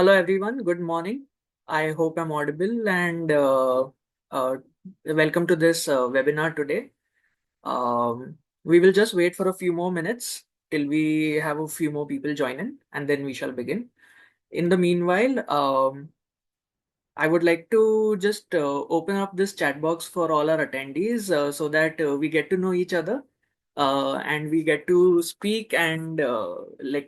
Hello, everyone. Good morning. I hope I'm audible and uh, welcome to this webinar today. We will just wait for a few more minutes till we have a few more people join in and then we shall begin. In the meanwhile, I would like to just open up this chat box for all our attendees so that we get to know each other and we get to speak and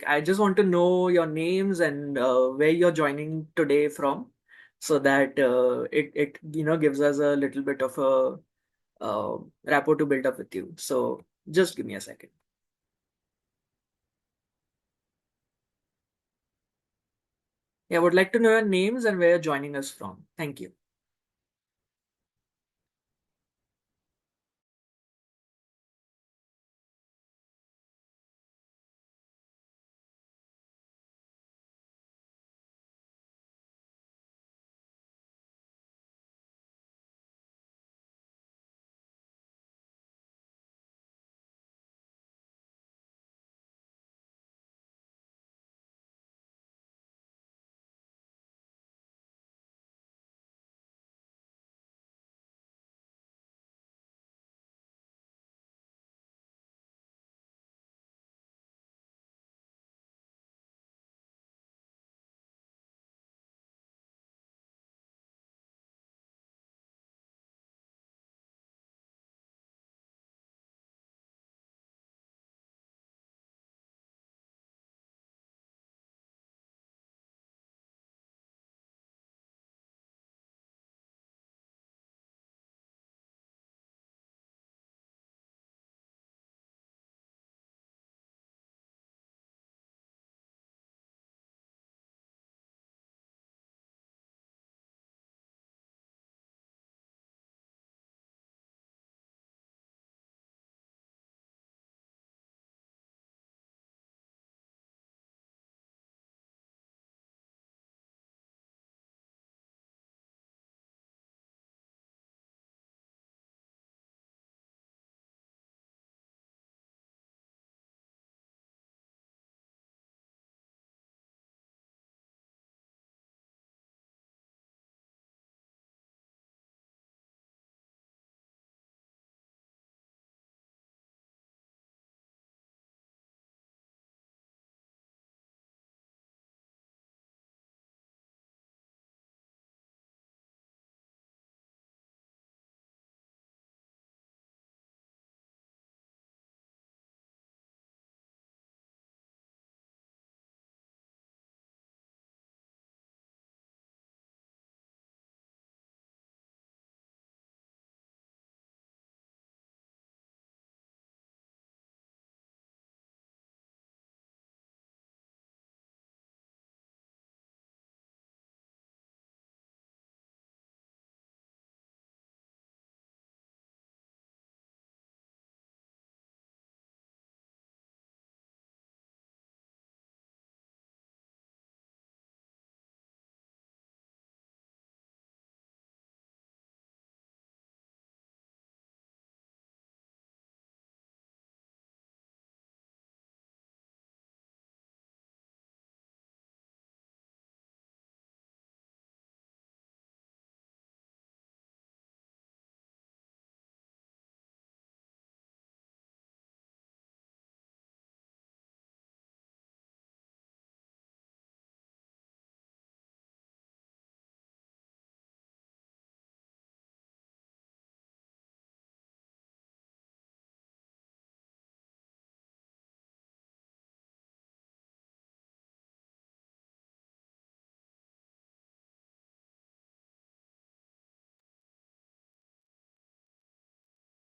I just want to know your names and where you're joining today from so that it gives us a little bit of a rapport to build up with you. So just give me a second. Yeah, I would like to know your names and where you're joining us from. Thank you.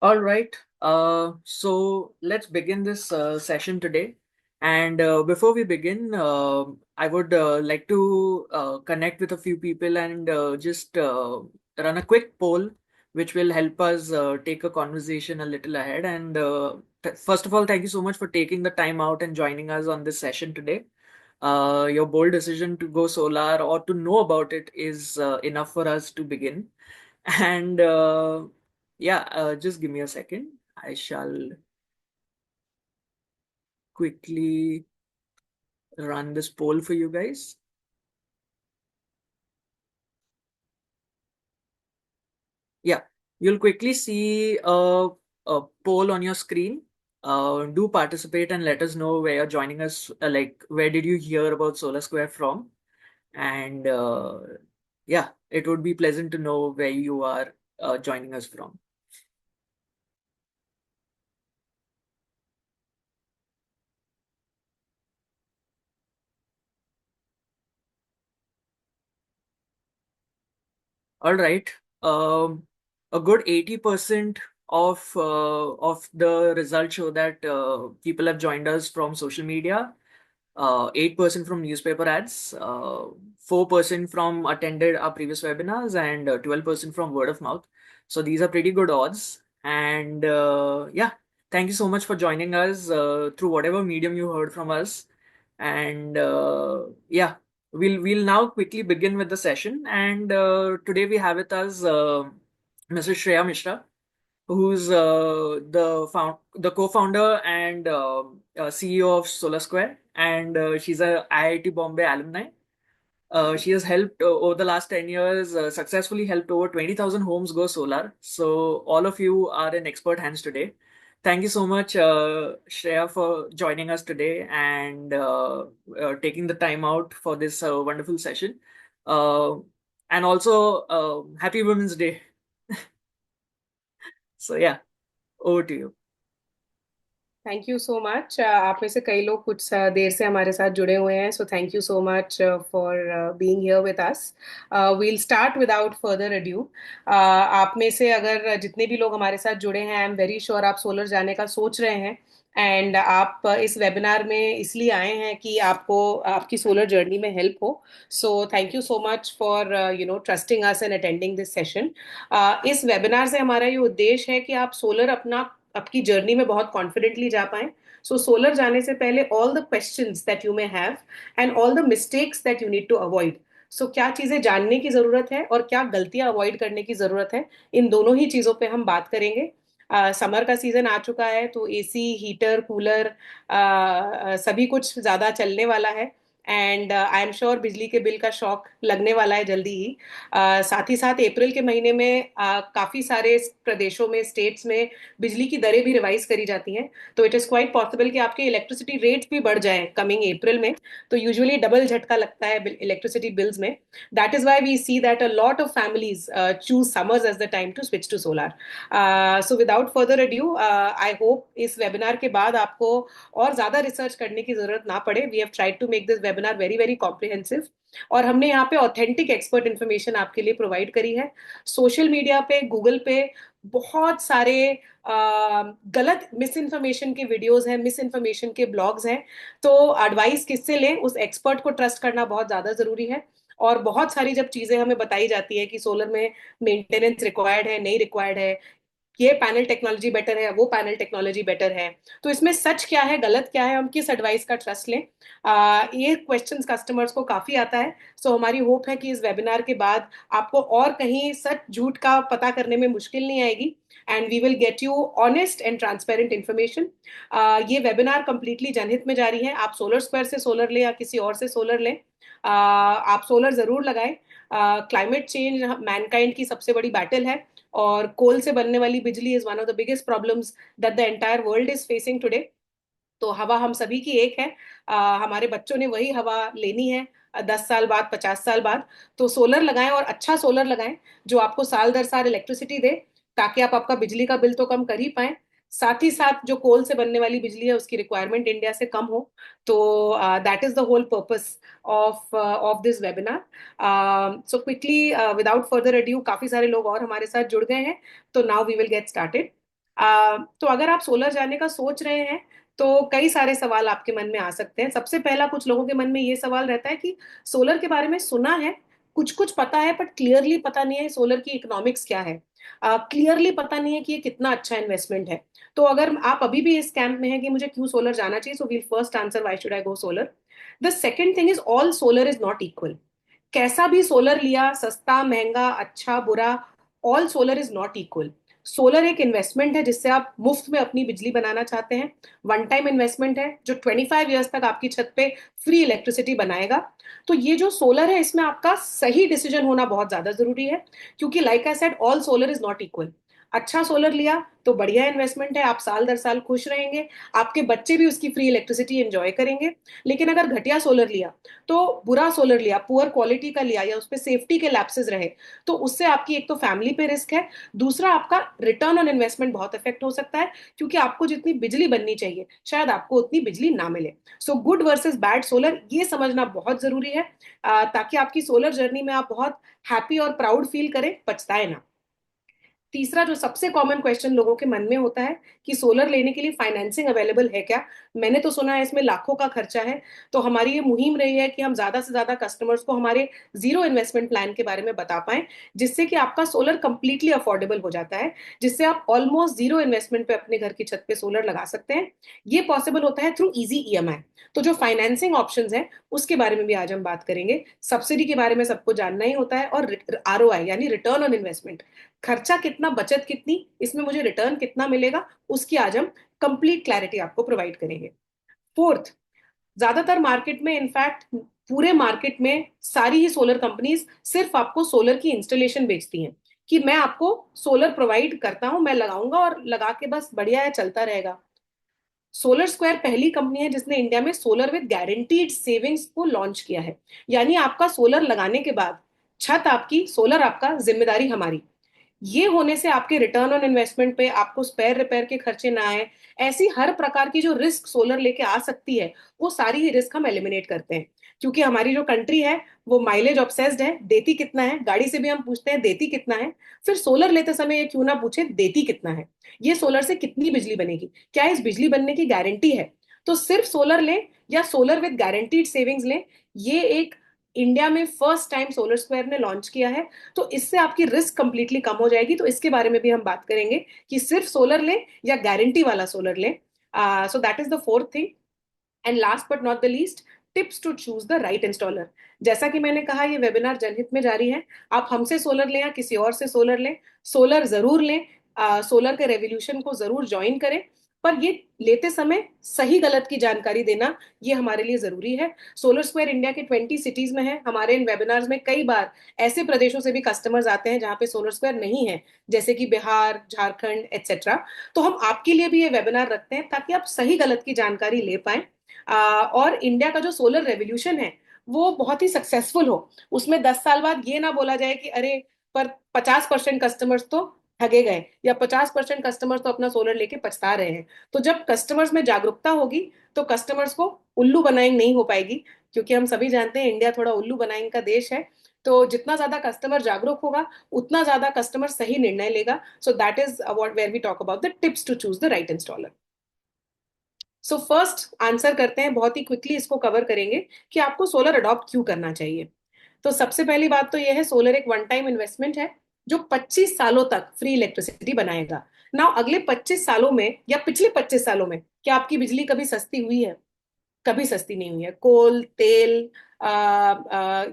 All right. So let's begin this session today. And before we begin, I would like to connect with a few people and just run a quick poll, which will help us take a conversation a little ahead. And first of all, thank you so much for taking the time out and joining us on this session today. Your bold decision to go solar or to know about it is enough for us to begin. And yeah, just give me a second. I shall quickly run this poll for you guys. Yeah, you'll quickly see a poll on your screen. Do participate and let us know where you're joining us. Like, where did you hear about Solar Square from? And yeah, it would be pleasant to know where you are joining us from. All right. Um, a good 80% of the results show that people have joined us from social media, 8% from newspaper ads, 4% from attended our previous webinars, and 12% from word of mouth. So these are pretty good odds. And yeah, thank you so much for joining us through whatever medium you heard from us. And yeah, we'll now quickly begin with the session. And today we have with us Mrs. Shreya Mishra, who's the co-founder and CEO of Solar Square, and she's a IIT Bombay alumni. She has helped over the last 10 years, successfully helped over 20,000 homes go solar. So all of you are in expert hands today. Thank you so much, Shreya, for joining us today and taking the time out for this wonderful session. Uh, and also, happy Women's Day. So yeah, over to you. Thank you so much. आप में से कई लोग कुछ देर से हमारे साथ जुड़े हुए हैं, so thank you so much for being here with us. We'll start without further adieu. आप में से अगर जितने भी लोग हमारे साथ जुड़े हैं, आई एम वेरी श्योर आप सोलर जाने का सोच रहे हैं। एंड आप इस वेबिनार में इसलिए आए हैं कि आपको आपकी सोलर जर्नी में हेल्प हो। सो thank you so much for trusting us and attending this session. इस वेबिनार से हमारा ये उद्देश्य है कि आप सोलर अपना आपकी जर्नी में बहुत कॉन्फिडेंटली जा पाएं। सो सोलर जाने से पहले all the questions that you may have and all the mistakes that you need to avoid. So क्या चीजें जानने की जरूरत है और क्या गलतियां अवॉइड करने की जरूरत है, इन दोनों ही चीजों पे हम बात करेंगे। समर का सीजन आ चुका है, तो एसी, हीटर, कूलर सभी कुछ ज्यादा चलने वाला है। एंड आई एम श्योर बिजली के बिल का शॉक लगने वाला है जल्दी ही। साथ ही साथ अप्रैल के महीने में काफी सारे प्रदेशों में, स्टेट्स में बिजली की दरें भी रिवाइज करी जाती हैं। तो इट इज क्वाइट पॉसिबल कि आपके इलेक्ट्रिसिटी रेट्स भी बढ़ जाएं कमिंग अप्रैल में। तो यूजुअली डबल झटका लगता है इलेक्ट्रिसिटी बिल्स में। That is why we see that a lot of families choose summers as the time to switch to solar. So without further adieu, I hope इस वेबिनार के बाद आपको और ज्यादा रिसर्च करने की जरूरत ना पड़े। We have tried to make this webinar very very comprehensive, और हमने यहाँ पे ऑथेंटिक एक्सपर्ट इन्फॉर्मेशन आपके लिए प्रोवाइड करी है। सोशल मीडिया पे, गूगल पे बहुत सारे गलत मिस इन्फॉर्मेशन के वीडियोस हैं, मिस इन्फॉर्मेशन के ब्लॉग्स हैं। तो एडवाइस किससे लें, उस एक्सपर्ट को ट्रस्ट करना बहुत ज्यादा जरूरी है। और बहुत सारी जब चीजें हमें बताई जाती है कि सोलर में मेंटेनेंस रिक्वायर्ड है, नहीं रिक्वायर्ड है, ये पैनल टेक्नोलॉजी बेटर है, वो पैनल टेक्नोलॉजी बेटर है, तो इसमें सच क्या है, गलत क्या है, हम किस एडवाइस का ट्रस्ट लें, ये क्वेश्चंस कस्टमर्स को काफी आता है। सो हमारी होप है कि इस वेबिनार के बाद आपको और कहीं सच झूठ का पता करने में मुश्किल नहीं आएगी, and we will get you honest and transparent information. ये वेबिनार कंप्लीटली जनहित में जारी है। आप सोलर स्क्वायर से सोलर लें या किसी और से सोलर लें, आप सोलर जरूर लगाएं। क्लाइमेट चेंज मैनकाइंड की सबसे बड़ी बैटल है, और कोल से बनने वाली बिजली is one of the biggest problems that the entire world is facing today. तो हवा हम सभी की एक है। हमारे बच्चों ने वही हवा लेनी है 10 साल बाद, 50 साल बाद। तो सोलर लगाएं, और अच्छा सोलर लगाएं जो आपको साल दर साल इलेक्ट्रिसिटी दे, ताकि आप आपका बिजली का बिल तो कम कर ही पाए, साथ ही साथ जो कोल से बनने वाली बिजली है उसकी रिक्वायरमेंट इंडिया से कम हो। तो that is the whole purpose of this webinar. So quickly, without further adieu, काफी सारे लोग और हमारे साथ जुड़ गए हैं, तो now we will get started. तो अगर आप सोलर जाने का सोच रहे हैं, तो कई सारे सवाल आपके मन में आ सकते हैं। सबसे पहला, कुछ लोगों के मन में ये सवाल रहता है कि सोलर के बारे में सुना है, कुछ कुछ पता है, बट क्लियरली पता नहीं है सोलर की इकोनॉमिक्स क्या है, क्लियरली पता नहीं है कि ये कितना अच्छा इन्वेस्टमेंट है। तो अगर आप अभी भी इस कैंप में हैं कि मुझे क्यों सोलर जाना चाहिए, so we'll first answer why should I go solar. The second thing is, all solar is not equal. कैसा भी सोलर लिया, सस्ता, महंगा, अच्छा, बुरा, all solar is not equal. Solar एक इन्वेस्टमेंट है जिससे आप मुफ्त में अपनी बिजली बनाना चाहते हैं, वन टाइम इन्वेस्टमेंट है जो 25 ईयर्स तक आपकी छत पे फ्री इलेक्ट्रिसिटी बनाएगा। तो ये जो सोलर है इसमें आपका सही डिसीजन होना बहुत ज्यादा जरूरी है, क्योंकि like I said all solar is not equal. अच्छा सोलर लिया तो बढ़िया इन्वेस्टमेंट है, आप साल दर साल खुश रहेंगे, आपके बच्चे भी उसकी फ्री इलेक्ट्रिसिटी एंजॉय करेंगे। लेकिन अगर घटिया सोलर लिया, तो बुरा सोलर लिया, पुअर क्वालिटी का लिया, या उस पर सेफ्टी के लैप्सेस रहे, तो उससे आपकी एक तो फैमिली पे रिस्क है, दूसरा आपका रिटर्न ऑन इन्वेस्टमेंट बहुत इफेक्ट हो सकता है, क्योंकि आपको जितनी बिजली बननी चाहिए शायद आपको उतनी बिजली ना मिले। So good versus bad solar ये समझना बहुत जरूरी है, ताकि आपकी सोलर जर्नी में आप बहुत हैप्पी और प्राउड फील करें, पछताए ना। तीसरा जो सबसे कॉमन क्वेश्चन लोगों के मन में होता है कि सोलर लेने के लिए फाइनेंसिंग अवेलेबल है क्या। मैंने तो सुना है इसमें लाखों का खर्चा है। तो हमारी ये मुहिम रही है कि हम ज्यादा से ज्यादा कस्टमर्स को हमारे जीरो इन्वेस्टमेंट प्लान के बारे में बता पाएं, जिससे कि आपका सोलर कंप्लीटली अफोर्डेबल हो जाता है, जिससे आप ऑलमोस्ट जीरो इन्वेस्टमेंट पे अपने घर की छत पे सोलर लगा सकते हैं। ये पॉसिबल होता है थ्रू इजी ईएमआई। तो जो फाइनेंसिंग ऑप्शंस हैं उसके बारे में भी आज हम बात करेंगे। सब्सिडी के बारे में सबको जानना ही होता है, और आरओआई यानी रिटर्न ऑन इन्वेस्टमेंट, खर्चा कितना बचत कितनी, इसमें मुझे रिटर्न कितना मिलेगा, उसकी आज हम कंप्लीट क्लैरिटी आपको प्रोवाइड करेंगे। फोर्थ, ज्यादातर मार्केट में, इनफैक्ट पूरे मार्केट में सारी ही सोलर कंपनीज सिर्फ आपको सोलर की इंस्टॉलेशन बेचती हैं, कि मैं आपको सोलर प्रोवाइड करता हूं, मैं लगाऊंगा और लगा के बस बढ़िया है चलता रहेगा। सोलर स्क्वायर पहली कंपनी है जिसने इंडिया में सोलर विद गारंटीड सेविंग्स को लॉन्च किया है। यानी आपका सोलर लगाने के बाद छत आपकी, सोलर आपका, जिम्मेदारी हमारी। ये होने से आपके रिटर्न ऑन इन्वेस्टमेंट पे, आपको स्पेयर रिपेयर के खर्चे ना आए, ऐसी हर प्रकार की जो रिस्क सोलर लेके आ सकती है, वो सारी ही रिस्क हम एलिमिनेट करते हैं। क्योंकि हमारी जो कंट्री है वो माइलेज ऑब्सेस्ड है, देती कितना है, गाड़ी से भी हम पूछते हैं देती कितना है। फिर सोलर लेते समय ये क्यों ना पूछे देती कितना है, ये सोलर से कितनी बिजली बनेगी, क्या इस बिजली बनने की गारंटी है। तो सिर्फ सोलर लें या सोलर विद गारंटीड सेविंग्स लें, ये एक इंडिया में फर्स्ट टाइम सोलर स्क्वायर ने लॉन्च किया है। तो इससे आपकी रिस्क कंप्लीटली कम हो जाएगी। तो इसके बारे में भी हम बात करेंगे कि सिर्फ सोलर लें या गारंटी वाला सोलर लें। So that is the fourth thing. And last but not the least, tips to choose the right installer. जैसा कि मैंने कहा ये वेबिनार जनहित में जारी है, आप हमसे सोलर लें या किसी और से सोलर लें, सोलर जरूर लें, सोलर के रेवोल्यूशन को जरूर ज्वाइन करें। पर ये लेते समय सही गलत की जानकारी देना ये हमारे लिए जरूरी है। सोलर स्क्वायर इंडिया के 20 सिटीज में है। हमारे इन वेबिनार्स में कई बार ऐसे प्रदेशों से भी कस्टमर्स आते हैं जहां पे सोलर स्क्वायर नहीं है, जैसे कि बिहार, झारखंड, एटसेट्रा। तो हम आपके लिए भी ये वेबिनार रखते हैं ताकि आप सही गलत की जानकारी ले पाएं, और इंडिया का जो सोलर रेवोल्यूशन है वो बहुत ही सक्सेसफुल हो। उसमें 10 साल बाद ये ना बोला जाए कि अरे, पर 50% कस्टमर्स तो ठगे गए, या 50% कस्टमर्स तो अपना सोलर लेके पछता रहे हैं। तो जब कस्टमर्स में जागरूकता होगी तो कस्टमर्स को उल्लू बनाएंग नहीं हो पाएगी, क्योंकि हम सभी जानते हैं इंडिया थोड़ा उल्लू बनाएंग का देश है। तो जितना ज्यादा कस्टमर जागरूक होगा उतना ज्यादा कस्टमर सही निर्णय लेगा। So that is what where we talk about the tips to choose the right installer. So first answer करते हैं, बहुत ही क्विकली इसको कवर करेंगे कि आपको सोलर अडॉप्ट क्यों करना चाहिए। तो सबसे पहली बात तो यह है, सोलर एक वन टाइम इन्वेस्टमेंट है जो 25 सालों तक फ्री इलेक्ट्रिसिटी बनाएगा ना। अगले 25 सालों में या पिछले 25 सालों में क्या आपकी बिजली कभी सस्ती हुई है? कभी सस्ती नहीं हुई है। कोल, तेल,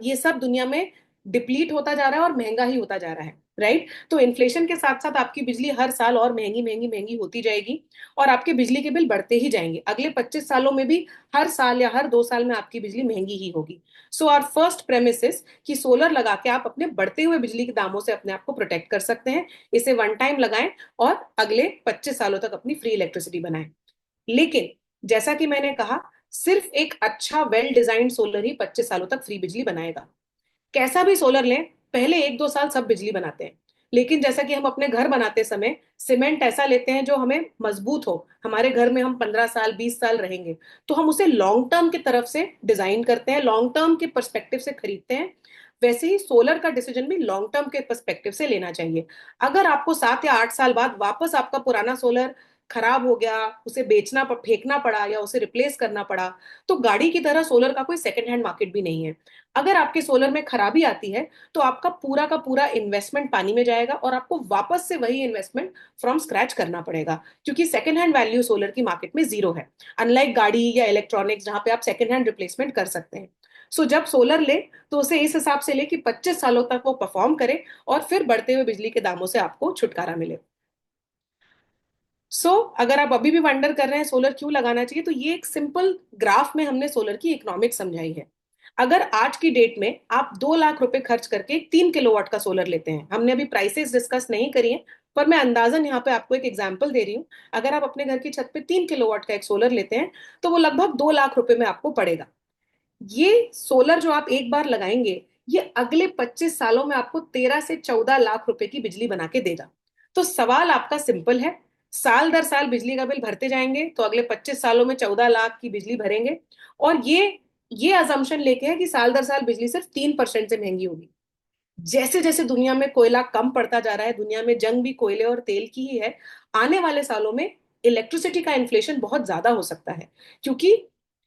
ये सब दुनिया में डिप्लीट होता जा रहा है और महंगा ही होता जा रहा है, राइट। तो इन्फ्लेशन के साथ साथ आपकी बिजली हर साल और महंगी महंगी महंगी होती जाएगी, और आपके बिजली के बिल बढ़ते ही जाएंगे। अगले 25 सालों में भी हर साल या हर 2 साल में आपकी बिजली महंगी ही होगी। सो आवर फर्स्ट प्रेमिस कि सोलर लगा के आप अपने बढ़ते हुए बिजली के दामों से अपने आप को प्रोटेक्ट कर सकते हैं। इसे वन टाइम लगाएं और अगले 25 सालों तक अपनी फ्री इलेक्ट्रिसिटी बनाएं। लेकिन जैसा कि मैंने कहा, सिर्फ एक अच्छा वेल डिजाइंड सोलर ही 25 सालों तक फ्री बिजली बनाएगा। कैसा भी सोलर लें, पहले 1-2 साल सब बिजली बनाते हैं, लेकिन जैसा कि हम अपने घर बनाते समय सीमेंट ऐसा लेते हैं जो हमें मजबूत हो, हमारे घर में हम 15 साल 20 साल रहेंगे, तो हम उसे लॉन्ग टर्म की तरफ से डिजाइन करते हैं, लॉन्ग टर्म के पर्सपेक्टिव से खरीदते हैं। वैसे ही सोलर का डिसीजन भी लॉन्ग टर्म के पर्सपेक्टिव से लेना चाहिए। अगर आपको 7 या 8 साल बाद वापस आपका पुराना सोलर खराब हो गया, उसे फेंकना पड़ा या उसे रिप्लेस करना पड़ा, तो गाड़ी की तरह सोलर का कोई सेकंड हैंड मार्केट भी नहीं है। अगर आपके सोलर में खराबी आती है तो आपका पूरा का पूरा इन्वेस्टमेंट पानी में जाएगा और आपको वापस से वही इन्वेस्टमेंट फ्रॉम स्क्रैच करना पड़ेगा, क्योंकि सेकंड हैंड वैल्यू सोलर की मार्केट में जीरो है, अनलाइक गाड़ी या इलेक्ट्रॉनिक्स जहां पे आप सेकंड हैंड रिप्लेसमेंट कर सकते हैं। सो जब सोलर ले तो उसे इस हिसाब से ले कि 25 सालों तक वो परफॉर्म करे और फिर बढ़ते हुए बिजली के दामों से आपको छुटकारा मिले। अगर आप अभी भी वंडर कर रहे हैं सोलर क्यों लगाना चाहिए, तो ये एक सिंपल ग्राफ में हमने सोलर की इकोनॉमिक्स समझाई है। अगर आज की डेट में आप 2 लाख रुपए खर्च करके 3 किलोवाट का सोलर लेते हैं, हमने अभी प्राइसेस डिस्कस नहीं करी है, पर मैं अंदाजन यहाँ पे आपको एक एग्जांपल दे रही हूँ। अगर आप अपने घर की छत पे 3 किलोवाट का एक सोलर लेते हैं, तो वो लगभग 2 लाख रुपए में आपको पड़ेगा। ये सोलर जो आप एक बार लगाएंगे, ये अगले 25 सालों में आपको 13 से 14 लाख रुपए की बिजली बना के देगा। तो सवाल आपका सिंपल है, साल दर साल बिजली का बिल भरते जाएंगे तो अगले 25 सालों में 14 लाख की बिजली भरेंगे। और ये अजम्पशन लेके है कि साल दर साल बिजली सिर्फ 3% से महंगी होगी। जैसे जैसे दुनिया में कोयला कम पड़ता जा रहा है, दुनिया में जंग भी कोयले और तेल की ही है, आने वाले सालों में इलेक्ट्रिसिटी का इन्फ्लेशन बहुत ज्यादा हो सकता है, क्योंकि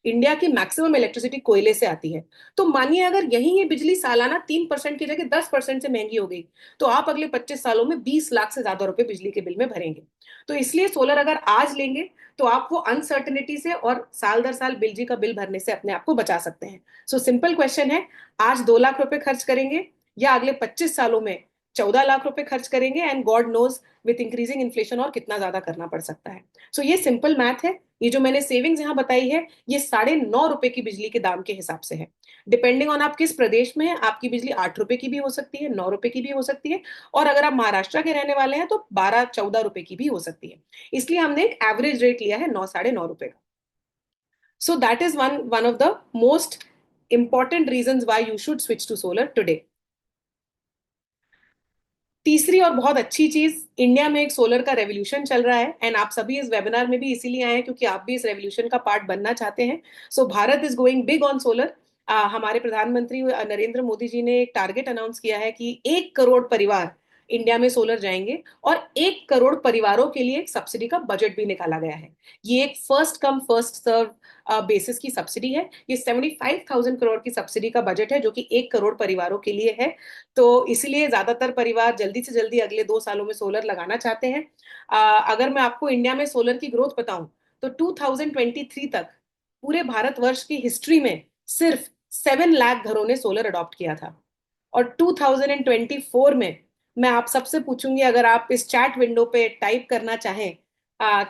इंडिया की मैक्सिमम इलेक्ट्रिसिटी कोयले से आती है। तो मानिए अगर यही ये बिजली सालाना 3% की जगह 10% से महंगी हो गई, तो आप अगले 25 सालों में 20 लाख से ज्यादा रुपए बिजली के बिल में भरेंगे। तो इसलिए सोलर अगर आज लेंगे, तो आप वो अनसर्टेनिटी से और साल दर साल बिजली का बिल भरने से अपने आप को बचा सकते हैं। सिंपल क्वेश्चन है, आज 2 लाख रुपए खर्च करेंगे या अगले 25 सालों में 14 लाख रुपए खर्च करेंगे, and God knows with increasing inflation और कितना ज्यादा करना पड़ सकता है। ये सिंपल मैथ है। ये जो मैंने सेविंग्स यहाँ बताई है, ये 9.5 रुपए की बिजली के दाम के हिसाब से है। डिपेंडिंग ऑन आप किस प्रदेश में है, आपकी बिजली 8 रुपए की भी हो सकती है, 9 रुपए की भी हो सकती है, और अगर आप महाराष्ट्र के रहने वाले हैं तो 12-14 रुपए की भी हो सकती है। इसलिए हमने एक एवरेज रेट लिया है 9-9.5 रुपए का। That is one of the most important reasons why you should switch to solar today. तीसरी और बहुत अच्छी चीज, इंडिया में एक सोलर का रेवोल्यूशन चल रहा है, एंड आप सभी इस वेबिनार में भी इसीलिए आए हैं क्योंकि आप भी इस रेवोल्यूशन का पार्ट बनना चाहते हैं। Bharat is going big on solar. हमारे प्रधानमंत्री नरेंद्र मोदी जी ने एक टारगेट अनाउंस किया है कि 1 करोड़ परिवार इंडिया में सोलर जाएंगे, और 1 करोड़ परिवारों के लिए एक सब्सिडी का बजट भी निकाला गया है। ये एक first come first serve basis की सब्सिडी है। ये 75,000 करोड़ की सब्सिडी का बजट है, जो कि 1 करोड़ परिवारों के लिए है। तो इसलिए ज्यादातर परिवार जल्दी से जल्दी अगले 2 सालों में सोलर लगाना चाहते हैं। अगर मैं आपको इंडिया में सोलर की ग्रोथ बताऊं, तो 2023 तक पूरे भारतवर्ष की हिस्ट्री में सिर्फ 7 लाख घरों ने सोलर अडॉप्ट किया था। और 2024 में मैं आप सबसे पूछूंगी, अगर आप इस चैट विंडो पे टाइप करना चाहें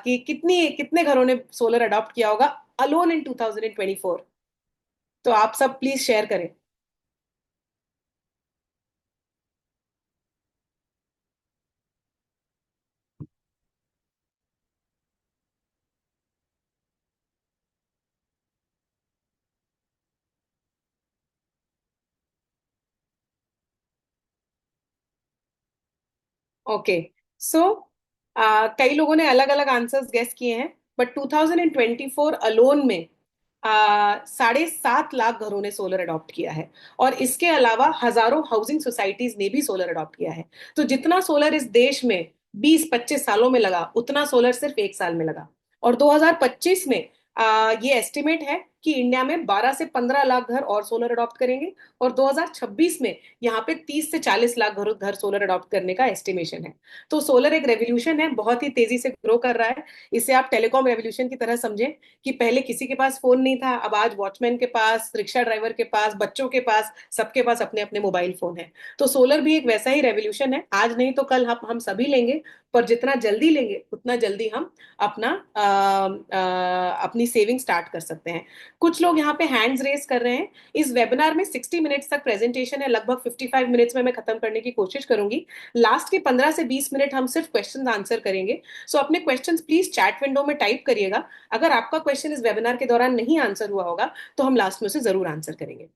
कि कितनी कितने घरों ने सोलर अडॉप्ट किया होगा अलोन इन 2024, तो आप सब प्लीज शेयर करें। ओके, सो कई लोगों ने अलग अलग आंसर्स गेस किए हैं, बट 2024 अलोन में 7.5 लाख घरों ने सोलर अडॉप्ट किया है। और इसके अलावा हजारों हाउसिंग सोसाइटीज ने भी सोलर अडॉप्ट किया है। तो जितना सोलर इस देश में 20-25 सालों में लगा, उतना सोलर सिर्फ 1 साल में लगा। और 2025 में ये एस्टिमेट है कि इंडिया में 12 से 15 लाख घर और सोलर अडॉप्ट करेंगे, और 2026 में यहाँ पे 30 से 40 लाख घर घर सोलर अडॉप्ट करने का एस्टिमेशन है। तो सोलर एक रेवोल्यूशन है, बहुत ही तेजी से ग्रो कर रहा है। इसे आप टेलीकॉम रेवोल्यूशन की तरह समझें, कि पहले किसी के पास फोन नहीं था, अब आज वॉचमैन के पास, रिक्शा ड्राइवर के पास, बच्चों के पास, सबके पास अपने अपने मोबाइल फोन है। तो सोलर भी एक वैसा ही रेवोल्यूशन है, आज नहीं तो कल हम सभी लेंगे। पर जितना जल्दी लेंगे उतना जल्दी हम अपना अपनी सेविंग स्टार्ट कर सकते हैं। कुछ लोग यहाँ पे हैंड्स रेस कर रहे हैं। इस वेबिनार में 60 मिनट्स तक प्रेजेंटेशन है, लगभग 55 मिनट्स में मैं खत्म करने की कोशिश करूंगी। लास्ट के 15 से 20 मिनट हम सिर्फ क्वेश्चन आंसर करेंगे। अपने क्वेश्चंस प्लीज चैट विंडो में टाइप करिएगा। अगर आपका क्वेश्चन इस वेबिनार के दौरान नहीं आंसर हुआ होगा, तो हम लास्ट में उसे जरूर आंसर करेंगे।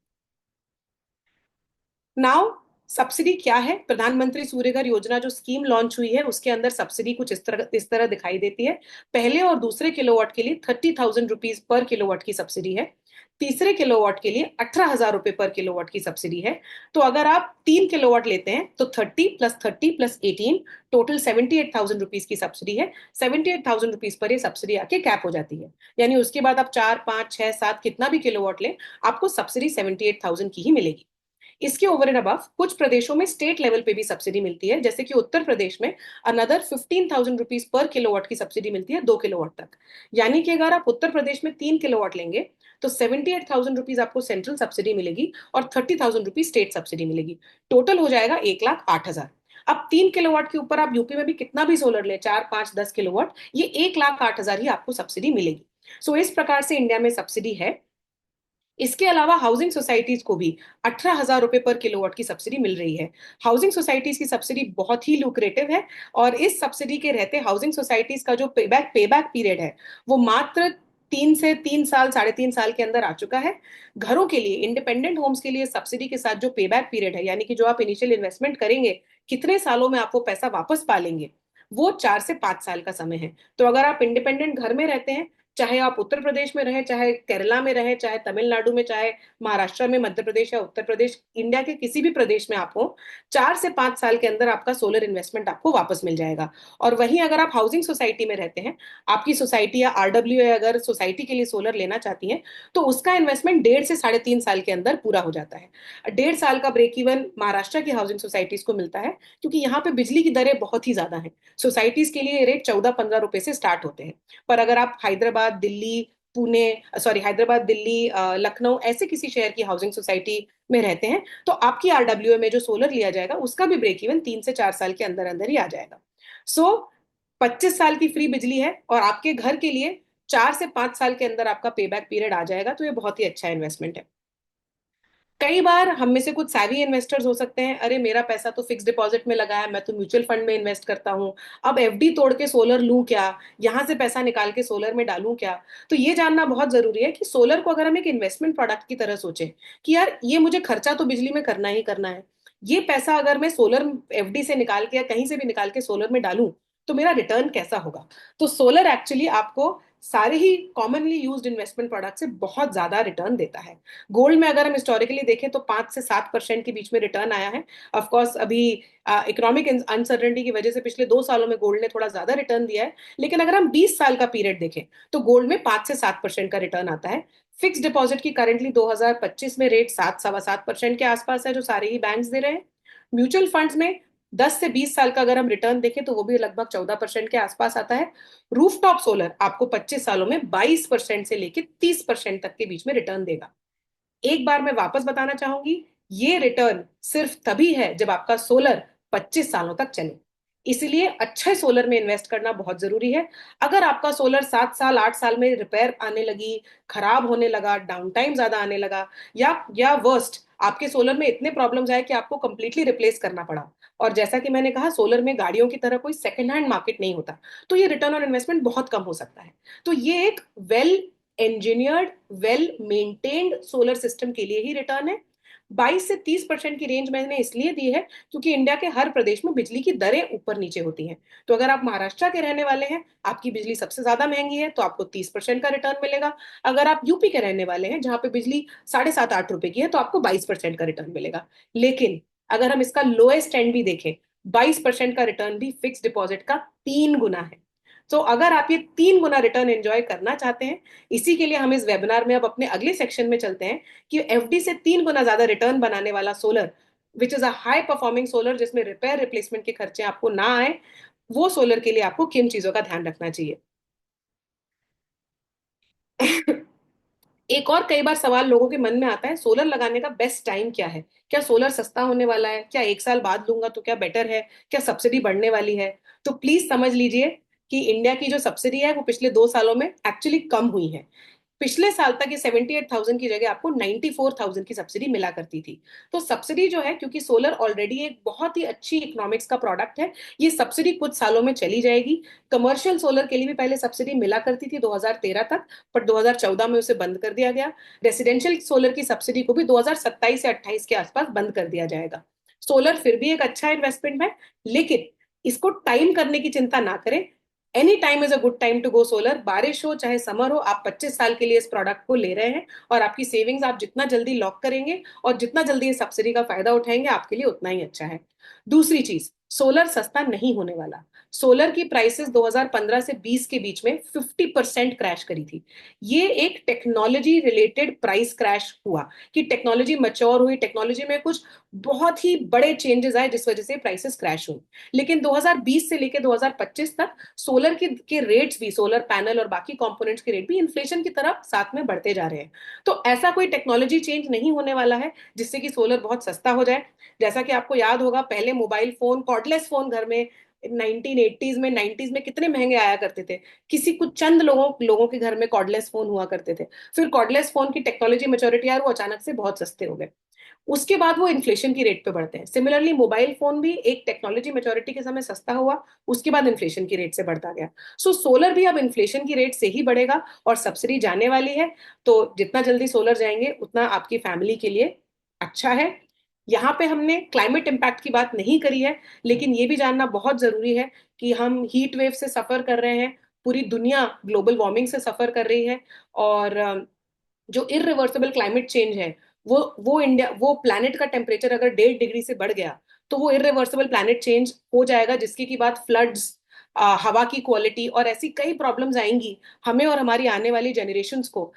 नाउ, सब्सिडी क्या है? प्रधानमंत्री सूर्यघर योजना जो स्कीम लॉन्च हुई है, उसके अंदर सब्सिडी कुछ इस तरह दिखाई देती है। पहले और दूसरे किलोवाट के लिए 30,000 रुपीज पर किलोवाट की सब्सिडी है। तीसरे किलोवाट के लिए 18,000 रुपए पर किलोवाट की सब्सिडी है। तो अगर आप 3 किलोवाट लेते हैं, तो 30 + 30 + 18 टोटल 78,000 रुपीज की सब्सिडी है। 78,000 रुपीज पर ये सब्सिडी आके कैप हो जाती है। यानी उसके बाद आप 4, 5, 6, 7 कितना भी किलोवाट लें, आपको सब्सिडी 78,000 की ही मिलेगी। इसके ओवर एंड अबव कुछ प्रदेशों में स्टेट लेवल पे भी सब्सिडी मिलती है, जैसे कि उत्तर प्रदेश में अनदर 15,000 रुपीज पर किलोवाट की सब्सिडी मिलती है 2 किलोवाट तक। यानी कि अगर आप उत्तर प्रदेश में 3 किलोवाट लेंगे, तो 78,000 रुपीज आपको सेंट्रल सब्सिडी मिलेगी और 30,000 रुपीज स्टेट सब्सिडी मिलेगी। टोटल हो जाएगा 1,08,000। अब 3 किलोवाट के ऊपर आप यूपी में भी कितना भी सोलर ले, 4 5 10 किलोवाट, ये 1,08,000 ही आपको सब्सिडी मिलेगी। सो इस प्रकार से इंडिया में सब्सिडी है। इसके अलावा हाउसिंग सोसाइटीज को भी 18,000 रुपए पर किलोवाट की सब्सिडी मिल रही है। हाउसिंग सोसाइटीज की सब्सिडी बहुत ही लुक्रेटिव है, और इस सब्सिडी के रहते हाउसिंग सोसाइटीज का जो पेबैक पीरियड है वो मात्र 3 से 3 साल, 3.5 साल के अंदर आ चुका है। घरों के लिए, इंडिपेंडेंट होम्स के लिए सब्सिडी के साथ जो पेबैक पीरियड है, यानी कि जो आप इनिशियल इन्वेस्टमेंट करेंगे, कितने सालों में आप वो पैसा वापस पा लेंगे, वो 4 से 5 साल का समय है। तो अगर आप इंडिपेंडेंट घर में रहते हैं, चाहे आप उत्तर प्रदेश में रहें, चाहे केरला में रहें, चाहे तमिलनाडु में, चाहे महाराष्ट्र में, मध्य प्रदेश या उत्तर प्रदेश, इंडिया के किसी भी प्रदेश में आप हो, 4 से 5 साल के अंदर आपका सोलर इन्वेस्टमेंट आपको वापस मिल जाएगा। और वहीं अगर आप हाउसिंग सोसाइटी में रहते हैं, आपकी सोसाइटी या आरडब्ल्यू अगर सोसाइटी के लिए सोलर लेना चाहती हैं, तो उसका इन्वेस्टमेंट 1.5 से 3.5 साल के अंदर पूरा हो जाता है। 1.5 साल का ब्रेक इवन महाराष्ट्र की हाउसिंग सोसाइटीज को मिलता है, क्योंकि यहाँ पे बिजली की दरें बहुत ही ज्यादा हैं। सोसाइटीज के लिए रेट 14-15 रुपए से स्टार्ट होते हैं। पर अगर आप हैदराबाद, दिल्ली, पुणे, सॉरी हैदराबाद, दिल्ली, लखनऊ, ऐसे किसी शहर की हाउसिंग सोसाइटी में रहते हैं, तो आपकी आरडब्ल्यूए में जो सोलर लिया जाएगा उसका भी ब्रेक इवन 3 से 4 साल के अंदर अंदर ही आ जाएगा। सो 25 साल की फ्री बिजली है, और आपके घर के लिए 4 से 5 साल के अंदर आपका पेबैक पीरियड आ जाएगा। तो ये बहुत ही अच्छा इन्वेस्टमेंट है। कई बार हम में से कुछ सैवी इन्वेस्टर्स हो सकते हैं, अरे मेरा पैसा तो फिक्स डिपॉजिट में लगा है, मैं तो म्यूचुअल फंड में इन्वेस्ट करता हूँ, अब एफडी तोड़ के सोलर लूं क्या, यहाँ से पैसा निकाल के सोलर में डालूं क्या। तो ये जानना बहुत जरूरी है कि सोलर को अगर हम एक इन्वेस्टमेंट प्रोडक्ट की तरह सोचें कि यार ये मुझे खर्चा तो बिजली में करना ही करना है, ये पैसा अगर मैं सोलर एफडी से निकाल के या कहीं से भी निकाल के सोलर में डालूं, तो मेरा रिटर्न कैसा होगा। तो सोलर एक्चुअली आपको सारे ही कॉमनली यूज्ड इन्वेस्टमेंट प्रोडक्ट से बहुत ज्यादा रिटर्न देता है। गोल्ड में अगर हम हिस्टोरिकली देखें तो 5 से 7% के बीच में रिटर्न आया है। ऑफ कोर्स अभी इकोनॉमिक अनसर्टेनिटी की वजह से पिछले 2 सालों में गोल्ड ने थोड़ा ज्यादा रिटर्न दिया है, लेकिन अगर हम 20 साल का पीरियड देखें तो गोल्ड में 5 से 7% का रिटर्न आता है। फिक्स डिपॉजिट की करंटली 2025 में रेट 7 सवा 7% के आसपास है, जो सारे ही बैंक्स दे रहे हैं। म्यूचुअल फंड्स में 10 से 20 साल का अगर हम रिटर्न देखें तो वो भी लगभग 14% के आसपास आता है। रूफटॉप सोलर आपको 25 सालों में 22% से लेकर 30% तक के बीच में रिटर्न देगा। एक बार मैं वापस बताना चाहूंगी, ये रिटर्न सिर्फ तभी है जब आपका सोलर 25 सालों तक चले। इसलिए अच्छे सोलर में इन्वेस्ट करना बहुत जरूरी है। अगर आपका सोलर 7 साल 8 साल में रिपेयर आने लगी, खराब होने लगा, डाउन टाइम ज्यादा आने लगा, या वर्स्ट आपके सोलर में इतने प्रॉब्लम्स आए कि आपको कंप्लीटली रिप्लेस करना पड़ा, और जैसा कि मैंने कहा सोलर में गाड़ियों की तरह कोई सेकंड हैंड मार्केट नहीं होता, तो ये रिटर्न ऑन इन्वेस्टमेंट बहुत कम हो सकता है। तो ये एक well engineered, well maintained solar system के लिए ही रिटर्न है। 22 से 30% की रेंज मैंने इसलिए दी है क्योंकि इंडिया के हर प्रदेश में बिजली की दरें ऊपर नीचे होती हैं। तो अगर आप महाराष्ट्र के रहने वाले हैं, आपकी बिजली सबसे ज्यादा महंगी है, तो आपको 30% का रिटर्न मिलेगा। अगर आप यूपी के रहने वाले हैं जहां पे बिजली 7.5 8 रुपए की है, तो आपको 22% का रिटर्न मिलेगा। लेकिन अगर हम इसका लोएस्ट एंड भी देखें, 22% का रिटर्न भी फिक्स डिपॉजिट का 3 गुना है। तो अगर आप ये 3 गुना रिटर्न एंजॉय करना चाहते हैं, इसी के लिए हम इस वेबिनार में अब अपने अगले सेक्शन में चलते हैं कि एफडी से 3 गुना ज्यादा रिटर्न बनाने वाला solar, which is a high performing solar जिसमें रिपेयर रिप्लेसमेंट के खर्चे आपको ना आए, वो सोलर के लिए आपको किन चीजों का ध्यान रखना चाहिए। एक और कई बार सवाल लोगों के मन में आता है, सोलर लगाने का बेस्ट टाइम क्या है, क्या सोलर सस्ता होने वाला है, क्या 1 साल बाद लूंगा तो क्या बेटर है, क्या सब्सिडी बढ़ने वाली है। तो प्लीज समझ लीजिए कि इंडिया की जो सब्सिडी है वो पिछले 2 सालों में एक्चुअली कम हुई है। पिछले साल तक ये 78,000 की जगह आपको 94,000 की सब्सिडी मिला करती थी। तो सब्सिडी जो है, क्योंकि सोलर ऑलरेडी एक बहुत ही अच्छी इकोनॉमिक्स का प्रोडक्ट है, ये सब्सिडी कुछ सालों में चली जाएगी। कमर्शियल सोलर के लिए भी पहले सब्सिडी मिला करती थी 2013 तक, पर 2014 में उसे बंद कर दिया गया। रेसिडेंशियल सोलर की सब्सिडी को भी 2027 से 28 के आसपास बंद कर दिया जाएगा। सोलर फिर भी एक अच्छा इन्वेस्टमेंट है, लेकिन इसको टाइम करने की चिंता ना करें। Any time is a good time to go solar. बारिश हो चाहे समर हो, आप 25 साल के लिए इस प्रोडक्ट को ले रहे हैं, और आपकी सेविंग्स आप जितना जल्दी लॉक करेंगे और जितना जल्दी इस सब्सिडी का फायदा उठाएंगे, आपके लिए उतना ही अच्छा है। दूसरी चीज, सोलर सस्ता नहीं होने वाला। सोलर की प्राइसेस 2015 से 20 के बीच में 50% क्रैश करी थी। ये एक टेक्नोलॉजी रिलेटेड प्राइस क्रैश हुआ कि टेक्नोलॉजी मैच्योर हुई, टेक्नोलॉजी में कुछ बहुत ही बड़े चेंजेस आए जिस वजह से प्राइसेस क्रैश हुई। लेकिन 2020 से लेकर 2025 तक सोलर के रेट्स भी, सोलर पैनल और बाकी कंपोनेंट्स के रेट भी इन्फ्लेशन की तरफ साथ में बढ़ते जा रहे हैं। तो ऐसा कोई टेक्नोलॉजी चेंज नहीं होने वाला है जिससे कि सोलर बहुत सस्ता हो जाए। जैसा कि आपको याद होगा, पहले मोबाइल फोन, कॉर्डलेस फोन घर में 1980s में, 90s में कितने महंगे आया करते थे। किसी कुछ चंद लोगों के घर में कॉर्डलेस फोन हुआ करते थे। फिर कॉर्डलेस फोन की टेक्नोलॉजी मेच्योरिटी आई, वो अचानक से बहुत सस्ते हो गए। उसके बाद वो इन्फ्लेशन की रेट पे बढ़ते हैं। सिमिलरली मोबाइल फोन भी एक टेक्नोलॉजी मेच्योरिटी के समय सस्ता हुआ, उसके बाद इन्फ्लेशन की रेट से बढ़ता गया। सो सोलर भी अब इन्फ्लेशन की रेट से ही बढ़ेगा और सब्सिडी जाने वाली है। तो जितना जल्दी सोलर जाएंगे उतना आपकी फैमिली के लिए अच्छा है। यहाँ पे हमने क्लाइमेट इम्पैक्ट की बात नहीं करी है, लेकिन ये भी जानना बहुत जरूरी है कि हम हीट वेव से सफर कर रहे हैं, पूरी दुनिया ग्लोबल वार्मिंग से सफर कर रही है। और जो इरिवर्सिबल क्लाइमेट चेंज है, वो प्लैनेट का टेम्परेचर अगर 1.5 डिग्री से बढ़ गया तो वो इरिवर्सिबल प्लैनेट चेंज हो जाएगा, जिसकी की बात फ्लड्स, हवा की क्वालिटी और ऐसी कई प्रॉब्लम्स आएंगी हमें और हमारी आने वाली जनरेशन्स को,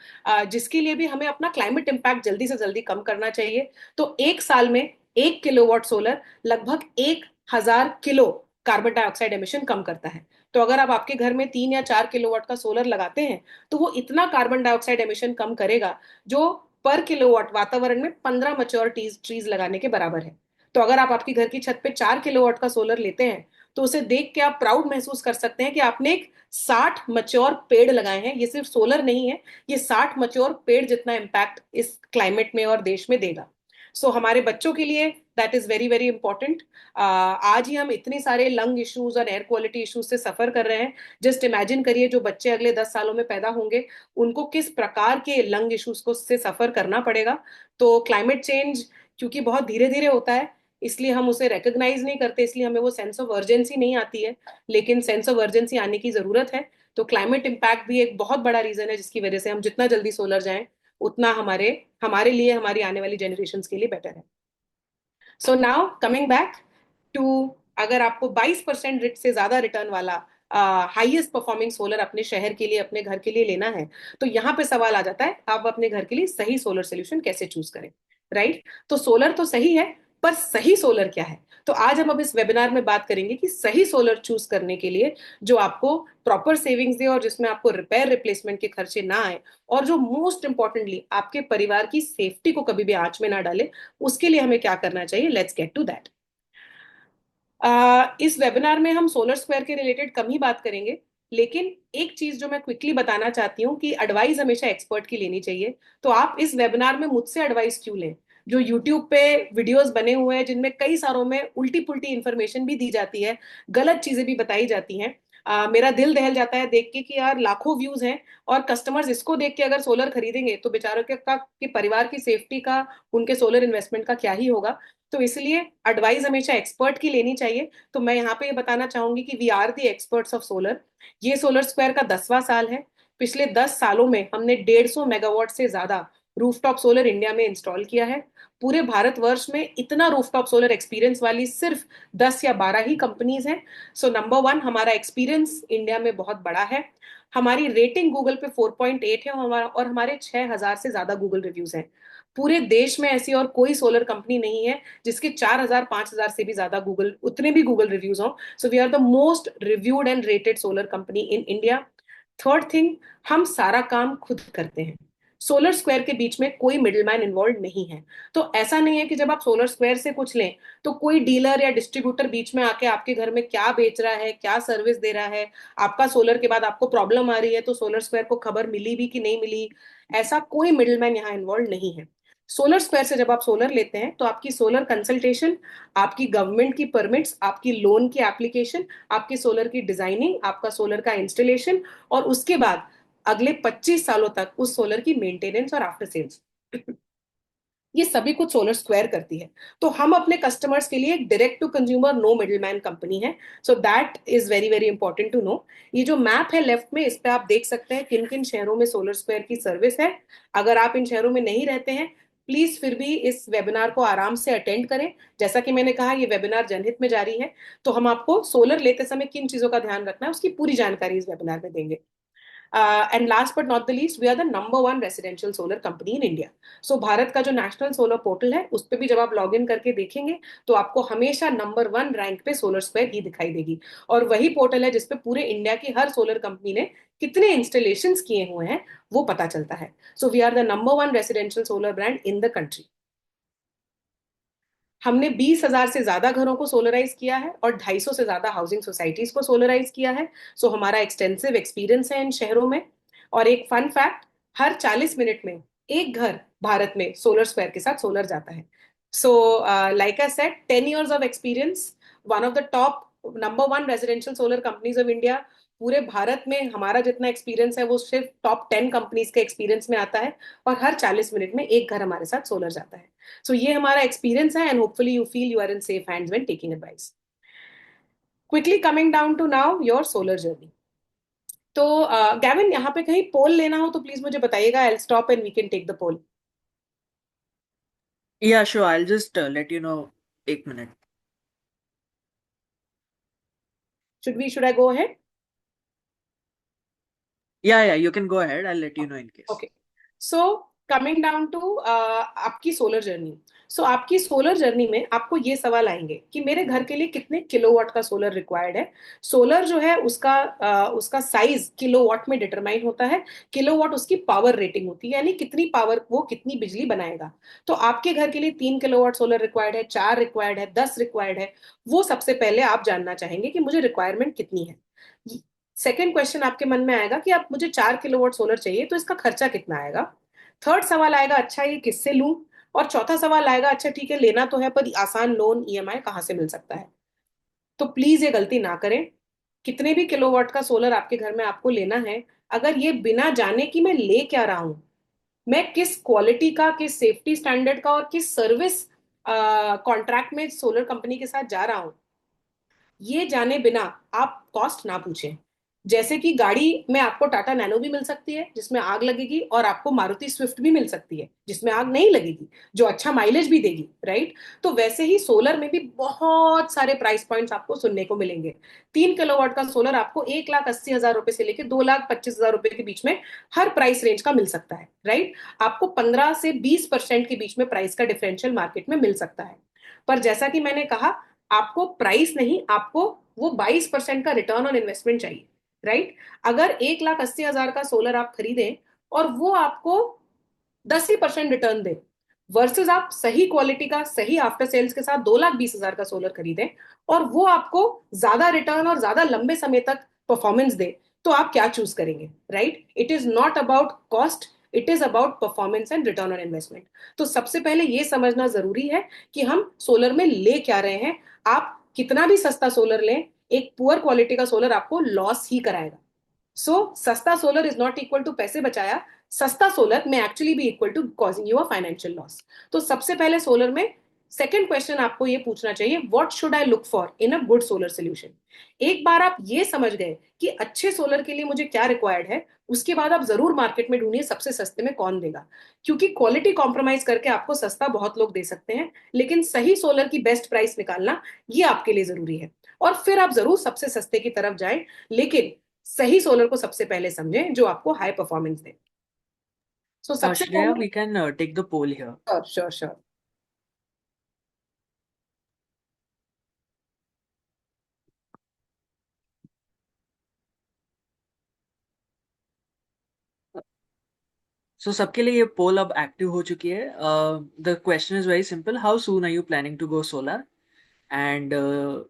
जिसके लिए भी हमें अपना क्लाइमेट इम्पैक्ट जल्दी से जल्दी कम करना चाहिए। तो एक साल में 1 किलोवाट सोलर लगभग 1,000 किलो कार्बन डाइऑक्साइड एमिशन कम करता है। तो अगर आप आपके घर में 3 या 4 किलोवाट का सोलर लगाते हैं तो वो इतना कार्बन डाइऑक्साइड एमिशन कम करेगा जो पर किलोवाट वातावरण में 15 मच्योर ट्रीज लगाने के बराबर है। तो अगर आप आपकी घर की छत पे 4 किलोवाट का सोलर लेते हैं तो उसे देख के आप प्राउड महसूस कर सकते हैं कि आपने एक 60 मच्योर पेड़ लगाए हैं। ये सिर्फ सोलर नहीं है, ये 60 मच्योर पेड़ जितना इम्पैक्ट इस क्लाइमेट में और देश में देगा। सो हमारे बच्चों के लिए that is very very important. आज ही हम इतने सारे लंग इश्यूज और एयर क्वालिटी इश्यूज से सफर कर रहे हैं। जस्ट इमेजिन करिए जो बच्चे अगले 10 सालों में पैदा होंगे उनको किस प्रकार के लंग इश्यूज को से सफर करना पड़ेगा। तो क्लाइमेट चेंज क्योंकि बहुत धीरे धीरे होता है, इसलिए हम उसे रिकॉग्नाइज नहीं करते, इसलिए हमें वो सेंस ऑफ अर्जेंसी नहीं आती है। लेकिन सेंस ऑफ अर्जेंसी आने की जरूरत है। तो क्लाइमेट इम्पैक्ट भी एक बहुत बड़ा रीजन है जिसकी वजह से हम जितना जल्दी सोलर जाएं उतना हमारे हमारे लिए, हमारी आने वाली जनरेशन के लिए बेटर है। So now coming back to, अगर आपको 22% से ज्यादा रिटर्न वाला हाईएस्ट परफॉर्मिंग सोलर अपने शहर के लिए, अपने घर के लिए लेना है, तो यहाँ पे सवाल आ जाता है आप अपने घर के लिए सही सोलर सोल्यूशन कैसे चूज करें। राइट? तो सोलर तो सही है, पर सही सोलर क्या है? तो आज हम अब इस वेबिनार में बात करेंगे कि सही सोलर चूज करने के लिए जो आपको प्रॉपर सेविंग्स दे और जिसमें आपको रिपेयर रिप्लेसमेंट के खर्चे ना आए, और जो मोस्ट इंपॉर्टेंटली आपके परिवार की सेफ्टी को कभी भी आंच में ना डाले, उसके लिए हमें क्या करना चाहिए। Let's get to that. इस वेबिनार में हम सोलर स्क्वायर के रिलेटेड कम ही बात करेंगे, लेकिन एक चीज जो मैं क्विकली बताना चाहती हूँ कि एडवाइस हमेशा एक्सपर्ट की लेनी चाहिए। तो आप इस वेबिनार में मुझसे एडवाइस क्यों लें? जो यूट्यूब पे वीडियोस बने हुए हैं जिनमें कई सारों में उल्टी पुल्टी इंफॉर्मेशन भी दी जाती है, गलत चीजें भी बताई जाती हैं, मेरा दिल दहल जाता है देख के कि यार लाखों व्यूज हैं और कस्टमर्स इसको देख के अगर सोलर खरीदेंगे तो बेचारों के परिवार की सेफ्टी का, उनके सोलर इन्वेस्टमेंट का क्या ही होगा। तो इसलिए एडवाइस हमेशा एक्सपर्ट की लेनी चाहिए। तो मैं यहाँ पे ये बताना चाहूंगी कि we are the experts of solar. ये सोलर स्क्वायर का 10वां साल है। पिछले 10 सालों में हमने 150 मेगावाट से ज्यादा रूफटॉप सोलर इंडिया में इंस्टॉल किया है। पूरे भारतवर्ष में इतना रूफटॉप सोलर एक्सपीरियंस वाली सिर्फ 10 या 12 ही कंपनीज हैं। सो नंबर वन, हमारा एक्सपीरियंस इंडिया में बहुत बड़ा है। हमारी रेटिंग गूगल पे 4.8 है और हमारे 6,000 से ज्यादा गूगल रिव्यूज हैं। पूरे देश में ऐसी और कोई सोलर कंपनी नहीं है जिसके 4,000 5,000 से भी ज्यादा गूगल, उतने भी गूगल रिव्यूज हों। So we are the most reviewed and rated solar company in India. Third thing, हम सारा काम खुद करते हैं। सोलर स्क्वायर के बीच में कोई मिडिलमैन इन्वॉल्व नहीं है। तो ऐसा नहीं है कि जब आप सोलर स्क्वायर से कुछ लें तो कोई डीलर या डिस्ट्रीब्यूटर बीच में आके आपके घर में क्या बेच रहा है, क्या सर्विस दे रहा है, आपका सोलर के बाद आपको प्रॉब्लम आ रही है तो सोलर स्क्वायर को खबर मिली भी कि नहीं मिली, ऐसा कोई मिडिलमैन यहाँ इन्वॉल्व नहीं है। सोलर स्क्वायर से जब आप सोलर लेते हैं तो आपकी सोलर कंसल्टेशन, आपकी गवर्नमेंट की परमिट्स, आपकी लोन की एप्लीकेशन, आपकी सोलर की डिजाइनिंग, आपका सोलर का इंस्टॉलेशन, और उसके बाद अगले 25 सालों तक उस सोलर की मेंटेनेंस और आफ्टर सेल्स, ये सभी कुछ सोलर स्क्वायर करती है। तो हम अपने कस्टमर्स के लिए एक direct to consumer no middleman company है। So that is very very important to know. ये जो मैप है लेफ्ट में, इस पे आप देख सकते हैं किन किन शहरों में सोलर स्क्वायर की सर्विस है। अगर आप इन शहरों में नहीं रहते हैं प्लीज फिर भी इस वेबिनार को आराम से अटेंड करें। जैसा कि मैंने कहा, ये वेबिनार जनहित में जारी है, तो हम आपको सोलर लेते समय किन चीजों का ध्यान रखना है उसकी पूरी जानकारी इस वेबिनार में देंगे। And last but not the least, we are the number one residential solar company in India. So Bharat का जो नेशनल सोलर पोर्टल है उस पर भी जब आप लॉग इन करके देखेंगे तो आपको हमेशा नंबर वन रैंक पे सोलर स्क्वायर ही दिखाई देगी। और वही पोर्टल है जिसपे पूरे इंडिया की हर सोलर कंपनी ने कितने इंस्टॉलेशंस किए हुए हैं वो पता चलता है। So we are the number one residential solar brand in the country. हमने 20,000 से ज्यादा घरों को सोलराइज किया है और 250 से ज्यादा हाउसिंग सोसाइटीज को सोलराइज किया है। सो हमारा एक्सटेंसिव एक्सपीरियंस है इन शहरों में। और एक फन फैक्ट, हर 40 मिनट में एक घर भारत में सोलर स्क्वायर के साथ सोलर जाता है। So like I said, 10 years of experience, one of the top number one residential solar companies of India. पूरे भारत में हमारा जितना एक्सपीरियंस है वो सिर्फ टॉप 10 कंपनीज के एक्सपीरियंस में आता है। और हर 40 मिनट में एक घर हमारे साथ सोलर जाता है। सो ये हमारा एक्सपीरियंस है, and hopefully you feel you are in safe hands when taking advice. Quickly coming down to now your solar journey. तो गैविन, यहाँ पे कहीं पोल लेना हो तो प्लीज मुझे बताइएगा। I will stop and we can take the poll. Yeah, sure. I'll just let you know. 1 minute. Should I go ahead? Yeah, you can go ahead. I'll let you know in case. Okay. So coming down to आपकी solar journey. सो आपकी solar journey में आपको ये सवाल आएंगे कि मेरे घर के लिए कितने किलोवाट का सोलर रिक्वायर्ड है। सोलर जो है उसका साइज किलोवाट में डिटरमाइन होता है। किलोवाट उसकी पावर रेटिंग होती है, यानी कितनी पावर वो कितनी बिजली बनाएगा। तो आपके घर के लिए 3 किलोवाट सोलर रिक्वायर्ड है, 4 रिक्वायर्ड है, 10 रिक्वायर्ड है, वो सबसे पहले आप जानना चाहेंगे कि मुझे रिक्वायरमेंट कितनी है। सेकेंड क्वेश्चन आपके मन में आएगा कि आप मुझे 4 किलोवाट सोलर चाहिए तो इसका खर्चा कितना आएगा। थर्ड सवाल आएगा, अच्छा ये किससे लूं। और चौथा सवाल आएगा, अच्छा ठीक है लेना तो है पर आसान लोन ईएमआई कहाँ से मिल सकता है। तो प्लीज ये गलती ना करें। कितने भी किलोवाट का सोलर आपके घर में आपको लेना है, अगर ये बिना जाने कि मैं ले क्या रहा हूं, मैं किस क्वालिटी का, किस सेफ्टी स्टैंडर्ड का और किस सर्विस कॉन्ट्रैक्ट में सोलर कंपनी के साथ जा रहा हूं, ये जाने बिना आप कॉस्ट ना पूछें। जैसे कि गाड़ी में आपको टाटा नैनो भी मिल सकती है जिसमें आग लगेगी, और आपको मारुति स्विफ्ट भी मिल सकती है जिसमें आग नहीं लगेगी, जो अच्छा माइलेज भी देगी, राइट। तो वैसे ही सोलर में भी बहुत सारे प्राइस पॉइंट्स आपको सुनने को मिलेंगे। 3 किलोवाट का सोलर आपको 1,80,000 रुपए से लेकर 2,25,000 रुपए के बीच में हर प्राइस रेंज का मिल सकता है, राइट। आपको 15 से 20% के बीच में प्राइस का डिफरेंशियल मार्केट में मिल सकता है। पर जैसा कि मैंने कहा, आपको प्राइस नहीं, आपको वो 22% का रिटर्न ऑन इन्वेस्टमेंट चाहिए, राइट। अगर 1,80,000 का सोलर आप खरीदें और वो आपको 10% रिटर्न दे, वर्सेस आप सही क्वालिटी का सही आफ्टर सेल्स के साथ 2,20,000 का सोलर खरीदें और वो आपको ज्यादा रिटर्न और ज्यादा लंबे समय तक परफॉर्मेंस दे, तो आप क्या चूज करेंगे, right. It is not about cost, it is about performance and return on investment. तो सबसे पहले ये समझना जरूरी है कि हम सोलर में ले क्या रहे हैं। आप कितना भी सस्ता सोलर लें, एक पुअर क्वालिटी का सोलर आपको लॉस ही कराएगा। सस्ता solar is not equal to पैसे बचाया, सस्ता सोलर में एक्चुअली भी equal to causing you a financial loss. तो सबसे पहले सोलर में सेकंड क्वेश्चन आपको ये पूछना चाहिए, what should I look for in a good solar solution. एक बार आप ये समझ गए कि अच्छे सोलर के लिए मुझे क्या रिक्वायर्ड है, उसके बाद आप जरूर मार्केट में ढूंढिए सबसे सस्ते में कौन देगा। क्योंकि क्वालिटी कॉम्प्रोमाइज करके आपको सस्ता बहुत लोग दे सकते हैं, लेकिन सही सोलर की बेस्ट प्राइस निकालना ये आपके लिए जरूरी है। और फिर आप जरूर सबसे सस्ते की तरफ जाएं, लेकिन सही सोलर को सबसे पहले समझें जो आपको हाई परफॉर्मेंस दे। सबसे Shreya, पहले, we can take the poll here. Sure sure sure. So सबके लिए ये poll अब active हो चुकी है. The question is very simple. How soon are you planning to go solar? And uh,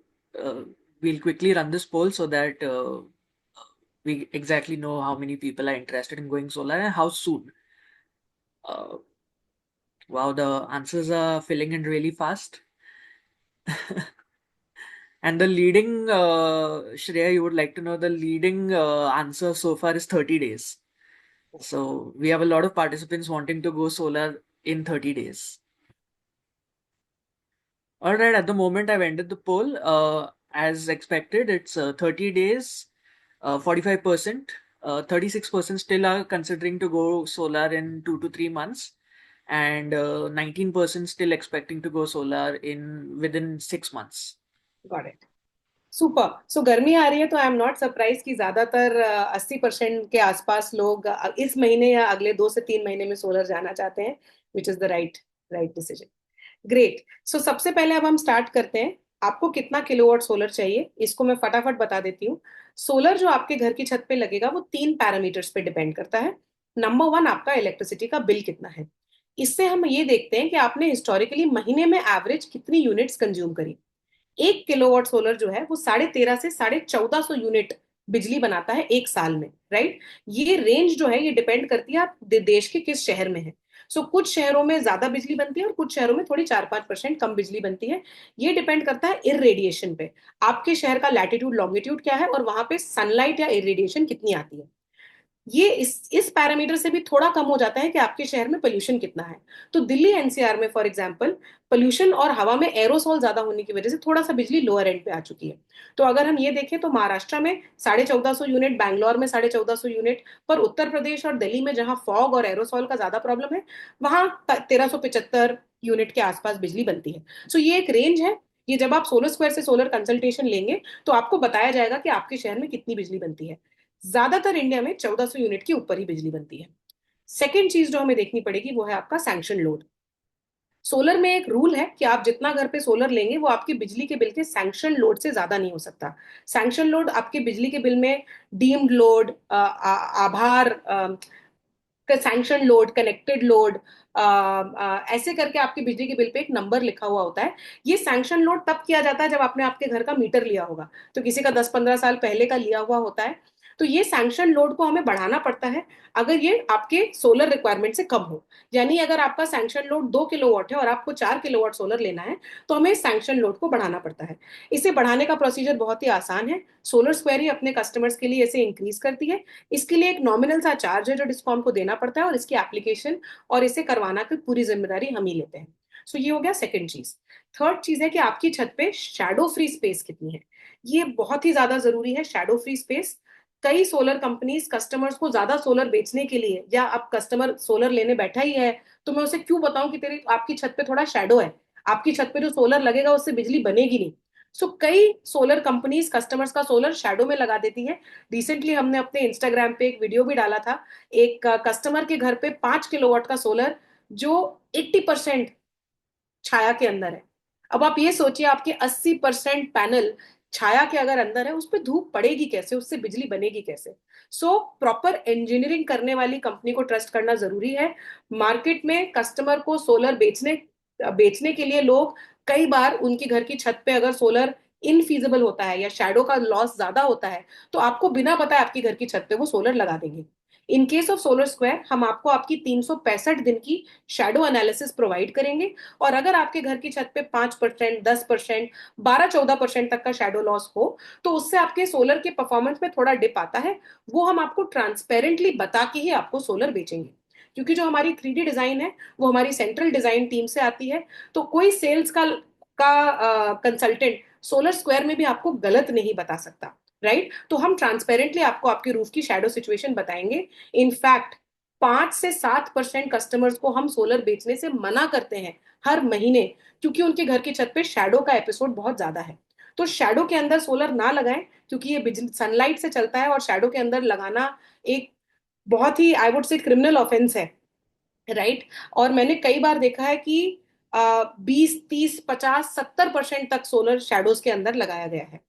we'll quickly run this poll so that we exactly know how many people are interested in going solar and how soon. Uh, wow, the answers are filling in really fast. And the leading, Shreya, you would like to know the leading answer so far is 30 days. So we have a lot of participants wanting to go solar in 30 days. All right, at the moment I've ended the poll. As expected, it's 30 days, 45%. 36% still are considering to go solar in 2 to 3 months. and 19% still expecting to go solar in within 6 months. Got it. Super. So गर्मी आ रही है तो I am not surprise कि ज्यादातर 80% के आसपास लोग इस महीने या अगले 2 से 3 महीने में सोलर जाना चाहते हैं, which is the right right decision. Great. So सबसे पहले अब हम स्टार्ट करते हैं। आपको कितना किलोवाट सोलर चाहिए इसको मैं फटाफट बता देती हूँ। सोलर जो आपके घर की छत पे लगेगा वो 3 पैरामीटर्स पे डिपेंड करता है। नंबर वन, आपका इलेक्ट्रिसिटी का बिल कितना है। इससे हम ये देखते हैं कि आपने हिस्टोरिकली महीने में एवरेज कितनी यूनिट्स कंज्यूम करी। 1 किलोवाट सोलर जो है वो 1350 से 1400 यूनिट बिजली बनाता है एक साल में, राइट। ये रेंज जो है ये डिपेंड करती है आप देश के किस शहर में है। कुछ शहरों में ज्यादा बिजली बनती है और कुछ शहरों में थोड़ी 4-5% कम बिजली बनती है। ये डिपेंड करता है इरेडिएशन पे। आपके शहर का लैटिट्यूड लॉन्गिट्यूड क्या है और वहां पे सनलाइट या इरेडिएशन कितनी आती है। ये इस पैरामीटर से भी थोड़ा कम हो जाता है कि आपके शहर में पोल्यूशन कितना है। तो दिल्ली एनसीआर में फॉर एग्जांपल पोल्यूशन और हवा में एरोसोल ज्यादा होने की वजह से थोड़ा सा बिजली लोअर एंड पे आ चुकी है। तो अगर हम ये देखें तो महाराष्ट्र में 1450 यूनिट, बैंगलोर में 1450 यूनिट, पर उत्तर प्रदेश और दिल्ली में जहां फॉग और एरोसोल का ज्यादा प्रॉब्लम है वहां 1375 यूनिट के आसपास बिजली बनती है। ये एक रेंज है। ये जब आप सोलर स्क्वायर से सोलर कंसल्टेशन लेंगे तो आपको बताया जाएगा कि आपके शहर में कितनी बिजली बनती है। ज्यादातर इंडिया में 1400 यूनिट के ऊपर ही बिजली बनती है। सेकेंड चीज जो हमें देखनी पड़ेगी वो है आपका सैंक्शन लोड। सोलर में एक रूल है कि आप जितना घर पे सोलर लेंगे वो आपके बिजली के बिल के सैंक्शन लोड से ज्यादा नहीं हो सकता। सैंक्शन लोड आपके बिजली के बिल में डीम्ड लोड, आभार, सैंक्शन लोड, कनेक्टेड लोड, ऐसे करके आपके बिजली के बिल पे एक नंबर लिखा हुआ होता है। ये सैंक्शन लोड तब किया जाता है जब आपने आपके घर का मीटर लिया होगा। तो किसी का 10-15 साल पहले का लिया हुआ होता है। तो ये सैंक्शन लोड को हमें बढ़ाना पड़ता है अगर ये आपके सोलर रिक्वायरमेंट से कम हो। यानी अगर आपका सैंक्शन लोड 2 किलोवाट है और आपको 4 किलोवाट सोलर लेना है तो हमें सैंक्शन लोड को बढ़ाना पड़ता है। इसे बढ़ाने का प्रोसीजर बहुत ही आसान है। सोलर स्क्वायर ही अपने कस्टमर्स के लिए इसे इंक्रीज करती है। इसके लिए एक नॉमिनल सा चार्ज है जो डिस्कॉम को देना पड़ता है और इसकी एप्लीकेशन और इसे करवाना की पूरी जिम्मेदारी हम ही लेते हैं। ये हो गया सेकंड चीज। थर्ड चीज है कि आपकी छत पे शैडो फ्री स्पेस कितनी है। ये बहुत ही ज्यादा जरूरी है, शैडो फ्री स्पेस। कई सोलर कंपनीज कस्टमर्स को ज्यादा सोलर बेचने के लिए, या अब कस्टमर सोलर लेने बैठा ही है तो मैं उसे क्यों बताऊं कि तेरे आपकी छत पे थोड़ा शैडो है, आपकी छत पे जो सोलर लगेगा उससे बिजली बनेगी नहीं। कई सोलर कंपनीज कस्टमर्स का सोलर शैडो में लगा देती है। रिसेंटली हमने अपने इंस्टाग्राम पे एक वीडियो भी डाला था। एक कस्टमर के घर पे 5 किलोवाट का सोलर जो 80% छाया के अंदर है। अब आप ये सोचिए आपके 80% पैनल छाया के अगर अंदर है, उस पर धूप पड़ेगी कैसे, उससे बिजली बनेगी कैसे। प्रॉपर इंजीनियरिंग करने वाली कंपनी को ट्रस्ट करना जरूरी है। मार्केट में कस्टमर को सोलर बेचने बेचने के लिए लोग कई बार उनकी घर की छत पे अगर सोलर इनफीजिबल होता है या शैडो का लॉस ज्यादा होता है तो आपको बिना बताए आपकी घर की छत पे वो सोलर लगा देंगे। In case of solar square हम आपको आपकी 365 दिन की शैडो एनालिसिस प्रोवाइड करेंगे। और अगर आपके घर की छत पे 5%, 10%, 12-14% तक का शैडो लॉस हो तो उससे आपके सोलर के परफॉर्मेंस में थोड़ा डिप आता है। वो हम आपको ट्रांसपेरेंटली बता के ही आपको सोलर बेचेंगे। क्योंकि जो हमारी 3D डिजाइन है वो हमारी सेंट्रल डिजाइन टीम से आती है। तो कोई सेल्स का कंसल्टेंट सोलर स्क्वायर में भी आपको गलत नहीं बता सकता, राइट। तो हम ट्रांसपेरेंटली आपको आपके रूफ की शैडो सिचुएशन बताएंगे। इनफैक्ट 5 से 7% कस्टमर्स को हम सोलर बेचने से मना करते हैं हर महीने, क्योंकि उनके घर की छत पे शैडो का एपिसोड बहुत ज्यादा है। तो शैडो के अंदर सोलर ना लगाएं, क्योंकि ये बिजली सनलाइट से चलता है और शैडो के अंदर लगाना एक बहुत ही I would say criminal offence है, राइट। और मैंने कई बार देखा है कि 20, 30, 50, 70% तक सोलर शैडोज के अंदर लगाया गया है।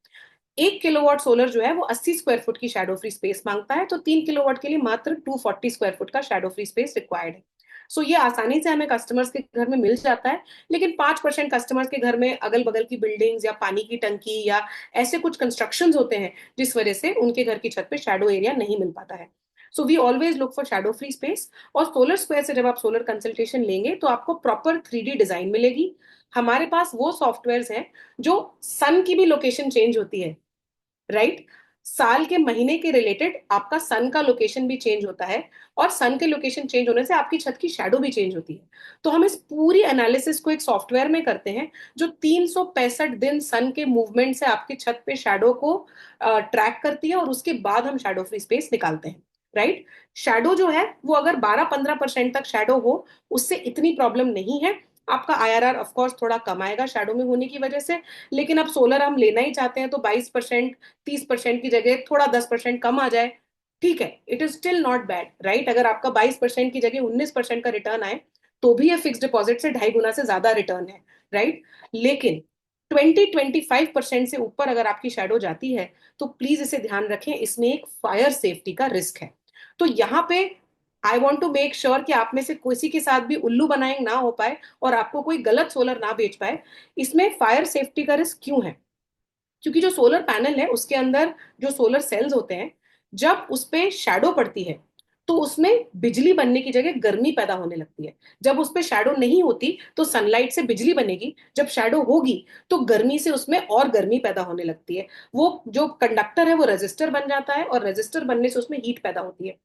1 किलोवाट सोलर जो है वो 80 स्क्वायर फुट की शैडो फ्री स्पेस मांगता है, तो 3 किलोवाट के लिए मात्र 240 स्क्वायर फुट का शैडो फ्री स्पेस रिक्वायर्ड है। ये आसानी से हमें कस्टमर्स के घर में मिल जाता है। लेकिन 5% कस्टमर्स के घर में अगल बगल की बिल्डिंग्स या पानी की टंकी या ऐसे कुछ कंस्ट्रक्शन होते हैं जिस वजह से उनके घर की छत पे शैडो एरिया नहीं मिल पाता है। We always look for shadow free space. और सोलर स्क्वायर से जब आप सोलर कंसल्टेशन लेंगे तो आपको प्रॉपर 3D डिजाइन मिलेगी। हमारे पास वो सॉफ्टवेयर हैं जो सन की भी लोकेशन चेंज होती है, राइट। साल के महीने के रिलेटेड आपका सन का लोकेशन भी चेंज होता है। और सन के लोकेशन चेंज होने से आपकी छत की शैडो भी चेंज होती है। तो हम इस पूरी एनालिसिस को एक सॉफ्टवेयर में करते हैं जो 365 दिन सन के मूवमेंट से आपकी छत पे शैडो को ट्रैक करती है और उसके बाद हम शैडो फ्री स्पेस निकालते हैं, राइट। शैडो जो है वो अगर 12-15% तक शैडो हो, उससे इतनी प्रॉब्लम नहीं है। आपका आईआरआर ऑफ कोर्स थोड़ा कम आएगा शैडो में होने की वजह से, लेकिन अब सोलर हम लेना ही चाहते हैं तो 22%, 30% की जगह थोड़ा 10% कम आ जाए, ठीक है, it is still not bad, right. अगर आपका 22% की जगह 19% का रिटर्न आए तो भी ये फिक्स डिपॉजिट से 2.5 गुना से ज्यादा रिटर्न है, राइट। लेकिन 20-25% से ऊपर अगर आपकी शैडो जाती है तो प्लीज इसे ध्यान रखें, इसमें एक फायर सेफ्टी का रिस्क है। तो यहाँ पे I want to make sure कि आप में से किसी के साथ भी उल्लू बनाएंग ना हो पाए और आपको कोई गलत सोलर ना बेच पाए। इसमें फायर सेफ्टी का रिस्क क्यों है? क्योंकि जो सोलर पैनल है उसके अंदर जो सोलर सेल्स होते हैं, जब उस पे शैडो पड़ती है तो उसमें बिजली बनने की जगह गर्मी पैदा होने लगती है। जब उस पे शैडो नहीं होती तो सनलाइट से बिजली बनेगी, जब शैडो होगी तो गर्मी से उसमें और गर्मी पैदा होने लगती है। वो जो कंडक्टर है वो रेजिस्टर बन जाता है और रेजिस्टर बनने से उसमें हीट पैदा होती है।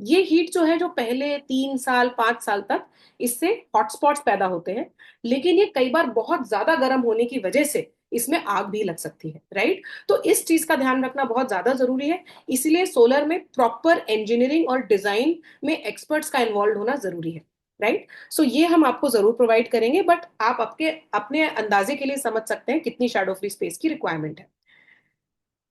ये हीट जो है जो पहले 3 साल 5 साल तक इससे हॉटस्पॉट्स पैदा होते हैं, लेकिन ये कई बार बहुत ज्यादा गर्म होने की वजह से इसमें आग भी लग सकती है, राइट। तो इस चीज का ध्यान रखना बहुत ज्यादा जरूरी है। इसीलिए सोलर में प्रॉपर इंजीनियरिंग और डिजाइन में एक्सपर्ट्स का इन्वॉल्व होना जरूरी है, राइट। सो ये हम आपको जरूर प्रोवाइड करेंगे, बट आप आपके अपने अंदाजे के लिए समझ सकते हैं कितनी शैडो फ्री स्पेस की रिक्वायरमेंट है।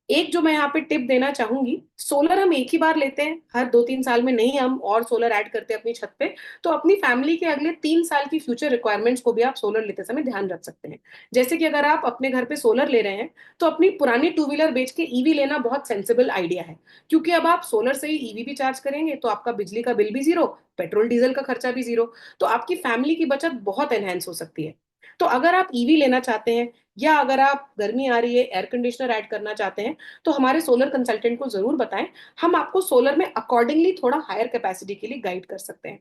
एक जो मैं यहाँ पे टिप देना चाहूंगी, सोलर हम एक ही बार लेते हैं, हर 2-3 साल में नहीं हम और सोलर ऐड करते अपनी छत पे। तो अपनी फैमिली के अगले 3 साल की फ्यूचर रिक्वायरमेंट्स को भी आप सोलर लेते समय ध्यान रख सकते हैं। जैसे कि अगर आप अपने घर पे सोलर ले रहे हैं तो अपनी पुरानी टू व्हीलर बेच के ईवी लेना बहुत सेंसिबल आइडिया है, क्योंकि अब आप सोलर से ही ईवी भी चार्ज करेंगे तो आपका बिजली का बिल भी जीरो, पेट्रोल डीजल का खर्चा भी जीरो। तो आपकी फैमिली की बचत बहुत एनहेंस हो सकती है। तो अगर आप ईवी लेना चाहते हैं या अगर आप गर्मी आ रही है एयर कंडीशनर ऐड करना चाहते हैं तो हमारे सोलर कंसल्टेंट को जरूर बताएं। हम आपको सोलर में अकॉर्डिंगली थोड़ा हायर कैपेसिटी के लिए गाइड कर सकते हैं।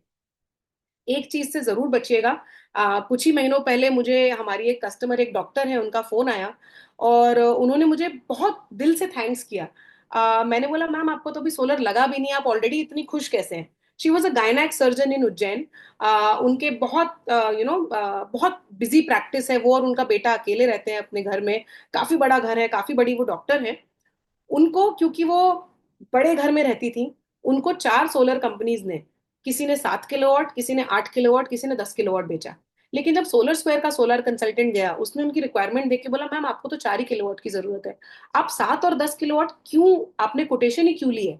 एक चीज से जरूर बचिएगा। कुछ ही महीनों पहले मुझे हमारी एक कस्टमर, एक डॉक्टर है, उनका फोन आया और उन्होंने मुझे बहुत दिल से थैंक्स किया। मैंने बोला मैम आपको तो अभी सोलर लगा भी नहीं, आप ऑलरेडी इतनी खुश कैसे हैं? She was a gynaec surgeon इन उज्जैन। उनके बहुत बहुत बिजी प्रैक्टिस है वो, और उनका बेटा अकेले रहते हैं अपने घर में, काफी बड़ा घर है, काफी बड़ी वो डॉक्टर है। उनको, क्योंकि वो बड़े घर में रहती थी, उनको 4 सोलर कंपनीज ने, किसी ने 7 किलोवाट, किसी ने 8 किलोवाट, किसी ने 10 किलोवाट बेचा। लेकिन जब सोलर स्क्वायर का सोलर कंसल्टेंट गया, उसने उनकी रिक्वायरमेंट देख के बोला मैम आपको तो 4 ही किलोवाट की जरूरत है, आप 7 और 10 किलोवाट क्यों, आपने कोटेशन ही क्यों ली है?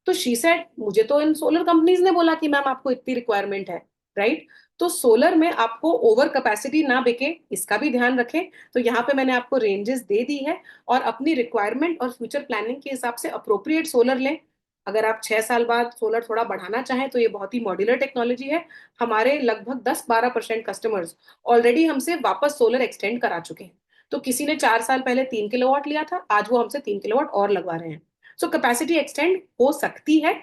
तो शी सेड मुझे तो इन सोलर कंपनीज ने बोला कि मैम आपको इतनी रिक्वायरमेंट है, राइट। तो सोलर में आपको ओवर कैपेसिटी ना बिके, इसका भी ध्यान रखें। तो यहाँ पे मैंने आपको रेंजेस दे दी है, और अपनी रिक्वायरमेंट और फ्यूचर प्लानिंग के हिसाब से अप्रोप्रिएट सोलर लें। अगर आप 6 साल बाद सोलर थोड़ा बढ़ाना चाहें तो ये बहुत ही मॉड्यूलर टेक्नोलॉजी है। हमारे लगभग 10-12% कस्टमर्स ऑलरेडी हमसे वापस सोलर एक्सटेंड करा चुके हैं। तो किसी ने 4 साल पहले 3 किलोवाट लिया था, आज वो हमसे 3 किलोवाट और लगवा रहे हैं। सो कैपेसिटी एक्सटेंड हो सकती है,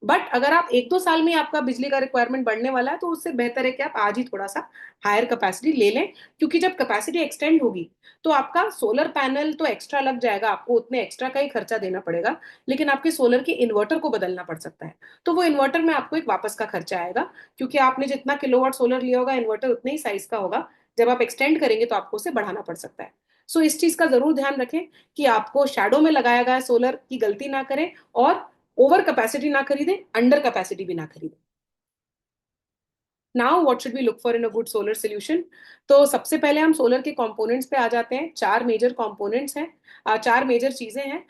बट अगर आप 1-2 साल में आपका बिजली का रिक्वायरमेंट बढ़ने वाला है तो उससे बेहतर है कि आप आज ही थोड़ा सा हायर कैपेसिटी ले लें। क्योंकि जब कैपेसिटी एक्सटेंड होगी तो आपका सोलर पैनल तो एक्स्ट्रा लग जाएगा, आपको उतने एक्स्ट्रा का ही खर्चा देना पड़ेगा, लेकिन आपके सोलर के इन्वर्टर को बदलना पड़ सकता है। तो वो इन्वर्टर में आपको एक वापस का खर्चा आएगा, क्योंकि आपने जितना किलोवाट सोलर लिया होगा इन्वर्टर उतने ही साइज का होगा। जब आप एक्सटेंड करेंगे तो आपको उसे बढ़ाना पड़ सकता है। सो इस चीज का जरूर ध्यान रखें कि आपको शैडो में लगाया गया सोलर की गलती ना करें, और ओवर कैपेसिटी ना खरीदें, अंडर कैपेसिटी भी ना खरीदें। Now what should we look for in a good solar solution? तो सबसे पहले हम सोलर के कंपोनेंट्स पे आ जाते हैं। 4 मेजर कंपोनेंट्स हैं, 4 मेजर चीजें हैं।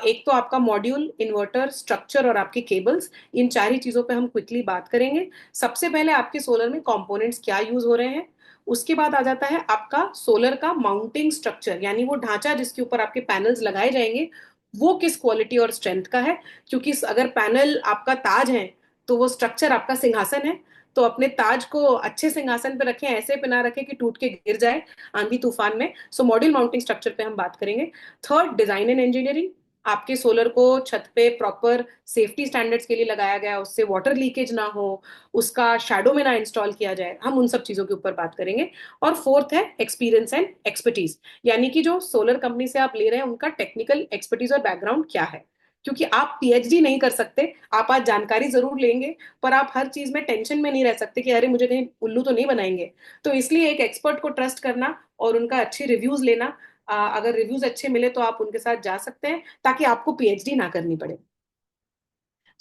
एक तो आपका मॉड्यूल, इन्वर्टर, स्ट्रक्चर और आपके केबल्स। इन 4 ही चीजों पे हम क्विकली बात करेंगे। सबसे पहले आपके सोलर में कंपोनेंट्स क्या यूज हो रहे हैं, उसके बाद आ जाता है आपका सोलर का माउंटिंग स्ट्रक्चर, यानी वो ढांचा जिसके ऊपर आपके पैनल्स लगाए जाएंगे, वो किस क्वालिटी और स्ट्रेंथ का है। क्योंकि अगर पैनल आपका ताज है तो वो स्ट्रक्चर आपका सिंहासन है। तो अपने ताज को अच्छे सिंहासन पे रखें, ऐसे पे ना रखें कि टूट के गिर जाए आंधी तूफान में। सो मॉड्यूल माउंटिंग स्ट्रक्चर पे हम बात करेंगे। Third, design and engineering. आपके सोलर को छत पे प्रॉपर सेफ्टी स्टैंडर्ड्स के लिए लगाया गया, उससे वाटर लीकेज ना हो, उसका शैडो में ना इंस्टॉल किया जाए, हम उन सब चीजों के ऊपर बात करेंगे। और फोर्थ है एक्सपीरियंस एंड एक्सपर्टीज, यानी कि जो सोलर कंपनी से आप ले रहे हैं उनका टेक्निकल एक्सपर्टीज और बैकग्राउंड क्या है। क्योंकि आप पीएचडी नहीं कर सकते, आप आज जानकारी जरूर लेंगे, पर आप हर चीज में टेंशन में नहीं रह सकते कि अरे मुझे कहीं उल्लू तो नहीं बनाएंगे। तो इसलिए एक एक्सपर्ट को ट्रस्ट करना और उनका अच्छे रिव्यूज लेना, अगर रिव्यूज अच्छे मिले तो आप उनके साथ जा सकते हैं ताकि आपको पीएचडी ना करनी पड़े।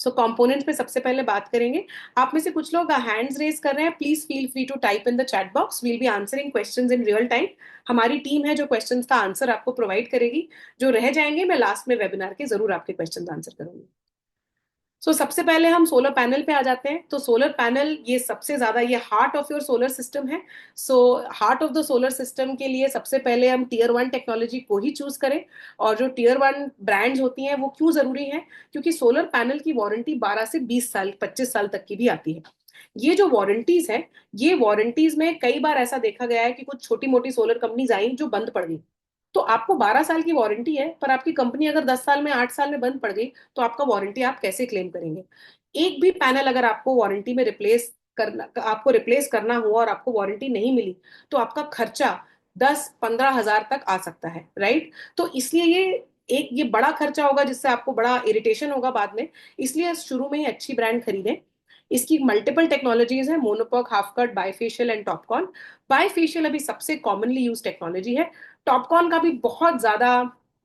सो कंपोनेंट्स पे सबसे पहले बात करेंगे। आप में से कुछ लोग हैंड्स रेज कर रहे हैं, please feel free to type in the chat box, we'll be answering questions in real time. हमारी टीम है जो क्वेश्चंस का आंसर आपको प्रोवाइड करेगी। जो रह जाएंगे मैं लास्ट में वेबिनार के जरूर आपके क्वेश्चंस आंसर करूंगी। सबसे पहले हम सोलर पैनल पे आ जाते हैं। तो सोलर पैनल ये सबसे ज्यादा ये heart of your solar system है। So heart of the solar system के लिए सबसे पहले हम टीयर वन टेक्नोलॉजी को ही चूज करें। और जो टीयर वन ब्रांड्स होती हैं वो क्यों जरूरी है, क्योंकि सोलर पैनल की वारंटी 12 से 20 साल 25 साल तक की भी आती है। ये जो वारंटीज है, ये वारंटीज में कई बार ऐसा देखा गया है कि कुछ छोटी मोटी सोलर कंपनीज आई जो बंद पड़ गई। तो आपको 12 साल की वारंटी है, पर आपकी कंपनी अगर 10 साल में 8 साल में बंद पड़ गई, तो आपका वारंटी आप कैसे क्लेम करेंगे? एक भी पैनल अगर आपको वारंटी में रिप्लेस करना हुआ और आपको वारंटी नहीं मिली, तो आपका खर्चा 10-15 हजार तक आ सकता है, राइट? तो इसलिए ये बड़ा खर्चा होगा जिससे आपको बड़ा इरिटेशन होगा बाद में। इसलिए शुरू में ही अच्छी ब्रांड खरीदें। इसकी मल्टीपल टेक्नोलॉजीज है, monoperc, half cut, bifacial and TOPCon. Bifacial अभी सबसे कॉमनली यूज टेक्नोलॉजी है। टॉपकॉन का भी बहुत ज्यादा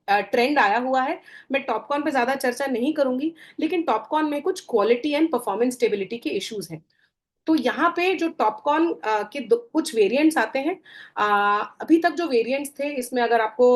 ट्रेंड आया हुआ है। मैं टॉपकॉन पे ज्यादा चर्चा नहीं करूंगी, लेकिन टॉपकॉन में कुछ क्वालिटी एंड परफॉर्मेंस स्टेबिलिटी के इश्यूज हैं। तो यहाँ पे जो टॉपकॉन के कुछ वेरिएंट्स आते हैं। अभी तक जो वेरिएंट्स थे इसमें, अगर आपको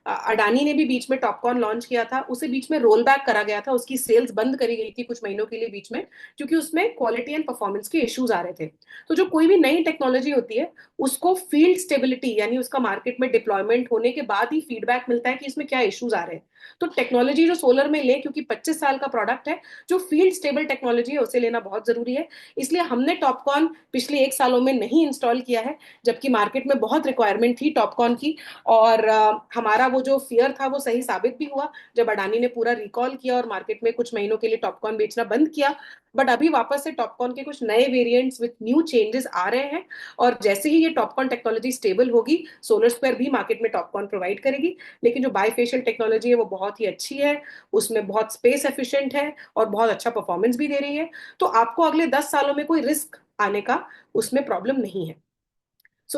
अडानी ने भी बीच में टॉपकॉन लॉन्च किया था, उसे बीच में रोल बैक करा गया था, उसकी सेल्स बंद करी गई थी कुछ महीनों के लिए बीच में, क्योंकि उसमें क्वालिटी एंड परफॉर्मेंस के इश्यूज आ रहे थे। तो जो कोई भी नई टेक्नोलॉजी होती है, उसको फील्ड स्टेबिलिटी यानी उसका मार्केट में डिप्लॉयमेंट होने के बाद ही फीडबैक मिलता है कि इसमें क्या इश्यूज आ रहे हैं। तो टेक्नोलॉजी जो सोलर में ले, क्योंकि 25 साल का प्रोडक्ट है, जो फील्ड स्टेबल टेक्नोलॉजी है उसे लेना बहुत जरूरी है। इसलिए हमने टॉपकॉन पिछले 1 सालों में नहीं इंस्टॉल किया है, जबकि मार्केट में बहुत रिक्वायरमेंट थी टॉपकॉन की। और हमारा वो जो फियर था वो सही साबित भी हुआ, जब अडानी ने पूरा रिकॉल किया और मार्केट में कुछ महीनों के लिए टॉपकॉन बेचना बंद किया। बट अभी वापस से टॉपकॉन के कुछ नए वेरिएंट्स विद न्यू चेंजेस आ रहे हैं। और जैसे ही ये टॉपकॉन टेक्नोलॉजी स्टेबल होगी, सोलर स्क्वायर भी मार्केट में टॉपकॉन प्रोवाइड करेगी। लेकिन जो बायफेशियल टेक्नोलॉजी है वो बहुत ही अच्छी है, उसमें बहुत स्पेस एफिशिएंट है और बहुत अच्छा परफॉर्मेंस भी दे रही है। तो आपको अगले 10 सालों में कोई रिस्क आने का उसमें प्रॉब्लम नहीं है।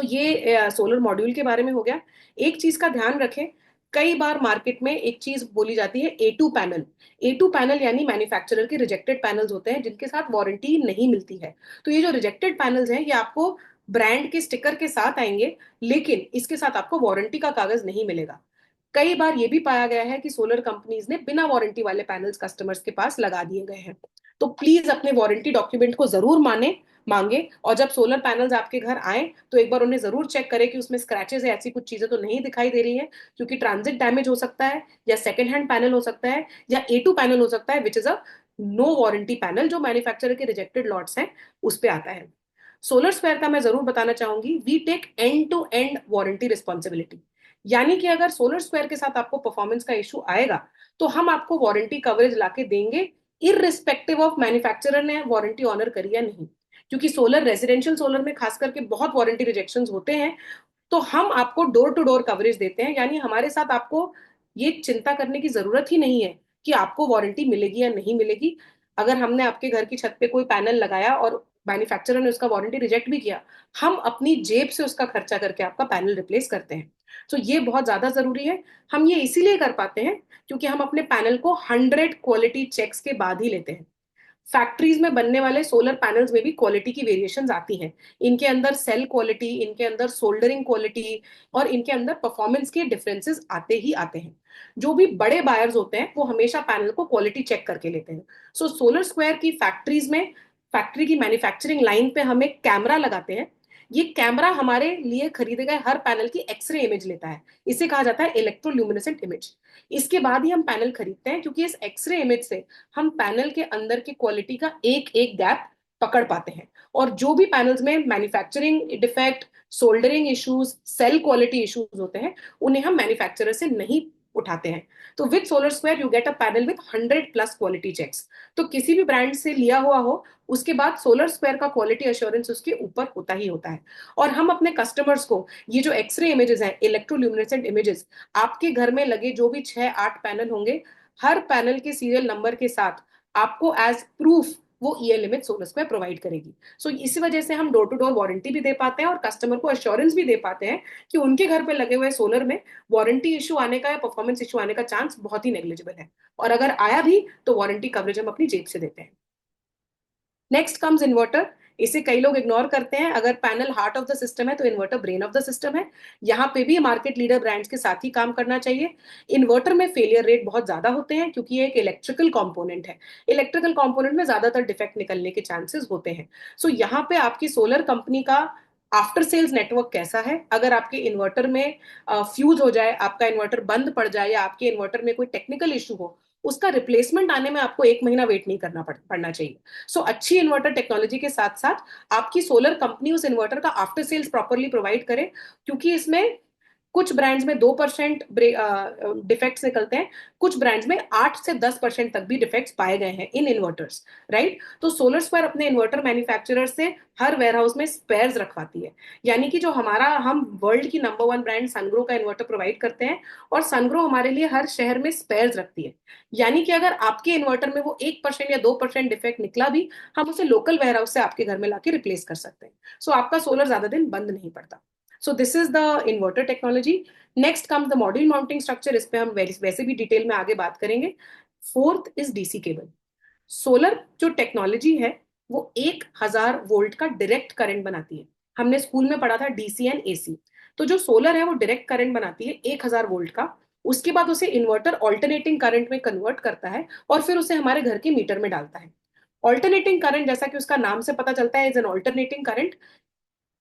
ये सोलर मॉड्यूल के बारे में हो गया। एक चीज का ध्यान रखें, कई बार मार्केट में एक चीज बोली जाती है, A2 पैनल। A2 पैनल यानी मैन्युफैक्चरर के रिजेक्टेड पैनल्स होते हैं जिनके साथ वारंटी नहीं मिलती है। तो ये जो रिजेक्टेड पैनल्स हैं, ये आपको ब्रांड के स्टिकर के साथ आएंगे, लेकिन इसके साथ आपको वारंटी का कागज नहीं मिलेगा। कई बार ये भी पाया गया है कि सोलर कंपनीज ने बिना वारंटी वाले पैनल्स कस्टमर्स के पास लगा दिए गए हैं। तो प्लीज अपने वारंटी डॉक्यूमेंट को जरूर मांगे। और जब सोलर पैनल्स आपके घर आए, तो एक बार उन्हें जरूर चेक करें कि उसमें स्क्रैचेस या ऐसी कुछ चीजें तो नहीं दिखाई दे रही है, क्योंकि ट्रांजिट डैमेज हो सकता है, या सेकंड हैंड पैनल हो सकता है, या A2 पैनल हो सकता है, which is a no warranty panel, जो मैन्युफैक्चरर के रिजेक्टेड लॉट्स हैं उस पे आता है। सोलर स्क्वायर का मैं जरूर बताना चाहूंगी, we take end to end warranty responsibility. यानी कि अगर सोलर स्क्वायर के साथ आपको परफॉर्मेंस का इशू आएगा, तो हम आपको वारंटी कवरेज लाके देंगे, इररिस्पेक्टिव ऑफ मैन्युफैक्चरर ने वारंटी ऑनर करी या नहीं। क्योंकि सोलर, रेजिडेंशियल सोलर में खास करके बहुत वारंटी रिजेक्शन होते हैं। तो हम आपको डोर टू डोर कवरेज देते हैं, यानी हमारे साथ आपको ये चिंता करने की जरूरत ही नहीं है कि आपको वारंटी मिलेगी या नहीं मिलेगी। अगर हमने आपके घर की छत पे कोई पैनल लगाया और मैन्युफैक्चरर ने उसका वारंटी रिजेक्ट भी किया, हम अपनी जेब से उसका खर्चा करके आपका पैनल रिप्लेस करते हैं। तो ये बहुत ज्यादा जरूरी है। हम ये इसीलिए कर पाते हैं क्योंकि हम अपने पैनल को 100 क्वालिटी चेक्स के बाद ही लेते हैं। फैक्ट्रीज में बनने वाले सोलर पैनल्स में भी क्वालिटी की वेरिएशंस आती हैं। इनके अंदर सेल क्वालिटी, इनके अंदर सोल्डरिंग क्वालिटी और इनके अंदर परफॉर्मेंस के डिफरेंसेस आते ही आते हैं। जो भी बड़े बायर्स होते हैं वो हमेशा पैनल को क्वालिटी चेक करके लेते हैं। सोलर स्क्वायर की फैक्ट्रीज में, फैक्ट्री की मैन्युफैक्चरिंग लाइन पे हम एक कैमरा लगाते हैं। ये कैमरा हमारे लिए खरीदे गए हर पैनल की एक्सरे इमेज लेता है। इसे कहा जाता है इलेक्ट्रोल्यूमिनेसेंट इमेज। इसके बाद ही हम पैनल खरीदते हैं, क्योंकि इस एक्सरे इमेज से हम पैनल के अंदर की क्वालिटी का एक एक गैप पकड़ पाते हैं। और जो भी पैनल्स में manufacturing defect, soldering issues, cell quality issues होते हैं, उन्हें हम मैन्युफैक्चरर से नहीं उठाते हैं। तो with Solar Square you get a panel with 100+ quality checks. तो किसी भी ब्रांड से लिया हुआ हो, उसके बाद सोलर स्क्वायर का क्वालिटी अश्योरेंस उसके ऊपर होता ही होता है। और हम अपने कस्टमर्स को ये जो एक्सरे इमेजेस हैं, इलेक्ट्रोल्यूमिनेसेंट इमेजेस, आपके घर में लगे जो भी 6-8 पैनल होंगे, हर पैनल के सीरियल नंबर के साथ आपको एज प्रूफ वो year limit solar square provide करेगी। सो इसी वजह से हम डोर टू डोर वारंटी भी दे पाते हैं और कस्टमर को अश्योरेंस भी दे पाते हैं कि उनके घर पे लगे हुए सोलर में वारंटी इशू आने का या परफॉर्मेंस इशू आने का चांस बहुत ही नेग्लिजिबल है, और अगर आया भी तो वारंटी कवरेज हम अपनी जेब से देते हैं। Next comes inverter. इसे कई लोग इग्नोर करते हैं। अगर panel heart of the system है तो inverter brain of the system है। यहाँ पे भी मार्केट लीडर ब्रांड्स के साथ ही काम करना चाहिए। इन्वर्टर में फेलियर रेट बहुत ज्यादा होते हैं क्योंकि ये एक इलेक्ट्रिकल कंपोनेंट है। इलेक्ट्रिकल कंपोनेंट में ज्यादातर डिफेक्ट निकलने के चांसेस होते हैं। सो यहाँ पे आपकी सोलर कंपनी का आफ्टर सेल्स नेटवर्क कैसा है। अगर आपके इन्वर्टर में फ्यूज हो जाए, आपका इन्वर्टर बंद पड़ जाए, या आपके इन्वर्टर में कोई टेक्निकल इशू हो, उसका रिप्लेसमेंट आने में आपको 1 महीना वेट नहीं पड़ना चाहिए। सो अच्छी इन्वर्टर टेक्नोलॉजी के साथ साथ आपकी सोलर कंपनी उस इन्वर्टर का आफ्टर सेल्स प्रॉपरली प्रोवाइड करे, क्योंकि इसमें कुछ ब्रांड्स में 2% डिफेक्ट्स निकलते हैं, कुछ ब्रांड्स में 8 से 10% तक भी डिफेक्ट्स पाए गए हैं इन इन्वर्टर्स। राइट। तो सोलर स्क्वायर अपने इन्वर्टर मैन्युफैक्चरर से हर वेयरहाउस में स्पेयर्स रखवाती है। यानी कि जो हमारा, हम वर्ल्ड की नंबर 1 ब्रांड सनग्रो का इन्वर्टर प्रोवाइड करते हैं, और सनग्रो हमारे लिए हर शहर में स्पेयर्स रखती है। यानी कि अगर आपके इन्वर्टर में वो 1% या 2% डिफेक्ट निकला भी, हम उसे लोकल वेयरहाउस से आपके घर में लाके रिप्लेस कर सकते हैं। सो आपका सोलर ज्यादा दिन बंद नहीं पड़ता। So this is the inverter technology. Next comes the module mounting structure. इस पे हम वैसे भी डिटेल में आगे बात करेंगे। Fourth is DC cable. Solar जो टेक्नोलॉजी है वो 1,000 वोल्ट का डायरेक्ट करंट बनाती है। हमने स्कूल में पढ़ा था डीसी एंड एसी। तो जो सोलर है वो डायरेक्ट करंट बनाती है 1,000 वोल्ट का। उसके बाद उसे इन्वर्टर ऑल्टरनेटिंग करंट में कन्वर्ट करता है और फिर उसे हमारे घर के मीटर में डालता है। ऑल्टरनेटिंग करंट, जैसा कि उसका नाम से पता चलता है, इज एन ऑल्टरनेटिंग करंट।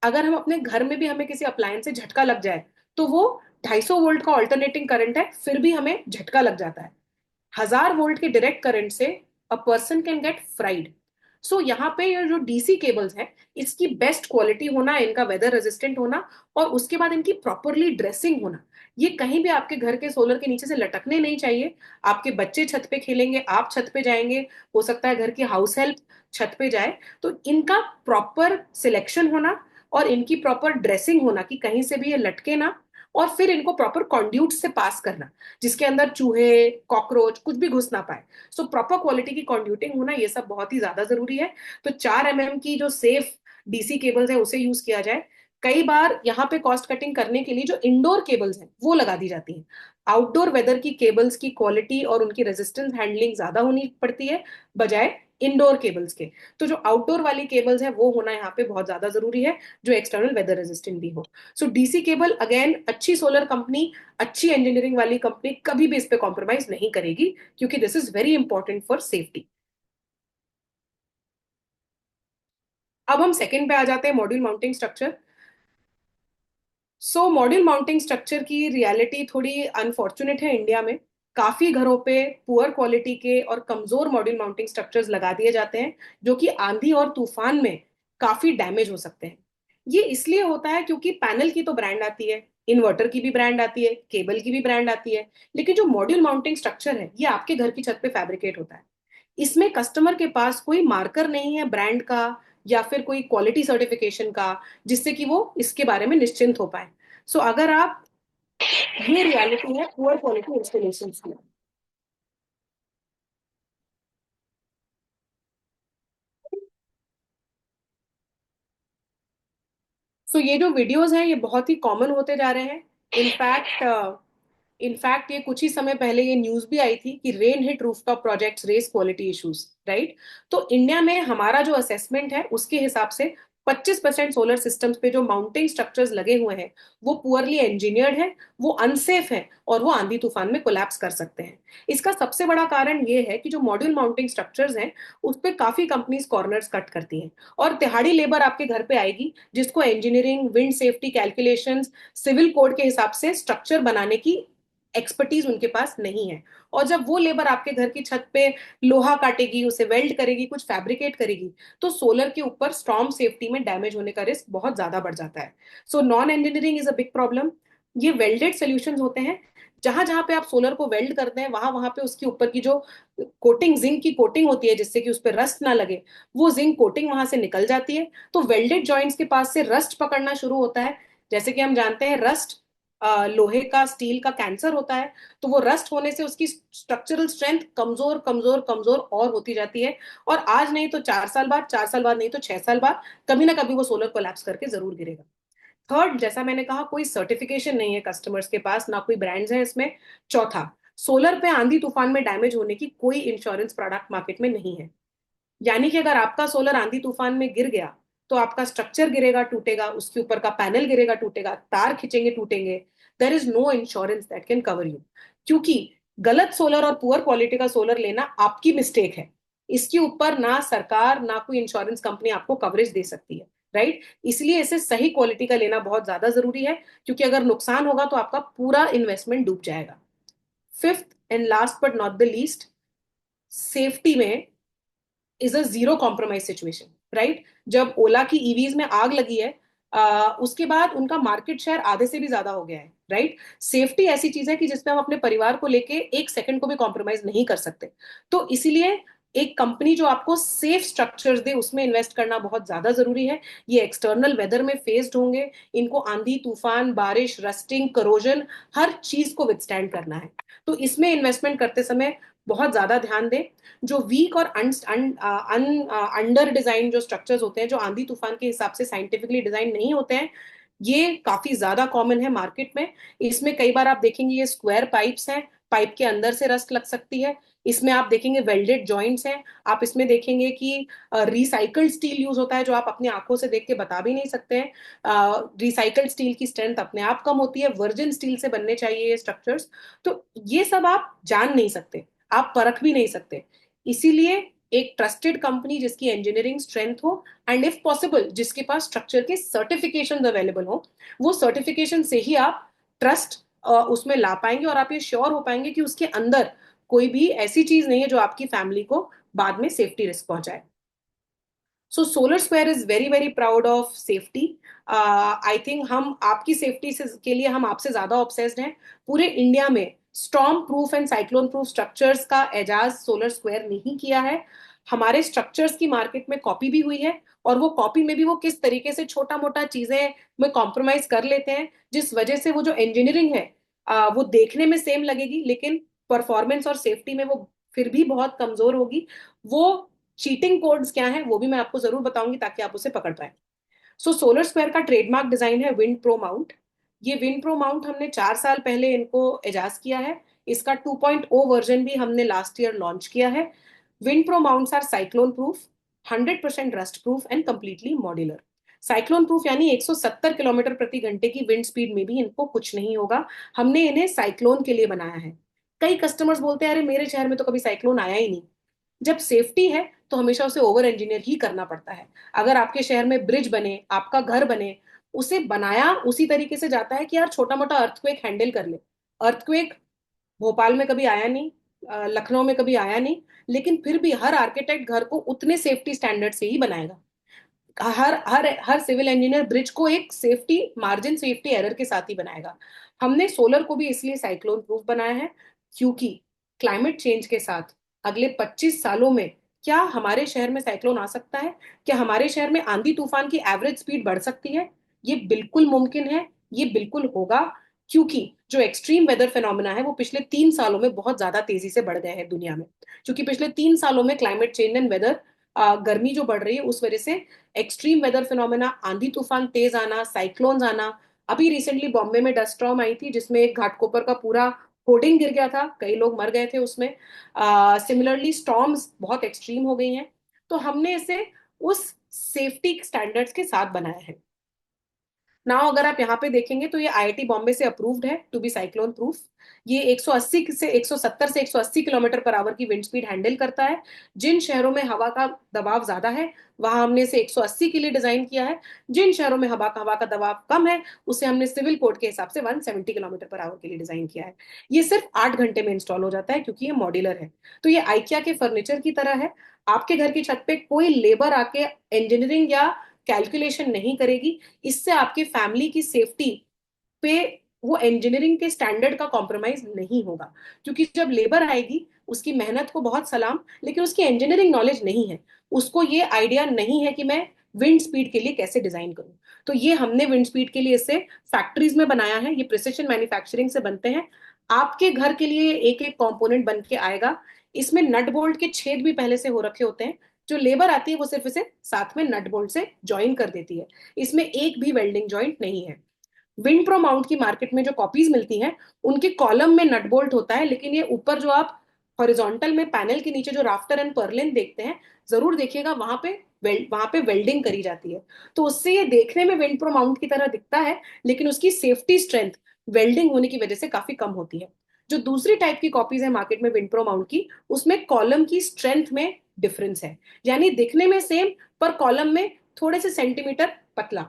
अगर हम अपने घर में भी, हमें किसी अप्लायंस से झटका लग जाए, तो वो 250 वोल्ट का ऑल्टरनेटिंग करंट है, फिर भी हमें झटका लग जाता है। 1,000 वोल्ट के डायरेक्ट करंट से a person can get fried. So यहाँ पे ये जो डीसी केबल्स हैं, इसकी बेस्ट क्वालिटी होना, इनका वेदर रेजिस्टेंट होना, और उसके बाद इनकी प्रॉपरली ड्रेसिंग होना। ये कहीं भी आपके घर के सोलर के नीचे से लटकने नहीं चाहिए। आपके बच्चे छत पे खेलेंगे, आप छत पे जाएंगे, हो सकता है घर की हाउस हेल्प छत पे जाए, तो इनका प्रॉपर सिलेक्शन होना और इनकी प्रॉपर ड्रेसिंग होना कि कहीं से भी ये लटके ना, और फिर इनको प्रॉपर कॉन्ड्यूट से पास करना जिसके अंदर चूहे, कॉकरोच कुछ भी घुस ना पाए। सो प्रॉपर क्वालिटी की कॉन्ड्यूटिंग होना, ये सब बहुत ही ज्यादा जरूरी है। तो 4 mm की जो सेफ डीसी केबल्स है उसे यूज किया जाए। कई बार यहाँ पे कॉस्ट कटिंग करने के लिए जो इंडोर केबल्स हैं वो लगा दी जाती हैं। आउटडोर वेदर की केबल्स की क्वालिटी और उनकी रेजिस्टेंस हैंडलिंग ज्यादा होनी पड़ती है बजाय इंडोर केबल्स के। तो जो आउटडोर वाली केबल्स है वो होना यहाँ पे बहुत ज्यादा जरूरी है, जो एक्सटर्नल वेदर रेजिस्टेंट भी हो। सो डीसी केबल अगेन, अच्छी सोलर कंपनी, अच्छी इंजीनियरिंग वाली कंपनी कभी भी इस पे कॉम्प्रोमाइज नहीं करेगी, क्योंकि this is very important for safety. अब हम सेकंड पे आ जाते हैं, मॉड्यूल माउंटिंग स्ट्रक्चर। सो मॉड्यूल माउंटिंग स्ट्रक्चर की रियलिटी थोड़ी अनफॉर्चुनेट है इंडिया में। काफी घरों पे पुअर क्वालिटी के और कमजोर मॉड्यूल माउंटिंग स्ट्रक्चर्स लगा दिए जाते हैं, जो कि आंधी और तूफान में काफी डैमेज हो सकते हैं। ये इसलिए होता है क्योंकि पैनल की तो ब्रांड आती है, इन्वर्टर की भी ब्रांड आती है, केबल की भी ब्रांड आती है, लेकिन जो मॉड्यूल माउंटिंग स्ट्रक्चर है ये आपके घर की छत पे फैब्रिकेट होता है। इसमें कस्टमर के पास कोई मार्कर नहीं है ब्रांड का या फिर कोई क्वालिटी सर्टिफिकेशन का, जिससे कि वो इसके बारे में निश्चिंत हो पाए। सो अगर आप, ये रियलिटी है पुअर क्वालिटी इंस्टॉलेशन की। सो ये जो वीडियोस हैं ये बहुत ही कॉमन होते जा रहे हैं। इनफैक्ट ये कुछ ही समय पहले ये न्यूज भी आई थी कि rain hit rooftop projects raise quality issues. Right. तो इंडिया में हमारा जो असेसमेंट है उसके हिसाब से 25% सोलर सिस्टम्स पे जो माउंटिंग स्ट्रक्चर्स लगे हुए हैं वो पुअरली इंजीनियर्ड है, वो अनसेफ है, और वो आंधी तूफान में कोलैप्स कर सकते हैं। इसका सबसे बड़ा कारण ये है कि जो मॉड्यूल माउंटिंग स्ट्रक्चर्स हैं उस पर काफी कंपनीज कॉर्नर्स कट करती हैं, और दिहाड़ी लेबर आपके घर पे आएगी जिसको engineering, wind safety calculations, civil code के हिसाब से स्ट्रक्चर बनाने की एक्सपर्टीज उनके पास नहीं है। और जब वो लेबर आपके घर की छत पे लोहा काटेगी, उसे वेल्ड करेगी, कुछ फैब्रिकेट करेगी, तो सोलर के ऊपर स्टॉर्म सेफ्टी में डैमेज होने का रिस्क बहुत ज्यादा बढ़ जाता है। So non engineering is a big problem. ये वेल्डेड सोल्यूशन होते हैं। जहां जहां पे आप सोलर को वेल्ड करते हैं वहां वहां पे उसके ऊपर की जो कोटिंग, जिंक की कोटिंग होती है जिससे कि उस पर रस्ट ना लगे, वो जिंक कोटिंग वहां से निकल जाती है। तो वेल्डेड जॉइंट्स के पास से रस्ट पकड़ना शुरू होता है। जैसे कि हम जानते हैं, रस्ट लोहे का, स्टील का कैंसर होता है, तो वो रस्ट होने से उसकी स्ट्रक्चरल स्ट्रेंथ कमजोर कमजोर कमजोर और होती जाती है। और आज नहीं तो 4 साल बाद, 4 साल बाद नहीं तो 6 साल बाद कभी ना कभी वो सोलर कोलैप्स करके जरूर गिरेगा। थर्ड, जैसा मैंने कहा, कोई सर्टिफिकेशन नहीं है कस्टमर्स के पास, ना कोई ब्रांड्स हैं इसमें। चौथा, सोलर पे आंधी तूफान में डैमेज होने की कोई इंश्योरेंस प्रोडक्ट मार्केट में नहीं है। यानी कि अगर आपका सोलर आंधी तूफान में गिर गया तो आपका स्ट्रक्चर गिरेगा, टूटेगा, उसके ऊपर का पैनल गिरेगा, टूटेगा, तार खिंचेंगे, टूटेंगे। There is no insurance that can cover you, क्योंकि गलत सोलर और पुअर क्वालिटी का सोलर लेना आपकी मिस्टेक है। इसके ऊपर ना सरकार ना कोई इंश्योरेंस कंपनी आपको कवरेज दे सकती है। राइट? इसलिए इसे सही क्वालिटी का लेना बहुत ज्यादा जरूरी है, क्योंकि अगर नुकसान होगा तो आपका पूरा इन्वेस्टमेंट डूब जाएगा। Fifth and last but not the least, safety में is a zero compromise situation. Right? जब ओला की ईवीज में आग लगी है, उसके बाद उनका मार्केट शेयर आधे से भी ज्यादा हो गया है। राइट? सेफ्टी ऐसी चीज है कि जिसमें हम अपने परिवार को लेके एक सेकंड को भी कॉम्प्रोमाइज नहीं कर सकते। तो इसीलिए एक कंपनी जो आपको सेफ स्ट्रक्चर्स दे उसमें इन्वेस्ट करना बहुत ज्यादा जरूरी है। ये एक्सटर्नल वेदर में फेस्ड होंगे, इनको आंधी तूफान, बारिश, रस्टिंग, करोजन, हर चीज को विथस्टैंड करना है। तो इसमें इन्वेस्टमेंट करते समय बहुत ज्यादा ध्यान दें। जो वीक और अंडर डिजाइन जो स्ट्रक्चर्स होते हैं, जो आंधी तूफान के हिसाब से साइंटिफिकली डिजाइन नहीं होते हैं, ये काफी ज्यादा कॉमन है मार्केट में। इसमें कई बार आप देखेंगे ये स्क्वायर पाइप्स हैं, पाइप के अंदर से रस्ट लग सकती है। इसमें आप देखेंगे वेल्डेड जॉइंट्स हैं। आप इसमें देखेंगे कि रिसाइकल्ड स्टील यूज होता है, जो आप अपनी आंखों से देख के बता भी नहीं सकते हैं। रिसाइकल्ड स्टील की स्ट्रेंथ अपने आप कम होती है, वर्जिन स्टील से बनने चाहिए ये स्ट्रक्चर्स। तो ये सब आप जान नहीं सकते, आप परख भी नहीं सकते। इसीलिए एक ट्रस्टेड कंपनी जिसकी इंजीनियरिंग स्ट्रेंथ हो, एंड इफ पॉसिबल जिसके पास स्ट्रक्चर के सर्टिफिकेशन अवेलेबल हो, वो सर्टिफिकेशन से ही आप ट्रस्ट उसमें ला पाएंगे, और आप ये श्योर हो पाएंगे कि उसके अंदर कोई भी ऐसी चीज नहीं है जो आपकी फैमिली को बाद में सेफ्टी रिस्क पहुंचाए। So Solar Square is very very proud of safety. I think हम आपकी सेफ्टी से के लिए हम आपसे ज्यादा ऑब्सेस्ड हैं। पूरे इंडिया में storm proof and cyclone proof structures का एजाज सोलर स्क्वायर नहीं किया है। हमारे स्ट्रक्चर्स की मार्केट में कॉपी भी हुई है, और वो कॉपी में भी वो किस तरीके से छोटा मोटा चीजें में कॉम्प्रोमाइज कर लेते हैं, जिस वजह से वो जो इंजीनियरिंग है वो देखने में सेम लगेगी, लेकिन परफॉर्मेंस और सेफ्टी में वो फिर भी बहुत कमजोर होगी। वो चीटिंग कोड्स क्या हैं वो भी मैं आपको जरूर बताऊंगी, ताकि आप उसे पकड़ पाए। सो सोलर स्क्वायर का ट्रेडमार्क डिजाइन है विंड प्रो माउंट। ये विंड प्रो माउंट हमने 4 साल पहले इनको एजाज किया है। इसका 2.0 वर्जन भी हमने लास्ट ईयर लॉन्च किया है। Wind pro mounts are cyclone proof, 100% rust proof and completely modular. Cyclone proof यानी 170 किलोमीटर प्रति घंटे की विंड स्पीड में भी इनको कुछ नहीं होगा। हमने इन्हें साइक्लोन के लिए बनाया है। कई कस्टमर्स बोलते हैं, अरे मेरे शहर में तो कभी साइक्लोन आया ही नहीं। जब सेफ्टी है तो हमेशा उसे ओवर इंजीनियर ही करना पड़ता है। अगर आपके शहर में ब्रिज बने, आपका घर बने, उसे बनाया उसी तरीके से जाता है कि यार छोटा मोटा अर्थक्वेक हैंडल कर ले। अर्थक्वेक भोपाल में कभी आया नहीं, लखनऊ में कभी आया नहीं, लेकिन फिर भी हर आर्किटेक्ट घर को उतने सेफ्टी स्टैंडर्ड से ही बनाएगा। हर हर हर सिविल इंजीनियर ब्रिज को एक सेफ्टी मार्जिन, सेफ्टी एरर के साथ ही बनाएगा। हमने सोलर को भी इसलिए साइक्लोन प्रूफ बनाया है, क्योंकि क्लाइमेट चेंज के साथ अगले 25 सालों में क्या हमारे शहर में साइक्लोन आ सकता है? क्या हमारे शहर में आंधी तूफान की एवरेज स्पीड बढ़ सकती है? ये बिल्कुल मुमकिन है, ये बिल्कुल होगा। क्योंकि जो एक्सट्रीम वेदर फिनोमिना है वो पिछले 3 सालों में बहुत ज्यादा तेजी से बढ़ गए हैं दुनिया में। क्योंकि पिछले 3 सालों में क्लाइमेट चेंज एंड वेदर, गर्मी जो बढ़ रही है उस वजह से एक्सट्रीम वेदर फिनोमेना, आंधी तूफान तेज आना, साइक्लोन्स आना। अभी रिसेंटली बॉम्बे में डस्ट स्टॉर्म आई थी जिसमें एक घाटकोपर का पूरा होर्डिंग गिर गया था, कई लोग मर गए थे उसमें। सिमिलरली स्टॉर्म्स बहुत एक्सट्रीम हो गई हैं। तो हमने इसे उस सेफ्टी स्टैंडर्ड्स के साथ बनाया है। नाउ अगर आप यहाँ पे देखेंगे तो ये आईआईटी बॉम्बे से अप्रूव्ड है टू बी साइक्लोन प्रूफ। ये 180 से 170 से 180 किलोमीटर पर आवर की विंड स्पीड हैंडल करता है। जिन शहरों में हवा का दबाव ज्यादा है वहां हमने इसे 180 के लिए डिजाइन किया है। जिन शहरों में हवा का दबाव कम है उसे हमने सिविल कोड के हिसाब से 170 किलोमीटर पर आवर के लिए डिजाइन किया है। ये सिर्फ 8 घंटे में इंस्टॉल हो जाता है, क्योंकि ये मॉड्यूलर है। तो ये आइकिया के फर्नीचर की तरह है। आपके घर की छत पे कोई लेबर आके इंजीनियरिंग या कैलकुलेशन नहीं करेगी। इससे आपके फैमिली की सेफ्टी पे वो इंजीनियरिंग के स्टैंडर्ड का कॉम्प्रोमाइज नहीं होगा। क्योंकि जब लेबर आएगी उसकी मेहनत को बहुत सलाम, लेकिन उसकी इंजीनियरिंग नॉलेज नहीं है। उसको ये आइडिया नहीं है कि मैं विंड स्पीड के लिए कैसे डिजाइन करूं। तो ये हमने विंड स्पीड के लिए इसे फैक्ट्रीज में बनाया है, ये प्रिसिशन मैन्युफैक्चरिंग से बनते हैं। आपके घर के लिए एक एक कंपोनेंट बन के आएगा। इसमें नट बोल्ट के छेद भी पहले से हो रखे होते हैं, जो लेबर आती है वो सिर्फ इसे साथ में नट बोल्ट से ज्वाइन कर देती है। इसमें एक भी वेल्डिंग जॉइंट नहीं है। विंड प्रो माउंट की मार्केट में जो कॉपीज मिलती हैं, उनके कॉलम में नट बोल्ट होता है, लेकिन ये ऊपर जो आप हॉरिजॉन्टल में पैनल के नीचे जो राफ्टर एंड पर्लिन देखते हैं, जरूर देखिएगा वहां पे वेल्डिंग करी जाती है। तो उससे ये देखने में विंड प्रो माउंट की तरह दिखता है, लेकिन उसकी सेफ्टी स्ट्रेंथ वेल्डिंग होने की वजह से काफी कम होती है। जो दूसरी टाइप की कॉपीज है मार्केट में विंड प्रो माउंट की, उसमें कॉलम की स्ट्रेंथ में डिफरेंस है। यानी दिखने में सेम, पर कॉलम में थोड़े से सेंटीमीटर पतला।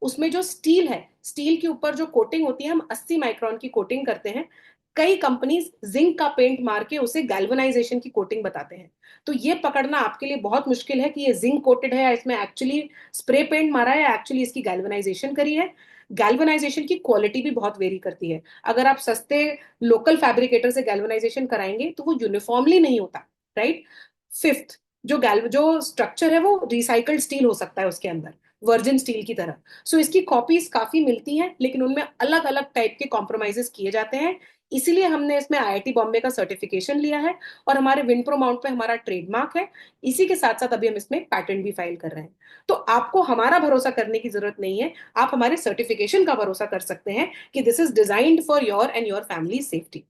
उसमें जो स्टील है, स्टील के ऊपर जो कोटिंग होती है, हम 80 माइक्रोन की कोटिंग करते हैं। कई कंपनीज जिंक का पेंट मार के उसे गैल्वेनाइजेशन की कोटिंग बताते हैं। तो ये पकड़ना आपके लिए बहुत मुश्किल है कि ये जिंक कोटेड है या इसमें एक्चुअली स्प्रे पेंट मारा है या एक्चुअली इसकी गैल्वेनाइजेशन करी है। गैल्वेनाइजेशन की क्वालिटी भी बहुत वेरी करती है। अगर आप सस्ते लोकल फैब्रिकेटर से गैल्वेनाइजेशन कराएंगे तो वो यूनिफॉर्मली नहीं होता। राइट। फिफ्थ, जो स्ट्रक्चर है वो रिसाइकल्ड स्टील हो सकता है उसके अंदर, वर्जिन स्टील की तरह। सो इसकी कॉपीज काफी मिलती हैं, लेकिन उनमें अलग अलग टाइप के कॉम्प्रोमाइजेस किए जाते हैं। इसीलिए हमने इसमें आईआईटी बॉम्बे का सर्टिफिकेशन लिया है, और हमारे विनप्रो माउंट पे हमारा ट्रेडमार्क है। इसी के साथ साथ अभी हम इसमें पैटेंट भी फाइल कर रहे हैं। तो आपको हमारा भरोसा करने की जरूरत नहीं है, आप हमारे सर्टिफिकेशन का भरोसा कर सकते हैं कि this is designed for your and your family safety.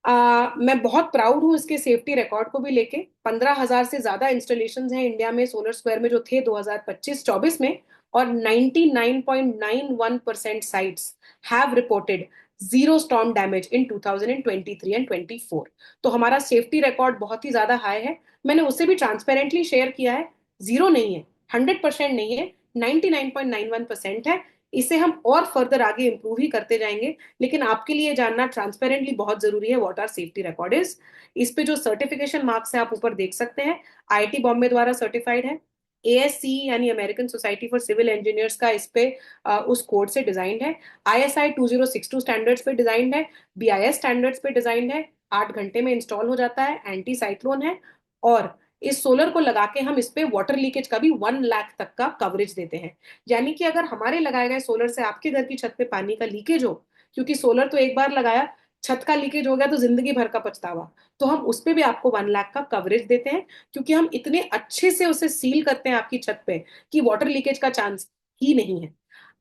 मैं बहुत प्राउड हूँ इसके सेफ्टी रिकॉर्ड को भी लेके। 15,000 से ज्यादा इंस्टॉलेशंस हैं इंडिया में सोलर स्क्वायर में जो थे 2025-24 में, और 99.91% sites have reported zero storm damage in 2023 and 24। तो हमारा सेफ्टी रिकॉर्ड बहुत ही ज्यादा हाई है। मैंने उसे भी ट्रांसपेरेंटली शेयर किया है। जीरो नहीं है, 100% नहीं है, 99.91% है। इसे हम और फर्दर आगे इंप्रूव ही करते जाएंगे। लेकिन आपके लिए जानना ट्रांसपेरेंटली बहुत जरूरी है what are safety record is. इस पे जो सर्टिफिकेशन मार्क्स है आप ऊपर देख सकते हैं, आईआईटी बॉम्बे द्वारा सर्टिफाइड है। एएससी यानी American Society for Civil Engineers का इस पे उस कोड से डिजाइंड है। आईएसआई 2062 स्टैंडर्ड्स पे डिजाइंड है। बीआईएस स्टैंडर्ड्स पे डिजाइंड है। 8 घंटे में इंस्टॉल हो जाता है, एंटी साइक्लोन है। और इस सोलर को लगा के हम इस पे वाटर लीकेज का भी 1 लाख तक का कवरेज देते हैं। यानी कि अगर हमारे लगाए गए सोलर से आपके घर की छत पे पानी का लीकेज हो, क्योंकि सोलर तो एक बार लगाया, छत का लीकेज हो गया तो जिंदगी भर का पछतावा, तो हम उस पे भी आपको 1 लाख का कवरेज देते हैं। क्योंकि हम इतने अच्छे से उसे सील करते हैं आपकी छत पे कि वाटर लीकेज का चांस ही नहीं है।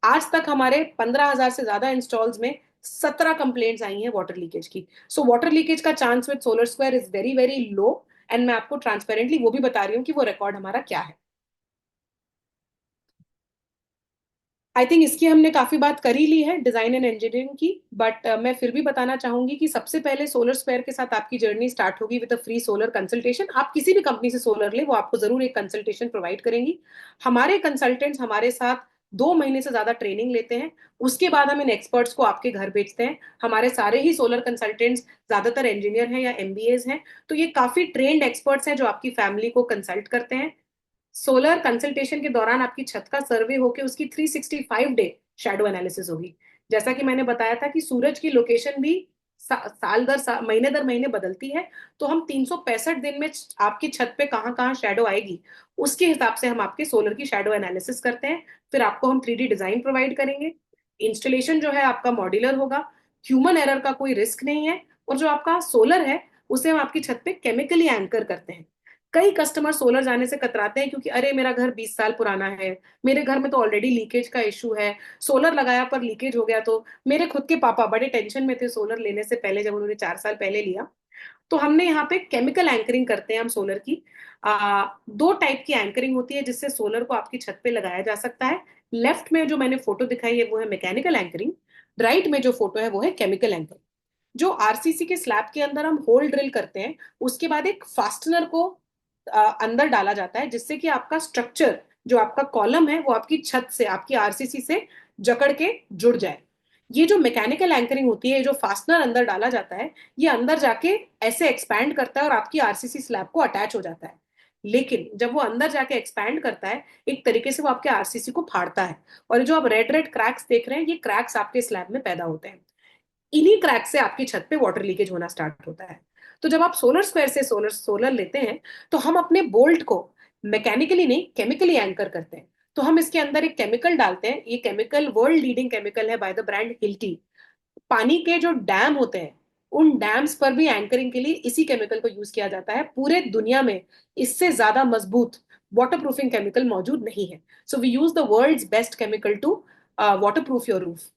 आज तक हमारे 15,000 से ज्यादा इंस्टॉल्स में 17 कंप्लेंट्स आई हैं वाटर लीकेज की। सो वाटर लीकेज का chance with Solar Square is very very low. And मैं आपको ट्रांसपेरेंटली वो भी बता रही हूँ कि वो रिकॉर्ड हमारा क्या है। आई थिंक इसकी हमने काफी बात कर ही ली है डिजाइन एंड इंजीनियरिंग की, बट मैं फिर भी बताना चाहूंगी कि सबसे पहले सोलर स्क्वायर के साथ आपकी जर्नी स्टार्ट होगी with a free solar consultation. आप किसी भी कंपनी से सोलर ले, वो आपको जरूर एक कंसल्टेशन प्रोवाइड करेंगी। हमारे कंसल्टेंट्स हमारे साथ 2 महीने से ज्यादा ट्रेनिंग लेते हैं। उसके बाद हम इन एक्सपर्ट्स को आपके घर भेजते हैं। हमारे सारे ही सोलर कंसल्टेंट्स ज्यादातर इंजीनियर हैं या एमबीएज हैं। तो ये काफी ट्रेंड एक्सपर्ट्स हैं जो आपकी फैमिली को कंसल्ट करते हैं। सोलर कंसल्टेशन के दौरान आपकी छत का सर्वे होकर उसकी 365 डे शैडो एनालिसिस होगी। जैसा कि मैंने बताया था कि सूरज की लोकेशन भी महीने दर महीने बदलती है। तो हम 365 दिन में आपकी छत पे कहाँ कहाँ शैडो आएगी, उसके हिसाब से हम आपके सोलर की शैडो एनालिसिस करते हैं। फिर आपको हम 3D डिजाइन प्रोवाइड करेंगे। इंस्टॉलेशन जो है आपका मॉड्यूलर होगा, ह्यूमन एरर का कोई रिस्क नहीं है। और जो आपका सोलर है उसे हम आपकी छत पे केमिकली एंकर करते हैं। कई कस्टमर सोलर जाने से कतराते हैं क्योंकि अरे मेरा घर 20 साल पुराना है, मेरे घर में तो ऑलरेडी लीकेज का इशू है, सोलर लगाया पर लीकेज हो गया। तो मेरे खुद के पापा बड़े टेंशन में थे सोलर लेने से पहले, जब उन्होंने 4 साल पहले लिया। तो हमने यहाँ पे केमिकल एंकरिंग करते हैं हम सोलर की। 2 टाइप की एंकरिंग होती है जिससे सोलर को आपकी छत पे लगाया जा सकता है। लेफ्ट में जो मैंने फोटो दिखाई है वो है मैकेनिकल एंकरिंग। राइट में जो फोटो है वो है केमिकल एंकरिंग। जो आरसीसी के स्लैब के अंदर हम होल ड्रिल करते हैं, उसके बाद एक फास्टनर को अंदर डाला जाता है, जिससे कि आपका स्ट्रक्चर, जो आपका कॉलम है, वो आपकी छत से, आपकी आरसीसी से जकड़ के जुड़ जाए। ये जो मैकेनिकल एंकरिंग होती है, जो फास्टनर अंदर डाला जाता है, ये अंदर जाके ऐसे एक्सपैंड करता है और आपकी आरसीसी स्लैब को अटैच हो जाता है। लेकिन जब वो अंदर जाके एक्सपैंड करता है, एक तरीके से वो आपके आरसीसी को फाड़ता है। और जो आप रेड रेड क्रैक्स देख रहे हैं, ये क्रैक्स आपके स्लैब में पैदा होते हैं। इन्हीं क्रैक से आपकी छत पे वाटर लीकेज होना स्टार्ट होता है। तो जब आप सोलर स्क्वायर से सोलर सोलर लेते हैं, तो हम अपने बोल्ट को मैकेनिकली नहीं, केमिकली एंकर करते हैं। तो हम इसके अंदर एक केमिकल डालते हैं, ये केमिकल वर्ल्ड लीडिंग केमिकल है बाय द ब्रांड हिल्टी। पानी के जो डैम होते हैं, उन डैम्स पर भी एंकरिंग के लिए इसी केमिकल को यूज किया जाता है। पूरे दुनिया में इससे ज्यादा मजबूत वाटर प्रूफिंग केमिकल मौजूद नहीं है। So we use the world's best chemical to water proof your roof.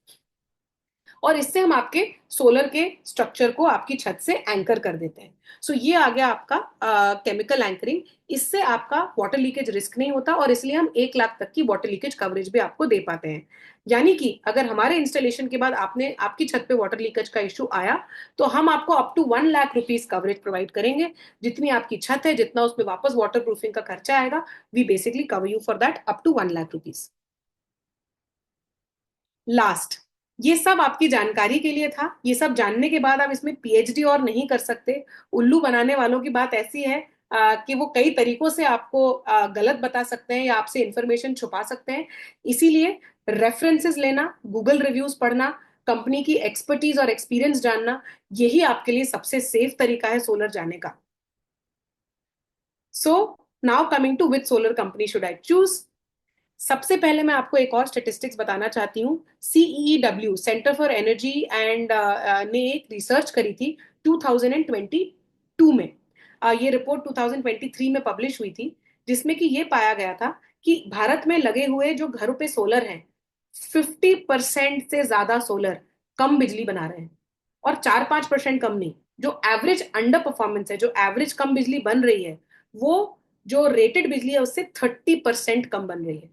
और इससे हम आपके सोलर के स्ट्रक्चर को आपकी छत से एंकर कर देते हैं। सो ये आ गया आपका केमिकल एंकरिंग। इससे आपका वाटर लीकेज रिस्क नहीं होता, और इसलिए हम 1 लाख तक की वाटर लीकेज कवरेज भी आपको दे पाते हैं। यानी कि अगर हमारे इंस्टॉलेशन के बाद आपने आपकी छत पे वाटर लीकेज का इश्यू आया, तो हम आपको up to 1 lakh rupees coverage provide करेंगे। जितनी आपकी छत है, जितना उसमें वापस वाटर प्रूफिंग का खर्चा आएगा, we basically cover you for that up to 1 lakh rupees. Last, ये सब आपकी जानकारी के लिए था। ये सब जानने के बाद आप इसमें पीएचडी और नहीं कर सकते। उल्लू बनाने वालों की बात ऐसी है कि वो कई तरीकों से आपको गलत बता सकते हैं या आपसे इंफॉर्मेशन छुपा सकते हैं। इसीलिए रेफरेंसेस लेना, गूगल रिव्यूज पढ़ना, कंपनी की एक्सपर्टीज और एक्सपीरियंस जानना, यही आपके लिए सबसे सेफ तरीका है सोलर जाने का। So now coming to which solar company should I choose. सबसे पहले मैं आपको एक और स्टेटिस्टिक्स बताना चाहती हूँ। CEW, centre for energy and ने एक रिसर्च करी थी 2022 में। ये रिपोर्ट 2023 में पब्लिश हुई थी, जिसमें कि ये पाया गया था कि भारत में लगे हुए जो घरों पे सोलर हैं, 50% से ज्यादा सोलर कम बिजली बना रहे हैं। और 4-5% कम नहीं, जो एवरेज अंडर परफॉर्मेंस है, जो एवरेज कम बिजली बन रही है, वो जो रेटेड बिजली है उससे 30% कम बन रही है।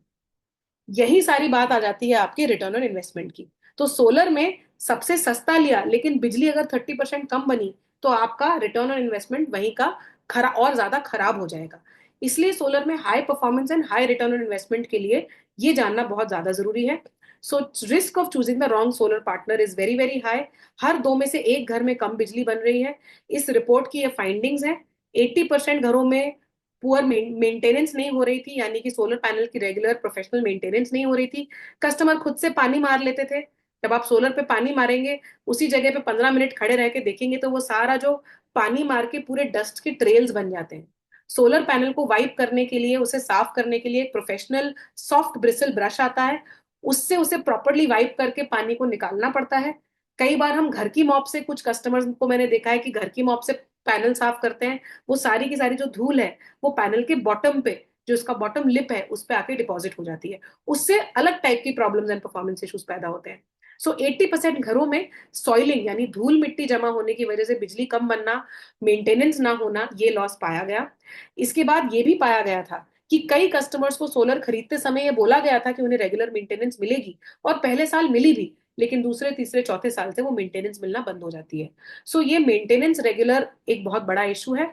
यही सारी बात आ जाती है आपके रिटर्न ऑन इन्वेस्टमेंट की। तो सोलर में सबसे सस्ता लिया, लेकिन बिजली अगर 30% कम बनी, तो आपका रिटर्न ऑन इन्वेस्टमेंट वहीं का खरा और ज्यादा खराब हो जाएगा। इसलिए सोलर में high performance and high return on investment के लिए ये जानना बहुत ज्यादा जरूरी है। So risk of choosing the wrong solar partner is very very high. हर 2 में से 1 घर में कम बिजली बन रही है। इस रिपोर्ट की ये फाइंडिंग्स है। 80% घरों में पुअर मेंटेनेंस नहीं हो रही थी, यानी कि सोलर पैनल की रेगुलर प्रोफेशनल मेंटेनेंस नहीं हो रही थी। कस्टमर खुद से पानी मार लेते थे। जब आप सोलर पे पानी मारेंगे, उसी जगह पे 15 मिनट खड़े रह के देखेंगे, तो वो सारा जो पानी मार के पूरे डस्ट के ट्रेल्स बन जाते हैं। सोलर पैनल को वाइप करने के लिए, उसे साफ करने के लिए एक प्रोफेशनल सॉफ्ट ब्रिसल ब्रश आता है। उससे उसे प्रॉपरली वाइप करके पानी को निकालना पड़ता है। कई बार हम घर की मॉप से, कुछ कस्टमर्स को मैंने देखा है कि घर की मॉप से पैनल साफ करते हैं। वो सारी की सारी जो धूल है, वो पैनल के बॉटम पे, जो इसका बॉटम लिप है, उस पे आके डिपॉजिट हो जाती है। उससे अलग टाइप की प्रॉब्लम्स एंड परफॉर्मेंस इश्यूज पैदा होते हैं। सो 80% घरों में सॉइलिंग, यानी धूल मिट्टी जमा होने की वजह से बिजली कम बनना, मेंटेनेंस ना होना, ये लॉस पाया गया। इसके बाद ये भी पाया गया था कि कई कस्टमर्स को सोलर खरीदते समय ये बोला गया था कि उन्हें रेगुलर मेंटेनेंस मिलेगी, और पहले साल मिली भी, लेकिन दूसरे तीसरे चौथे साल से वो मेंटेनेंस मिलना बंद हो जाती है। सो ये मेंटेनेंस रेगुलर एक बहुत बड़ा इशू है।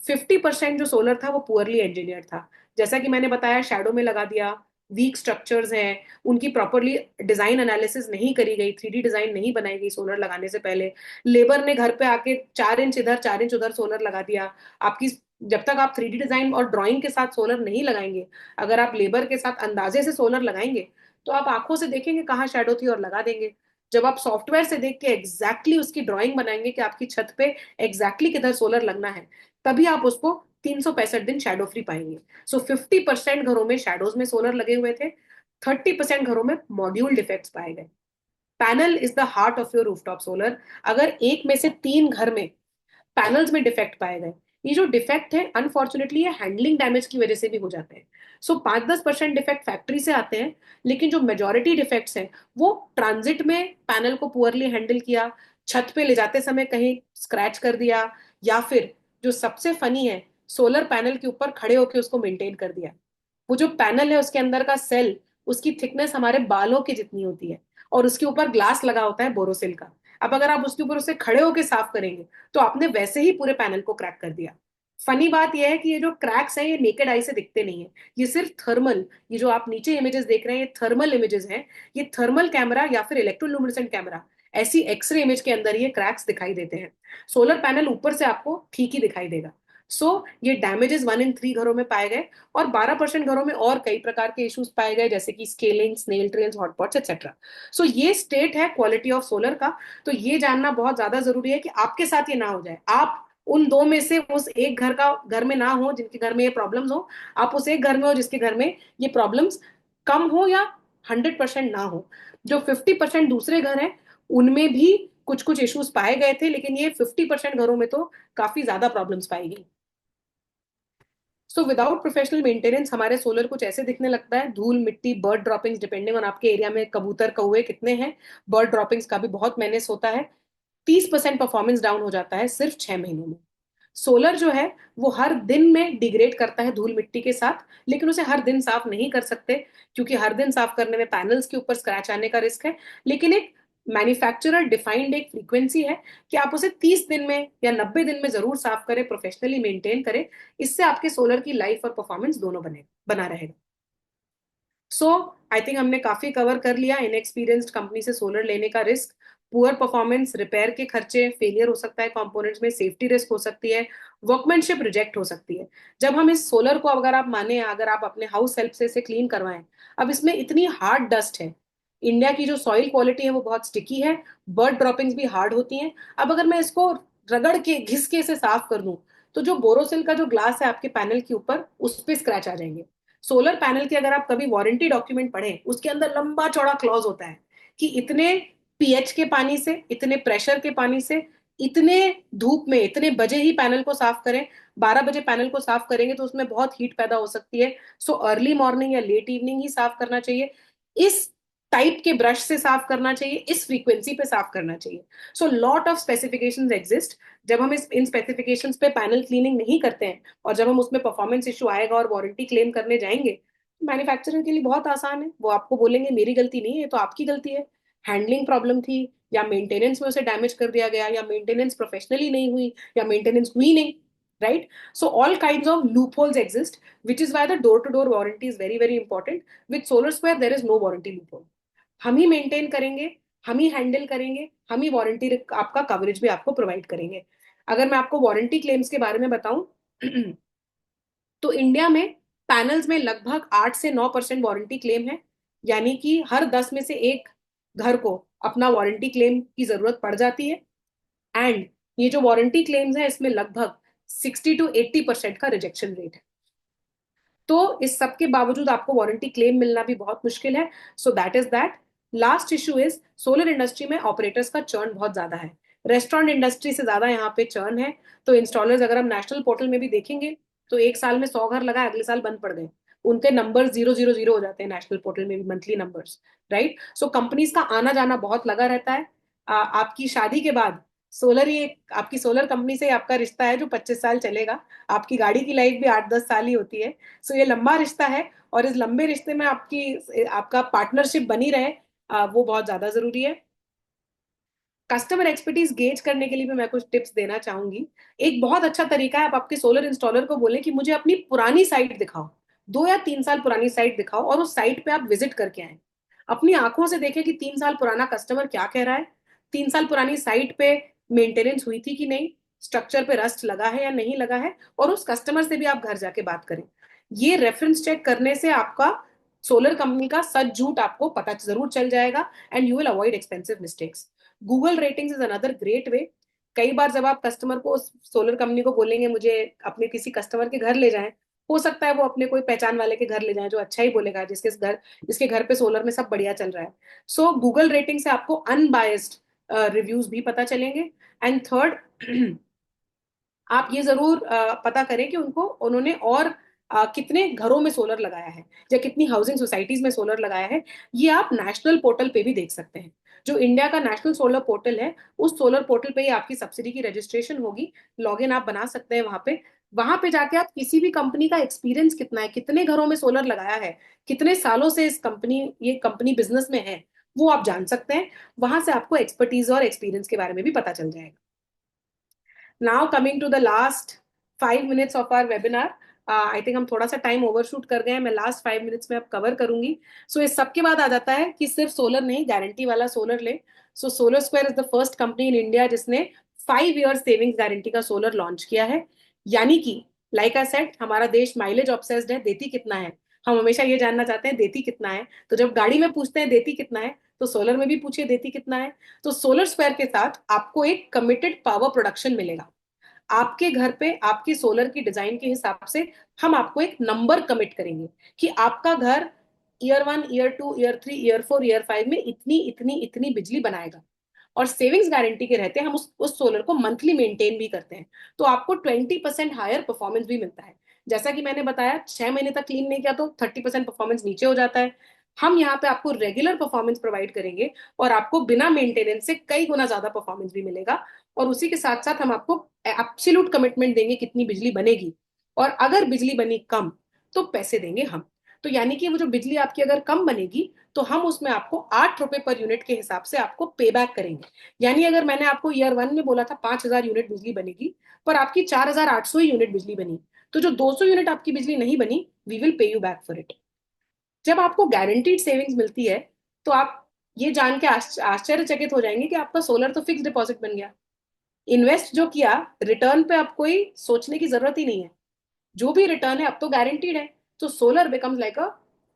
50% जो सोलर था वो पुअरली इंजीनियर्ड था। जैसा कि मैंने बताया, शैडो में लगा दिया, वीक स्ट्रक्चर्स हैं, उनकी प्रॉपरली डिजाइन एनालिसिस नहीं करी गई, 3D डिजाइन नहीं बनाई गई सोलर लगाने से पहले। लेबर ने घर पे आके 4 इंच इधर 4 इंच उधर सोलर लगा दिया। आपकी, जब तक आप 3D डिजाइन और ड्राइंग के साथ सोलर नहीं लगाएंगे, अगर आप लेबर के साथ अंदाजे से सोलर लगाएंगे, तो आप आंखों से देखेंगे कहाँ शैडो थी और लगा देंगे। जब आप सॉफ्टवेयर से देख के एग्जैक्टली उसकी ड्राइंग बनाएंगे कि आपकी छत पे एग्जैक्टली किधर सोलर लगना है, तभी आप उसको 365 दिन शैडो फ्री पाएंगे। सो 50% घरों में शैडोज में सोलर लगे हुए थे। 30% घरों में मॉड्यूल डिफेक्ट्स पाए गए। Panel is the heart of your rooftop solar. अगर 1 में से 3 घर में पैनल्स में डिफेक्ट पाए गए, ये जो डिफेक्ट है अनफॉर्चुनेटली ये हैंडलिंग डैमेज की वजह से भी हो जाते हैं। सो 5-10% डिफेक्ट फैक्ट्री से आते हैं, लेकिन जो मेजोरिटी डिफेक्ट्स हैं वो ट्रांजिट में पैनल को पुअरली हैंडल किया, छत पे ले जाते समय कहीं स्क्रैच कर दिया, या फिर जो सबसे फनी है, सोलर पैनल के ऊपर खड़े होकर उसको मेंटेन कर दिया। वो जो पैनल है उसके अंदर का सेल, उसकी थिकनेस हमारे बालों की जितनी होती है, और उसके ऊपर ग्लास लगा होता है बोरोसिल का। अब अगर आप उसके ऊपर उसे खड़े होकर साफ करेंगे, तो आपने वैसे ही पूरे पैनल को क्रैक कर दिया। फनी बात यह है कि ये जो क्रैक्स हैं, ये नेकेड आई से दिखते नहीं है। ये सिर्फ थर्मल, ये जो आप नीचे इमेजेस देख रहे हैं, ये थर्मल इमेजेस हैं। ये थर्मल कैमरा या फिर इलेक्ट्रोल्यूमिनेसेंट कैमरा, ऐसी एक्सरे इमेज के अंदर ये क्रैक्स दिखाई देते हैं। सोलर पैनल ऊपर से आपको ठीक ही दिखाई देगा। सो ये डैमेजेस 1 in 3 घरों में पाए गए, और 12% घरों में और कई प्रकार के इश्यूज पाए गए, जैसे कि स्केलिंग, स्नेल ट्रेल्स, हॉटपॉट्स एक्सेट्रा। सो ये स्टेट है क्वालिटी ऑफ सोलर का। तो ये जानना बहुत ज्यादा जरूरी है कि आपके साथ ये ना हो जाए। आप उन दो में से उस एक घर में ना हो जिनके घर में ये प्रॉब्लम्स हो, आप उस एक घर में हो जिसके घर में ये प्रॉब्लम्स कम हो या 100% ना हो। जो 50% दूसरे घर हैं उनमें भी कुछ कुछ इश्यूज पाए गए थे, लेकिन ये 50% घरों में तो काफी ज्यादा प्रॉब्लम्स पाई गई। सो विदाउट प्रोफेशनल मेंटेनेंस हमारे सोलर कुछ ऐसे दिखने लगता है, धूल मिट्टी बर्ड ड्रॉपिंग्स, डिपेंडिंग ऑन आपके एरिया में कबूतर कौए कितने हैं, बर्ड ड्रॉपिंग्स का भी बहुत मेनेस होता है। 30% परफॉर्मेंस डाउन हो जाता है सिर्फ 6 महीनों में। सोलर जो है वो हर दिन में डिग्रेड करता है धूल मिट्टी के साथ, लेकिन उसे हर दिन साफ नहीं कर सकते, क्योंकि हर दिन साफ करने में पैनल्स के ऊपर स्क्रैच आने का रिस्क है। लेकिन एक मैन्युफैक्चरर डिफाइंड एक फ्रीक्वेंसी है कि आप उसे 30 दिन में या 90 दिन में जरूर साफ करें, प्रोफेशनली मेंटेन करें। इससे आपके सोलर की लाइफ और परफॉर्मेंस दोनों बना रहेगा। सो आई थिंक हमने काफी कवर कर लिया इनएक्सपीरियंस्ड कंपनी से सोलर लेने का रिस्क, पुअर परफॉर्मेंस, रिपेयर के खर्चे, फेलियर हो सकता है कंपोनेंट्स में, सेफ्टी रिस्क हो सकती है, वर्कमैनशिप रिजेक्ट हो सकती है। जब हम इस सोलर को, अगर आप माने, अगर आप अपने हाउस हेल्प से इसे क्लीन करवाएं, अब इसमें इतनी हार्ड डस्ट है, इंडिया की जो सॉइल क्वालिटी है वो बहुत स्टिकी है, बर्ड ड्रॉपिंग्स भी हार्ड होती हैं। अब अगर मैं इसको रगड़ के घिस के इसे साफ कर दूं, तो जो बोरोसिल का जो ग्लास है आपके पैनल के ऊपर, उस पर स्क्रैच आ जाएंगे। सोलर पैनल की अगर आप कभी वारंटी डॉक्यूमेंट पढ़ें, उसके अंदर लंबा चौड़ा क्लॉज होता है कि इतने पीएच के पानी से, इतने प्रेशर के पानी से, इतने धूप में इतने बजे ही पैनल को साफ करें। 12 बजे पैनल को साफ करेंगे तो उसमें बहुत हीट पैदा हो सकती है, सो अर्ली मॉर्निंग या लेट इवनिंग ही साफ करना चाहिए। इस टाइप के ब्रश से साफ करना चाहिए, इस फ्रीक्वेंसी पे साफ करना चाहिए। So lot of specifications exist. जब हम इस इन स्पेसिफिकेशंस पे पैनल क्लीनिंग नहीं करते हैं और जब हम उसमें परफॉर्मेंस इशू आएगा और वारंटी क्लेम करने जाएंगे, मैन्युफैक्चरर के लिए बहुत आसान है, वो आपको बोलेंगे मेरी गलती नहीं है, ये तो आपकी गलती है, हैंडलिंग प्रॉब्लम थी, या मेंटेनेंस में उसे डैमेज कर दिया गया, या मेंटेनेंस प्रोफेशनली नहीं हुई, या मेंटेनेंस हुई नहीं, right? So all kinds of loop holes exist, which is why the door to door warranty is very very important. With Solar Square there is no warranty loop hole. हम ही maintain करेंगे, हम ही handle करेंगे, हम ही warranty आपका coverage भी आपको provide करेंगे। अगर मैं आपको वारंटी क्लेम्स के बारे में बताऊं तो इंडिया में पैनल्स में लगभग 8 से 9% वारंटी क्लेम है, यानी कि हर 10 में से एक घर को अपना वारंटी क्लेम की जरूरत पड़ जाती है। एंड ये जो वारंटी क्लेम्स है इसमें लगभग 60 to 80% का रिजेक्शन रेट है। तो इस सब के बावजूद आपको वारंटी क्लेम मिलना भी बहुत मुश्किल है। So that is that. Last issue is solar industry में ऑपरेटर्स का चर्न बहुत ज्यादा है, रेस्टोरेंट इंडस्ट्री से ज्यादा यहाँ पे चर्न है। तो इंस्टॉलर्स, अगर हम नेशनल पोर्टल में भी देखेंगे, तो एक साल में 100 घर लगाए, अगले साल बंद पड़ गए, उनके नंबर 000 हो जाते हैं नेशनल पोर्टल में भी, मंथली नंबर्स, राइट? सो कंपनीज का आना जाना बहुत लगा रहता है। आपकी शादी के बाद सोलर, ये आपकी सोलर कंपनी से आपका रिश्ता है जो 25 साल चलेगा। आपकी गाड़ी की लाइफ भी 8-10 साल ही होती है। सो ये लंबा रिश्ता है, और इस लंबे रिश्ते में आपकी आपका पार्टनरशिप बनी रहे, वो बहुत ज्यादा जरूरी है। कस्टमर एक्सपर्टीज गेज करने के लिए भी मैं कुछ टिप्स देना चाहूंगी। एक बहुत अच्छा तरीका है, आप आपके सोलर इंस्टॉलर को बोले कि मुझे अपनी पुरानी साइट दिखाओ, 2 या 3 साल पुरानी साइट दिखाओ, और उस साइट पे आप विजिट करके आए, अपनी आंखों से देखें कि 3 साल पुराना कस्टमर क्या कह रहा है, 3 साल पुरानी साइट पे मेंटेनेंस हुई थी कि नहीं, स्ट्रक्चर पे रस्ट लगा है या नहीं लगा है, और उस कस्टमर से भी आप घर जाके बात करें। ये रेफरेंस चेक करने से आपका सोलर कंपनी का सच झूठ आपको पता जरूर चल जाएगा, and you will avoid expensive mistakes. Google ratings is another great way. कई बार जब आप कस्टमर को, सोलर कंपनी को बोलेंगे मुझे अपने किसी कस्टमर के घर ले जाएं, हो सकता है वो अपने कोई पहचान वाले के घर ले जाएं जो अच्छा ही बोलेगा, जिसके घर पे सोलर में सब बढ़िया चल रहा है। सो गूगल रेटिंग से आपको अनबायस्ड रिव्यूज भी पता चलेंगे। एंड थर्ड, आप ये जरूर पता करें कि उनको उन्होंने और कितने घरों में सोलर लगाया है, या कितनी हाउसिंग सोसाइटीज में सोलर लगाया है। ये आप नेशनल पोर्टल पे भी देख सकते हैं। जो इंडिया का नेशनल सोलर पोर्टल है, उस सोलर पोर्टल पे ही आपकी सब्सिडी की रजिस्ट्रेशन होगी, लॉगिन आप बना सकते हैं वहां पे। वहां पे जाके आप किसी भी कंपनी का एक्सपीरियंस कितना है, कितने घरों में सोलर लगाया है, कितने सालों से ये कंपनी बिजनेस में है, वो आप जान सकते हैं। वहां से आपको एक्सपर्टीज और एक्सपीरियंस के बारे में भी पता चल जाएगा। Now coming to the last 5 minutes of our webinar. I think हम थोड़ा सा टाइम ओवरशूट कर गए हैं, मैं लास्ट 5 मिनट्स में अब कवर करूंगी। सो इस सबके बाद आ जाता है कि सिर्फ सोलर नहीं, गारंटी वाला सोलर ले। So Solar Square is the first company in India जिसने 5 ईयर सेविंग्स गारंटी का सोलर लॉन्च किया है। यानी कि लाइक आई सेड, हमारा देश माइलेज ऑब्सेस्ड है, देती कितना है, हम हमेशा ये जानना चाहते हैं देती कितना है। तो जब गाड़ी में पूछते हैं देती कितना है, तो सोलर में भी पूछिए देती कितना है। तो सोलर स्क्वायर के साथ आपको एक कमिटेड पावर प्रोडक्शन मिलेगा। आपके घर पे आपके सोलर की डिजाइन के हिसाब से हम आपको एक नंबर कमिट करेंगे कि आपका घर year 1, year 2, year 3, year 4, year 5 में इतनी इतनी इतनी बिजली बनाएगा। और सेविंग्स गारंटी के रहते हैं हम उस सोलर को मंथली मेंटेन भी करते हैं, तो आपको 20% हायर परफॉर्मेंस भी मिलता है। जैसा कि मैंने बताया, 6 महीने तक क्लीन नहीं किया तो 30% परफॉर्मेंस नीचे हो जाता है। हम यहाँ पे आपको रेगुलर परफॉर्मेंस प्रोवाइड करेंगे और आपको बिना मेंटेनेंस से कई गुना ज्यादा परफॉर्मेंस भी मिलेगा। और उसी के साथ साथ हम आपको एब्सोल्यूट कमिटमेंट देंगे कितनी बिजली बनेगी, और अगर बिजली बनी कम तो पैसे देंगे हम। तो यानी कि वो जो बिजली आपकी अगर कम बनेगी तो हम उसमें आपको 8 रुपए पर यूनिट के हिसाब से आपको पे बैक करेंगे। यानी अगर मैंने आपको ईयर 1 में बोला था 5,000 यूनिट बिजली बनेगी, पर आपकी 4,800 ही यूनिट बिजली बनी, तो जो 200 यूनिट आपकी बिजली नहीं बनी, we will pay you back for it. जब आपको गारंटीड सेविंग्स मिलती है तो आप ये जान के आश्चर्यचकित हो जाएंगे कि आपका सोलर तो फिक्स डिपॉजिट बन गया। इन्वेस्ट जो किया, रिटर्न पे अब कोई सोचने की जरूरत ही नहीं है। जो भी रिटर्न है अब तो गारंटीड है। तो solar becomes like a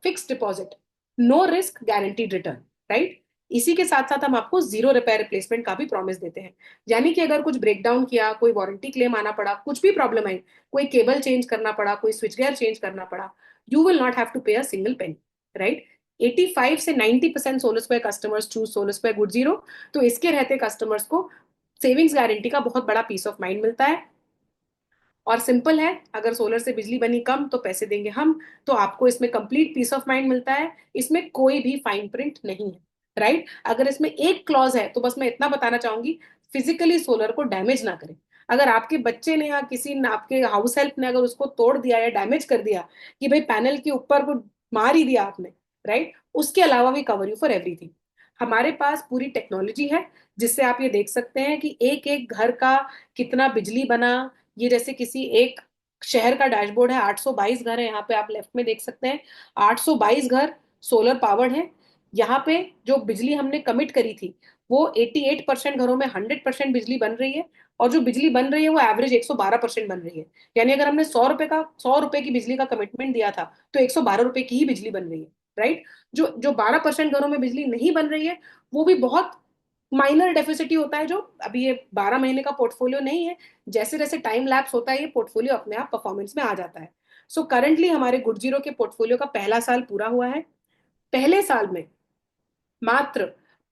fix deposit, no risk guaranteed return, right. इसी के साथ साथ हम आपको जीरो रिपेयर रिप्लेसमेंट का भी प्रॉमिस देते हैं। यानी कि अगर कुछ ब्रेकडाउन किया, कोई वारंटी क्लेम आना पड़ा, कुछ भी प्रॉब्लम आई, कोई केबल चेंज करना पड़ा, कोई स्विच गियर चेंज करना पड़ा, you will not have to pay a single penny, right. 85 से 90% solar square customers choose solar square good zero. तो इसके रहते कस्टमर्स को सेविंग्स गारंटी का बहुत बड़ा पीस ऑफ माइंड मिलता है। और सिंपल है, अगर सोलर से बिजली बनी कम तो पैसे देंगे हम, तो आपको इसमें कंप्लीट पीस ऑफ माइंड मिलता है। इसमें कोई भी फाइन प्रिंट नहीं है, राइट। अगर इसमें एक क्लॉज है तो बस मैं इतना बताना चाहूंगी, फिजिकली सोलर को डैमेज ना करें। अगर आपके बच्चे ने या किसी ने, आपके हाउस हेल्प ने अगर उसको तोड़ दिया या डैमेज कर दिया कि भाई पैनल के ऊपर को मार ही दिया आपने, राइट, उसके अलावा भी कवर यू फॉर एवरीथिंग। हमारे पास पूरी टेक्नोलॉजी है जिससे आप ये देख सकते हैं कि एक एक घर का कितना बिजली बना। ये जैसे किसी एक शहर का डैशबोर्ड है, 822 घर है, यहाँ पे आप लेफ्ट में देख सकते हैं। 822 घर सोलर पावर्ड है। यहाँ पे जो बिजली हमने कमिट करी थी वो 88% घरों में 100% बिजली बन रही है। और जो बिजली बन रही है वो एवरेज 112% बन रही है। यानी अगर हमने 100 रुपए की बिजली का कमिटमेंट दिया था तो 112 रुपए की ही बिजली बन रही है, राइट। जो जो 12% घरों में बिजली नहीं बन रही है वो भी बहुत माइनर डेफिसिट होता है, जो अभी ये 12 महीने का पोर्टफोलियो नहीं है। जैसे जैसे टाइम लैप्स होता है ये पोर्टफोलियो अपने आप परफॉर्मेंस में आ जाता है। सो करंटली हमारे गुड जीरो के पोर्टफोलियो का पहला साल पूरा हुआ है। पहले साल में मात्र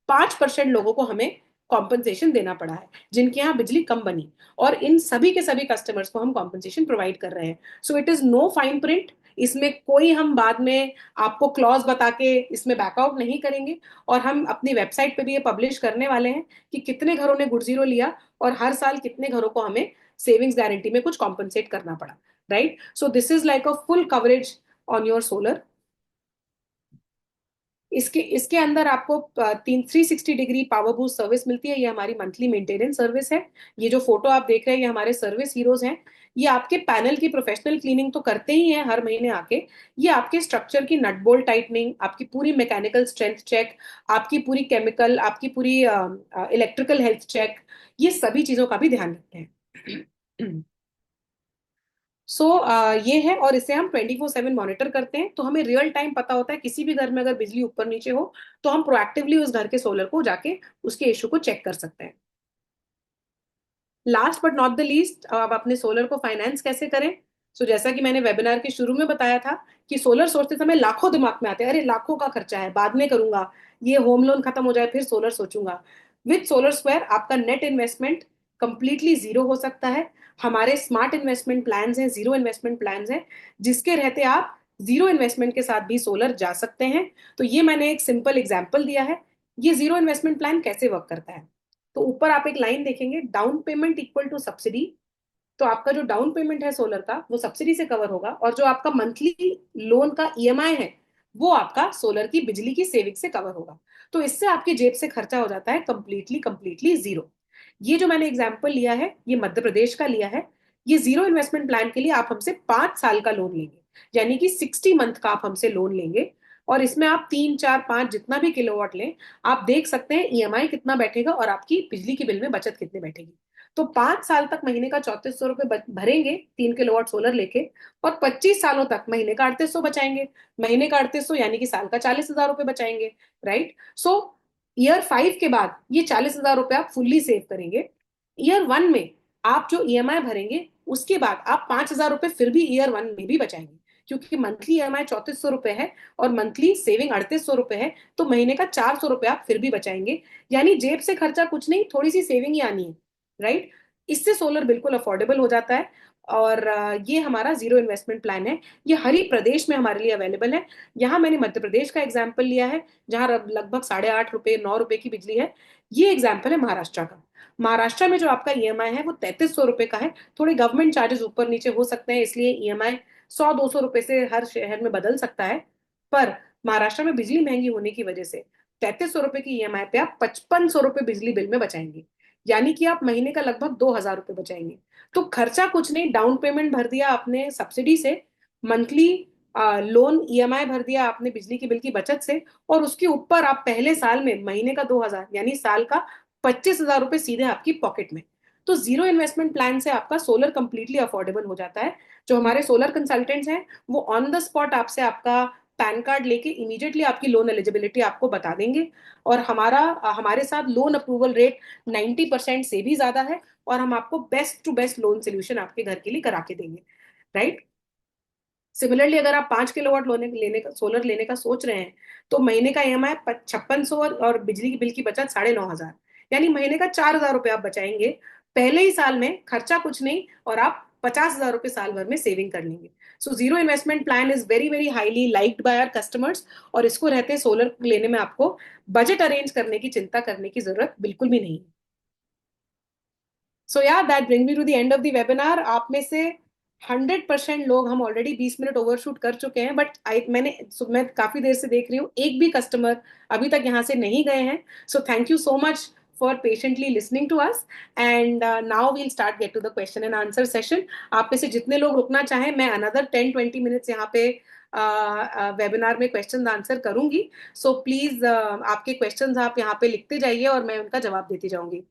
5% लोगों को हमें कॉम्पनसेशन देना पड़ा है जिनके यहाँ बिजली कम बनी, और इन सभी के सभी कस्टमर्स को हम कॉम्पनसेशन प्रोवाइड कर रहे हैं। So it is no fine print. इसमें कोई हम बाद में आपको क्लॉज बता के इसमें बैकआउट नहीं करेंगे। और हम अपनी वेबसाइट पे भी ये पब्लिश करने वाले हैं कि कितने घरों ने गुड जीरो लिया और हर साल कितने घरों को हमें सेविंग्स गारंटी में कुछ कॉम्पनसेट करना पड़ा, right. So this is like a full coverage on your solar. इसके इसके अंदर आपको 360 डिग्री पावर बूस्ट सर्विस मिलती है। ये हमारी मंथली मेंटेनेंस सर्विस है। ये जो फोटो आप देख रहे हैं ये हमारे सर्विस हीरोज हैं। ये आपके पैनल की प्रोफेशनल क्लीनिंग तो करते ही हैं हर महीने आके। ये आपके स्ट्रक्चर की नट बोल्ट टाइटनिंग, आपकी पूरी मैकेनिकल स्ट्रेंथ चेक, आपकी पूरी केमिकल, आपकी पूरी इलेक्ट्रिकल हेल्थ चेक, ये सभी चीजों का भी ध्यान रखते हैं। सो ये है, और इसे हम 24/7 मॉनिटर करते हैं, तो हमें रियल टाइम पता होता है किसी भी घर में अगर बिजली ऊपर नीचे हो तो हम प्रोएक्टिवली उस घर के सोलर को जाके उसके इशू को चेक कर सकते हैं। Last but not the least, अब अपने सोलर को फाइनेंस कैसे करें। सो जैसा कि मैंने वेबिनार के शुरू में बताया था कि सोलर सोचते समय लाखों दिमाग में आते हैं, अरे लाखों का खर्चा है, बाद में करूंगा, ये होम लोन खत्म हो जाए फिर सोलर सोचूंगा। विथ सोलर स्क्वायर आपका नेट इन्वेस्टमेंट कंप्लीटली जीरो हो सकता है। हमारे स्मार्ट इन्वेस्टमेंट प्लान हैं, जीरो इन्वेस्टमेंट प्लान हैं, जिसके रहते आप जीरो इन्वेस्टमेंट के साथ भी सोलर जा सकते हैं। तो ये मैंने एक सिंपल एग्जाम्पल दिया है। ये जीरो इन्वेस्टमेंट प्लान कैसे वर्क करता है। तो ऊपर आप एक लाइन देखेंगे, down payment equal to subsidy. तो आपका जो डाउन पेमेंट है सोलर का वो सब्सिडी से कवर होगा, और जो आपका मंथली लोन का ईएमआई है वो आपका सोलर की बिजली की सेविंग से कवर होगा। तो इससे आपकी जेब से खर्चा हो जाता है कंप्लीटली कंप्लीटली जीरो। ये जो मैंने एग्जाम्पल लिया है ये मध्य प्रदेश का लिया है। ये जीरो इन्वेस्टमेंट प्लान के लिए आप हमसे 5 साल का लोन लेंगे, यानी कि 60 मंथ का आप हमसे लोन लेंगे। और इसमें आप 3, 4, 5 जितना भी किलोवाट लें, आप देख सकते हैं ईएमआई कितना बैठेगा और आपकी बिजली के बिल में बचत कितनी बैठेगी। तो 5 साल तक महीने का 3400 रुपये भरेंगे 3 किलोवाट सोलर लेके, और 25 सालों तक महीने का 3800 बचाएंगे। महीने का 3800 यानी कि साल का 40,000 रुपये बचाएंगे, राइट। ईयर 5 के बाद ये 40,000 रुपये आप फुल्ली सेव करेंगे। ईयर 1 में आप जो ईएमआई भरेंगे उसके बाद आप 5,000 रुपये फिर भी ईयर वन में भी बचाएंगे, क्योंकि मंथली ईएमआई 3400 रुपये है और मंथली सेविंग 3800 रुपये है, तो महीने का 400 रुपये आप फिर भी बचाएंगे। यानी जेब से खर्चा कुछ नहीं, थोड़ी सी सेविंग ही आनी है, राइट। इससे सोलर बिल्कुल अफोर्डेबल हो जाता है। और ये हमारा जीरो इन्वेस्टमेंट प्लान है। ये हर एक प्रदेश में हमारे लिए अवेलेबल है। यहाँ मैंने मध्य प्रदेश का एग्जाम्पल लिया है, जहाँ लगभग 8.5 रुपये 9 रुपये की बिजली है। ये एग्जाम्पल है महाराष्ट्र का। महाराष्ट्र में जो आपका ईएमआई है वो 3300 रुपये का है। थोड़े गवर्नमेंट चार्जेस ऊपर नीचे हो सकते हैं, इसलिए ईएमआई 100-200 रुपये से हर शहर में बदल सकता है। पर महाराष्ट्र में बिजली महंगी होने की वजह से 3300 रुपये की ईएमआई पे आप 5500 रुपये बिजली बिल में बचाएंगे। यानी कि आप महीने का लगभग 2,000 रुपये बचाएंगे। तो खर्चा कुछ नहीं, डाउन पेमेंट भर दिया आपने सब्सिडी से, मंथली लोन ईएमआई भर दिया आपने बिजली की बिल की बचत से, और उसके ऊपर आप पहले साल में महीने का 2,000 यानी साल का 25,000 रुपये सीधे आपकी पॉकेट में। तो जीरो इन्वेस्टमेंट प्लान से आपका सोलर कंप्लीटली अफोर्डेबल हो जाता है। जो हमारे सोलर कंसल्टेंट्स हैं वो ऑन द स्पॉट आपसे आपका पैन कार्ड लेके इमीडिएटली आपकी लोन एलिजिबिलिटी आपको बता देंगे। और हमारे साथ लोन अप्रूवल रेट 90% से भी ज्यादा है, और हम आपको best to best loan solution आपके घर के लिए करा के देंगे, राइट। सिमिलरली अगर आप 5 किलोवाट लेने का सोलर लेने का सोच रहे हैं, तो महीने का ईएमआई 5600 और बिजली की बिल की बचत 9,500, यानी महीने का 4,000 रुपये आप बचाएंगे पहले ही साल में। खर्चा कुछ नहीं, और आप 50,000 रुपये साल भर में सेविंग कर लेंगे। So zero investment plan is very very highly liked by our customers. और इसको रहते सोलर लेने में आपको बजट अरेंज करने की चिंता करने की जरूरत बिल्कुल भी नहीं है। सो या that bring me to the end of the webinar. आप में से 100% लोग, हम ऑलरेडी 20 मिनट ओवरशूट कर चुके हैं, बट मैं काफी देर से देख रही हूँ एक भी कस्टमर अभी तक यहाँ से नहीं गए हैं। So thank you so much for patiently listening to us. And now we'll start get to the question and answer session. आप में से जितने लोग रुकना चाहें, मैं अनदर 10-20 मिनट्स यहाँ पे वेबिनार में क्वेश्चन आंसर करूंगी। सो प्लीज आपके क्वेश्चंस आप यहाँ पे लिखते जाइए और मैं उनका जवाब देती जाऊंगी।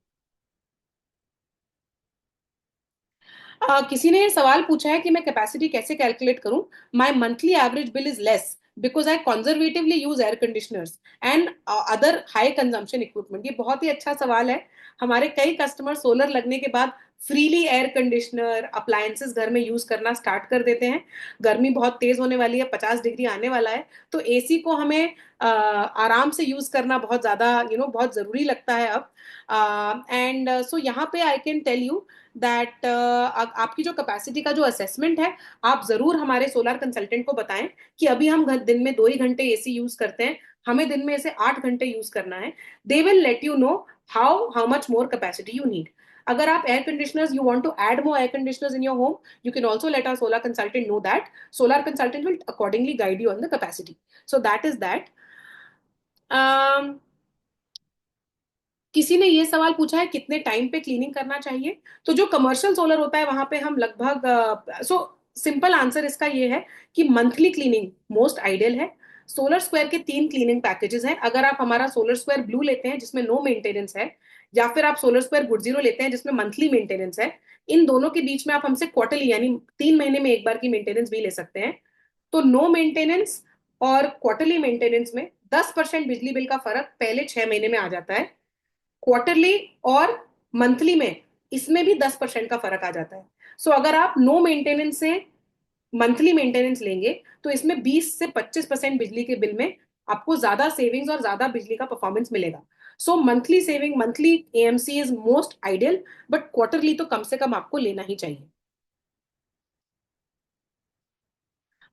किसी ने ये सवाल पूछा है कि मैं कैपेसिटी कैसे कैलकुलेट करूं। My monthly average bill is less because I conservatively use air conditioners and other high consumption equipment. ये बहुत ही अच्छा सवाल है। हमारे कई कस्टमर सोलर लगने के बाद फ्रीली एयर कंडीशनर अप्लायंसेस घर में यूज करना स्टार्ट कर देते हैं। गर्मी बहुत तेज होने वाली है, 50 डिग्री आने वाला है, तो एसी को हमें आराम से यूज करना बहुत ज्यादा बहुत जरूरी लगता है अब। एंड सो यहाँ पे I can tell you that आपकी जो कैपेसिटी का जो असेसमेंट है, आप जरूर हमारे सोलर कंसल्टेंट को बताएं कि अभी हम दिन में 2 ही घंटे एसी यूज करते हैं, हमें दिन में से 8 घंटे यूज करना है। They will let you know how much more capacity you need. अगर आप air conditioners you want to add more air conditioners in your home, you can also let our solar consultant know that. Solar consultant will accordingly guide you on the capacity. So that is that. किसी ने ये सवाल पूछा है कितने time पे cleaning करना चाहिए। तो जो कमर्शियल सोलर होता है वहां पे हम लगभग सिंपल आंसर इसका ये है कि मंथली क्लीनिंग मोस्ट आइडियल है। सोलर स्क्वायर के 3 क्लीनिंग पैकेजेस हैं। अगर आप हमारा सोलर स्क्वायर ब्लू लेते हैं जिसमें नो मेंटेनेंस है, या फिर आप सोलर स्क्वायर गुड जीरो लेते हैं जिसमें मंथली मेंटेनेंस है, इन दोनों के बीच में आप हमसे क्वार्टरली यानी 3 महीने में एक बार की मेंटेनेंस भी ले सकते हैं। तो नो मेंटेनेंस और क्वार्टरली मेंटेनेंस में 10% बिजली बिल का फर्क पहले 6 महीने में आ जाता है। क्वार्टरली और मंथली में इसमें भी 10% का फर्क आ जाता है। सो अगर आप नो मेंटेनेंस से मंथली मेंटेनेंस लेंगे, तो इसमें 20 से 25% बिजली के बिल में आपको ज्यादा सेविंग्स और ज्यादा बिजली का परफॉर्मेंस मिलेगा। सो monthly saving, monthly AMC is most ideal, but quarterly तो कम से कम आपको लेना ही चाहिए।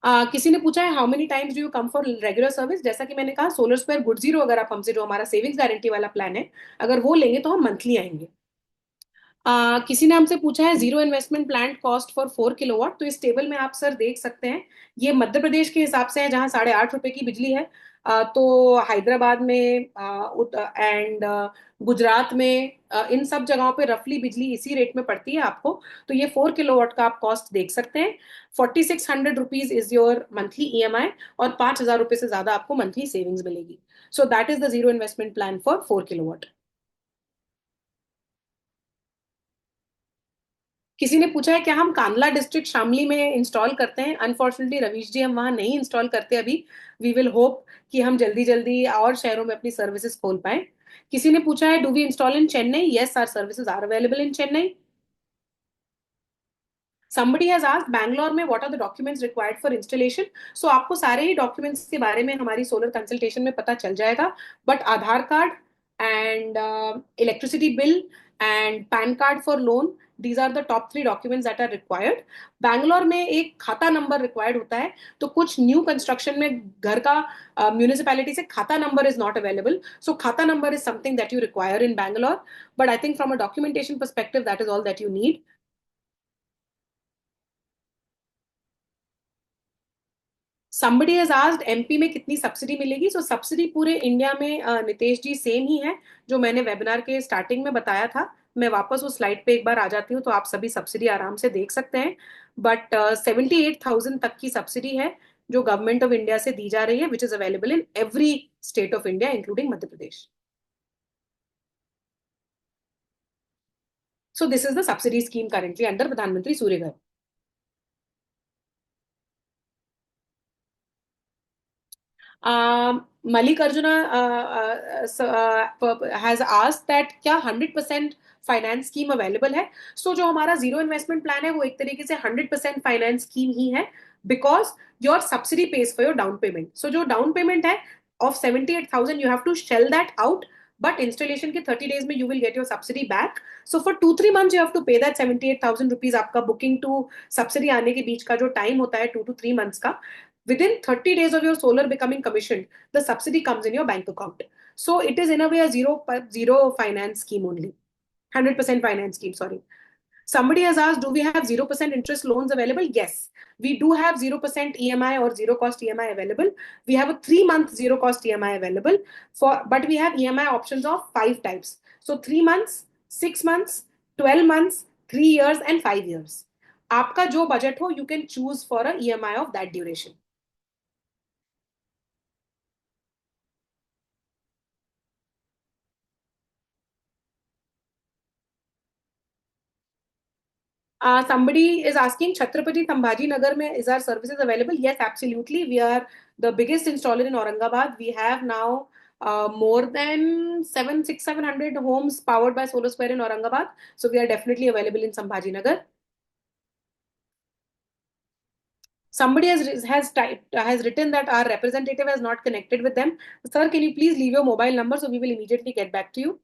किसी ने पूछा है how many times do you come for regular service. जैसा कि मैंने कहा, सोलर स्क्वायर गुड जीरो अगर आप हमसे जो हमारा सेविंग्स गारंटी वाला प्लान है, अगर वो लेंगे तो हम मंथली आएंगे। किसी ने हमसे पूछा है zero investment plan cost for 4 kilowatt. तो इस टेबल में आप सर देख सकते हैं, ये मध्य प्रदेश के हिसाब से है जहां 8.5 रुपए की बिजली है। तो हैदराबाद में एंड गुजरात में इन सब जगहों पे रफली बिजली इसी रेट में पड़ती है आपको। तो ये 4 किलोवाट का आप कॉस्ट देख सकते हैं। 4,600 rupees is your monthly EMI, और 5,000 रुपये से ज्यादा आपको मंथली सेविंग्स मिलेगी। सो that is the zero investment plan for 4 kilowatt. किसी ने पूछा है क्या हम कांडला डिस्ट्रिक्ट शामली में इंस्टॉल करते हैं। अनफॉर्चुनेटली रवीश जी, हम वहां नहीं इंस्टॉल करते अभी। वी विल होप कि हम जल्दी जल्दी और शहरों में अपनी सर्विसेज खोल पाए। किसी ने पूछा है do we install in Chennai. Yes, our services are available in Chennai. Somebody has asked Bangalore में what are the documents required for installation. So आपको सारे ही documents के बारे में हमारी solar consultation में पता चल जाएगा. But Aadhaar card and electricity bill and PAN card for loan, these are the top 3 documents that are required. Bangalore में एक खाता नंबर required होता है. तो कुछ new construction में घर का municipality से खाता number is not available. So खाता number is something that you require in Bangalore. But I think from a documentation perspective, that is all that you need. Somebody has asked MP में कितनी subsidy मिलेगी. सो subsidy पूरे India में नितेश जी same ही है जो मैंने webinar के स्टार्टिंग में बताया था. मैं वापस उस स्लाइड पे एक बार आ जाती हूँ तो आप सभी सब्सिडी आराम से देख सकते हैं. बट 78,000 तक की सब्सिडी है जो गवर्नमेंट ऑफ इंडिया से दी जा रही है, which is available in every state of India including Madhya Pradesh. So this is the subsidy scheme currently under प्रधानमंत्री सूर्य घर. Mallikarjuna has asked that क्या 100% फाइनेंस स्कीम अवेलेबल है. सो जो हमारा जीरो इन्वेस्टमेंट प्लान है वो एक तरीके से 100% फाइनेंस स्कीम ही है, because your subsidy pays for your down payment. So जो डाउन पेमेंट है of 78,000 you have to shell that out, but installation के 30 डेज में you will get your subsidy back. So for 2-3 months you have to pay that 78,000 rupees. आपका booking to subsidy आने के बीच का जो time होता है 2 to 3 months का, within 30 days of your solar becoming commissioned, the subsidy comes in your bank account. So it is in a way a zero finance scheme only. 100% finance scheme, sorry. Somebody has asked, do we have 0% interest loans available? Yes, we do have 0% EMI or zero cost EMI available. We have a 3-month zero cost EMI available but we have EMI options of 5 types. So 3 months, 6 months, 12 months, 3 years and 5 years. आपका जो budget हो, you can choose for a EMI of that duration. Somebody is asking, Chhatrapati Sambhaji Nagar mein is our services available? Yes, absolutely. We are the biggest installer in Aurangabad. We have now more than 700 homes powered by Solar Square in Aurangabad. So we are definitely available in Sambhaji Nagar. Somebody has written that our representative has not connected with them. Sir, can you please leave your mobile number so we will immediately get back to you?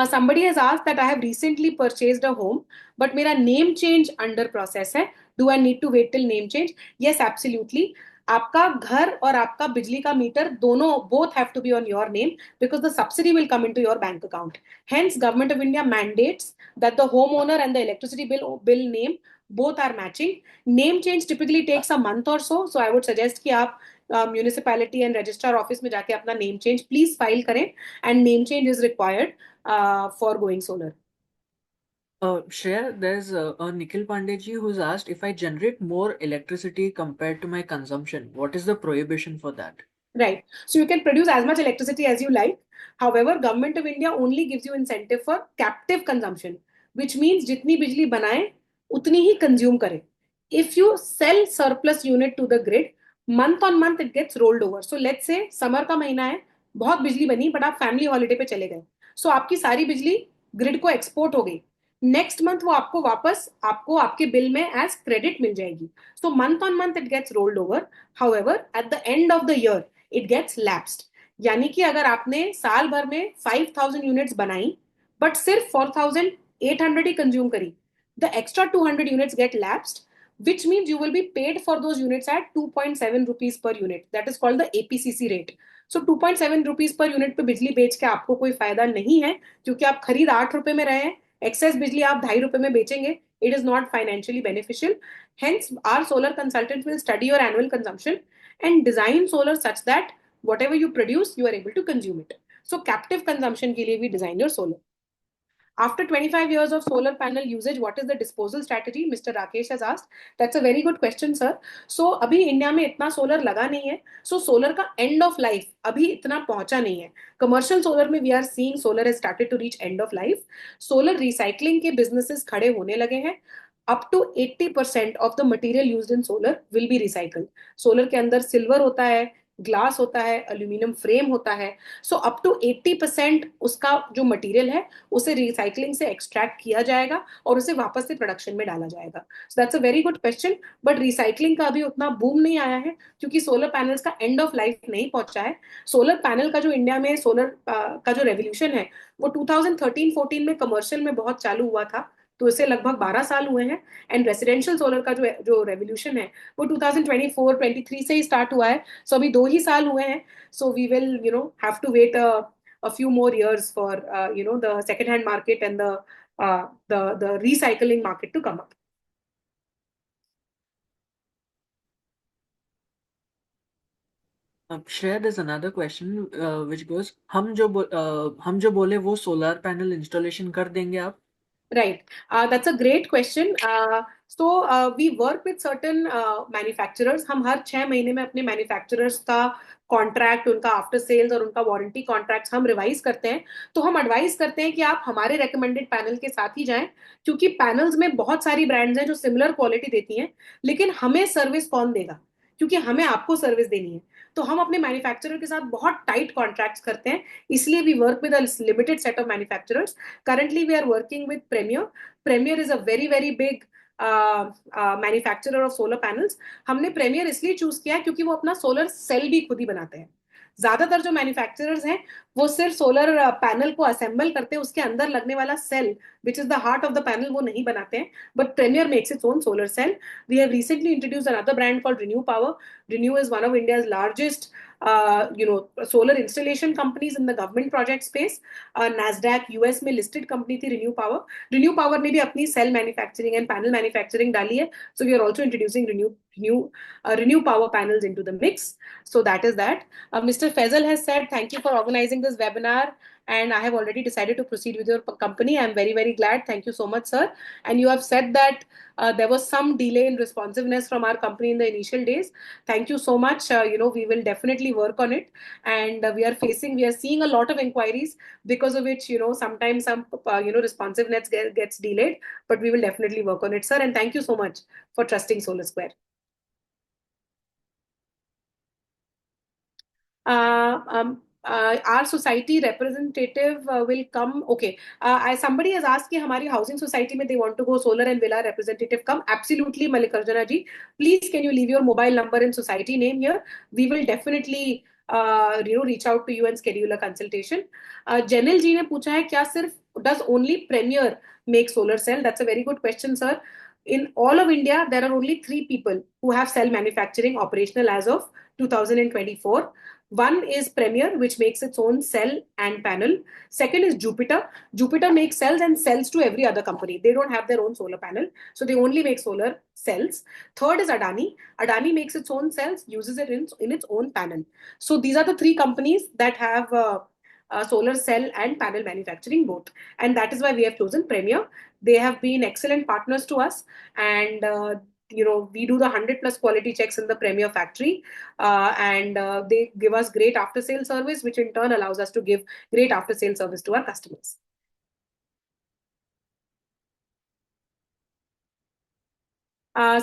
Somebody has asked that I have recently purchased a home, but मेरा name change under process है. Do I need to wait till name change? Yes, absolutely. आपका घर और आपका बिजली का metre दोनों both have to be on your name because the subsidy will come into your bank account. Hence, Government of India mandates that the homeowner and the electricity bill name both are matching. Name change typically takes a month or so, so I would suggest कि आप municipality and registrar office में जाके अपना name change please file करें, and name change is required for going solar. Shreya, there's a Nikhil Pandey who's asked if I generate more electricity compared to my consumption, what is the prohibition for that? Right. So you can produce as much electricity as you like. However, Government of India only gives you incentive for captive consumption, which means जितनी बिजली बनाए उतनी ही consume करे. If you sell surplus unit to the grid, month on month it gets rolled over. So let's say summer का महीना है, बहुत बिजली बनी, but आप family holiday पे चले गए. So आपकी सारी बिजली ग्रिड को एक्सपोर्ट हो गई. नेक्स्ट मंथ वो आपको वापस आपको आपके बिल में एज क्रेडिट मिल जाएगी. So month on month it gets rolled over. However at the end of the year it gets lapsed. यानी कि अगर आपने साल भर में 5,000 यूनिट्स बनाई बट सिर्फ 4,800 ही कंज्यूम करी, the extra 200 units get lapsed, which means you will be paid for those units at 2.7 rupees per unit. That is called the APCC rate. So 2.7 rupees per unit पे बिजली बेच के आपको कोई फायदा नहीं है, क्योंकि आप खरीद 8 रुपए में रहे हैं, एक्सेस बिजली आप 2.5 रुपए में बेचेंगे. It is not financially beneficial. Hence, our solar consultants will study your annual consumption and design solar such that whatever you produce, you are able to consume it. So captive consumption के लिए भी design your solar. After 25 years of solar panel usage, what is the disposal strategy? Mr. Rakesh has asked. That's a very good question, sir. So अभी India में इतना solar लगा नहीं है, so solar का end of life अभी इतना पहुंचा नहीं है. Commercial solar में we are seeing solar has started to reach end of life. Solar recycling के businesses खड़े होने लगे हैं. Up to 80% of the material used in solar will be recycled. Solar के अंदर सिल्वर होता है, ग्लास होता है, एल्यूमिनियम फ्रेम होता है. सो अप टू 80% उसका जो मटेरियल है उसे रिसाइकलिंग से एक्सट्रैक्ट किया जाएगा और उसे वापस से प्रोडक्शन में डाला जाएगा. So that's a very good question. But recycling का अभी उतना बूम नहीं आया है क्योंकि सोलर पैनल्स का एंड ऑफ लाइफ नहीं पहुंचा है. सोलर पैनल का जो इंडिया में सोलर का जो रेवोल्यूशन है वो 2013-14 में कमर्शियल में बहुत चालू हुआ था. तो इसे लगभग 12 साल हुए हैं. एंड रेसिडेंशियल सोलर का जो जो रेवोल्यूशन है वो 2024-23 से ही स्टार्ट हुआ है. सो अभी 2 ही साल हुए हैं. So we will have to wait a few more years for the second hand market and the recycling market to come up. Shreya, there's another question which goes, हम जो बोले वो सोलर पैनल इंस्टॉलेशन कर देंगे आप? Right. That's a great question. So we work with certain manufacturers. हम हर 6 महीने में अपने मैन्युफैक्चरर्स का कॉन्ट्रैक्ट, उनका आफ्टर सेल्स और उनका वारंटी कॉन्ट्रैक्ट्स हम रिवाइज करते हैं. तो हम एडवाइस करते हैं कि आप हमारे रेकमेंडेड पैनल के साथ ही जाएं, क्योंकि पैनल्स में बहुत सारी ब्रांड्स हैं जो सिमिलर क्वालिटी देती हैं, लेकिन हमें सर्विस कौन देगा, क्योंकि हमें आपको सर्विस देनी है. तो हम अपने मैन्युफैक्चरर के साथ बहुत टाइट कॉन्ट्रैक्ट्स करते हैं. इसलिए we work with a limited set of manufacturers. Currently, we are working with Premier. Premier is a very very big manufacturer of solar panels. हमने प्रेमियर इसलिए चूज किया है क्योंकि वो अपना सोलर सेल भी खुद ही बनाते हैं. ज्यादातर जो मैन्युफैक्चरर्स हैं वो सिर्फ सोलर पैनल को असेंबल करते हैं, उसके अंदर लगने वाला cell which is the heart of the panel वो नहीं बनाते हैं. But Premier makes its own solar cell. We have recently introduced another brand called ReNew Power. ReNew is one of India's largest solar installation companies in the government project space. NASDAQ US में listed company थी रिन्यू पावर. रिन्यू पावर ने भी अपनी cell manufacturing and panel manufacturing डाली है. So we are also introducing renew power panels into the mix. So that is that. Mr. Faisal has said thank you for organizing this webinar, and I have already decided to proceed with your company. I'm very very glad. Thank you so much, sir. And you have said that there was some delay in responsiveness from our company in the initial days. Thank you so much. We will definitely work on it, and we are seeing a lot of inquiries, because of which sometimes some responsiveness gets delayed, but we will definitely work on it, sir. And thank you so much for trusting Solar Square. Our society representative will come. Okay. Somebody has asked कि हमारी housing society में they want to go solar and will our representative come? Absolutely, Malikarjana ji. Please, can you leave your mobile number and society name here? We will definitely reach out to you and schedule a consultation. Janil ji ने पूछा है क्या सिर्फ does only Premier make solar cell? That's a very good question, sir. In all of India, there are only 3 people who have cell manufacturing operational as of 2024. One is Premier, which makes its own cell and panel. Second is Jupiter. Jupiter makes cells and sells to every other company. They don't have their own solar panel, so they only make solar cells. Third is Adani. Adani makes its own cells, uses it in its own panel. So these are the 3 companies that have solar cell and panel manufacturing both. And that is why we have chosen Premier. They have been excellent partners to us, and we do the 100+ quality checks in the Premier factory, and they give us great after sale service, which in turn allows us to give great after sale service to our customers.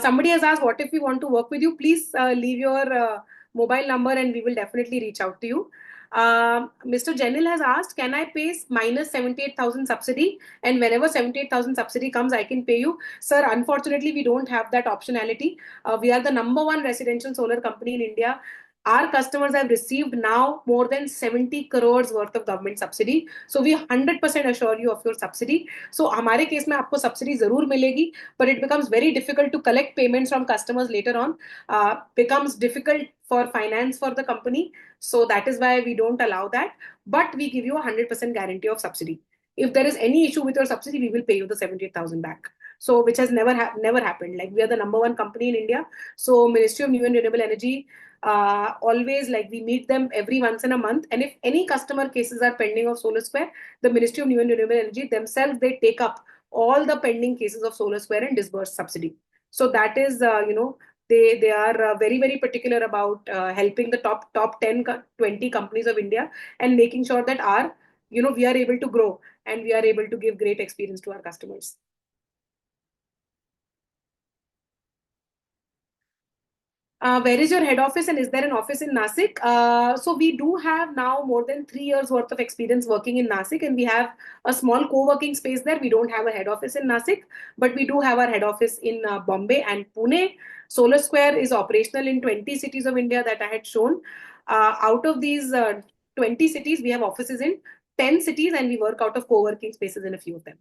Somebody has asked, what if we want to work with you? Please leave your mobile number and we will definitely reach out to you. Mr. Jenil has asked, can I pay minus 78,000 subsidy? And whenever 78,000 subsidy comes, I can pay you. Sir, unfortunately, we don't have that optionality. We are the #1 residential solar company in India. Our customers have received now more than 70 crores worth of government subsidy. So we 100% assure you of your subsidy. So हमारे case में आपको subsidy जरूर मिलेगी, but it becomes very difficult to collect payments from customers later on. Becomes difficult for finance for the company. So that is why we don't allow that. But we give you a 100% guarantee of subsidy. If there is any issue with your subsidy, we will pay you the 78,000 back. So which has never happened. Like, we are the #1 company in India. So Ministry of New and Renewable Energy always, like, we meet them every once in a month, and if any customer cases are pending of Solar Square, the Ministry of New and Renewable Energy themselves, they take up all the pending cases of Solar Square and disburse subsidy. So that is they are very very particular about helping the top 10 20 companies of India, and making sure that our we are able to grow and we are able to give great experience to our customers. Where is your head office and is there an office in Nasik? So we do have now more than 3 years worth of experience working in Nasik, and we have a small co-working space there. We don't have a head office in Nasik, but we do have our head office in Bombay and Pune. Solar Square is operational in 20 cities of India that I had shown. Out of these 20 cities, we have offices in 10 cities, and we work out of co-working spaces in a few of them.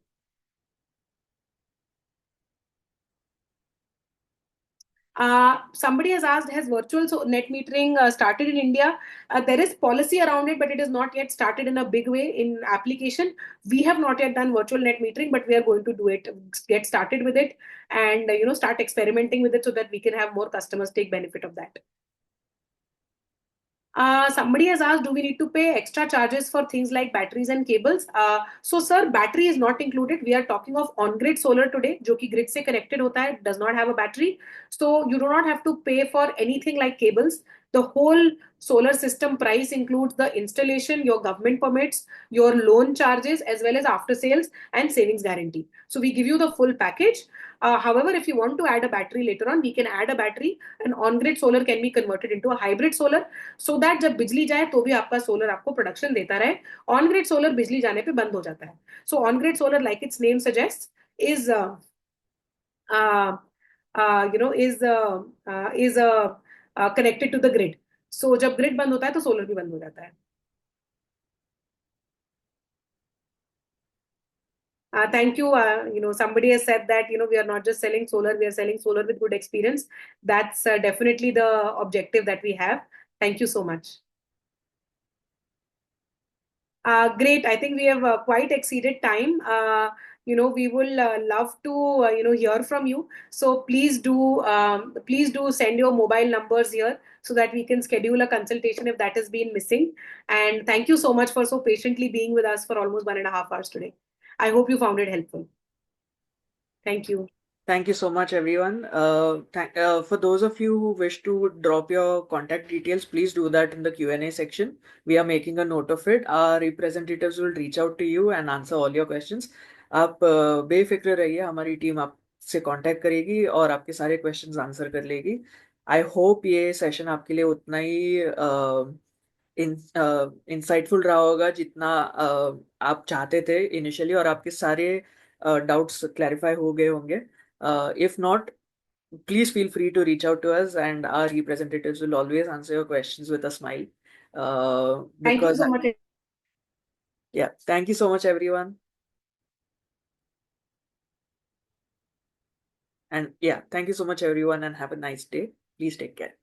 Somebody has asked, has virtual net metering started in India? There is policy around it, but it is not yet started in a big way in application. We have not yet done virtual net metering, but we are going to do it, get started with it, and start experimenting with it so that we can have more customers take benefit of that. Somebody has asked, do we need to pay extra charges for things like batteries and cables? So, sir, battery is not included. We are talking of on-grid solar today, जो कि grid से connected होता है, does not have a battery. So, you do not have to pay for anything like cables. The whole solar system price includes the installation, your government permits, your loan charges, as well as after sales and savings guarantee. So, we give you the full package. However, if you want to add a battery later on, we can add a battery. An on-grid solar can be converted into a hybrid solar, so that जब बिजली जाए तो भी आपका solar आपको production देता रहे. On grid solar बिजली जाने पे बंद हो जाता है. So on grid solar, like its name suggest, is is connected to the grid. So जब ग्रिड बंद होता है तो सोलर भी बंद हो जाता है. Thank you. Somebody has said that, we are not just selling solar, we are selling solar with good experience. That's definitely the objective that we have. Thank you so much. Great. I think we have quite exceeded time. We will love to, hear from you. So please do send your mobile numbers here so that we can schedule a consultation if that has been missing. And thank you so much for so patiently being with us for almost 1.5 hours today. I hope you found it helpful. Thank you. Thank you so much, everyone. For those of you who wish to drop your contact details, please do that in the Q&A section. We are making a note of it. Our representatives will reach out to you and answer all your questions. आप बेफिक्र रहिए, हमारी team आपसे contact करेगी और आपके सारे questions answer कर लेगी. आई होप ये सेशन आपके लिए उतना ही इंसाइटफुल रहा होगा जितना आप चाहते थे इनिशियली, और आपके सारे डाउट्स क्लैरिफाई हो गए होंगे. If not, please feel free to reach out to us, and our representatives will always answer your questions with a smile. Thank you Because, so much. yeah, thank you so much, everyone. And yeah, thank you so much, everyone, and have a nice day. Please take care.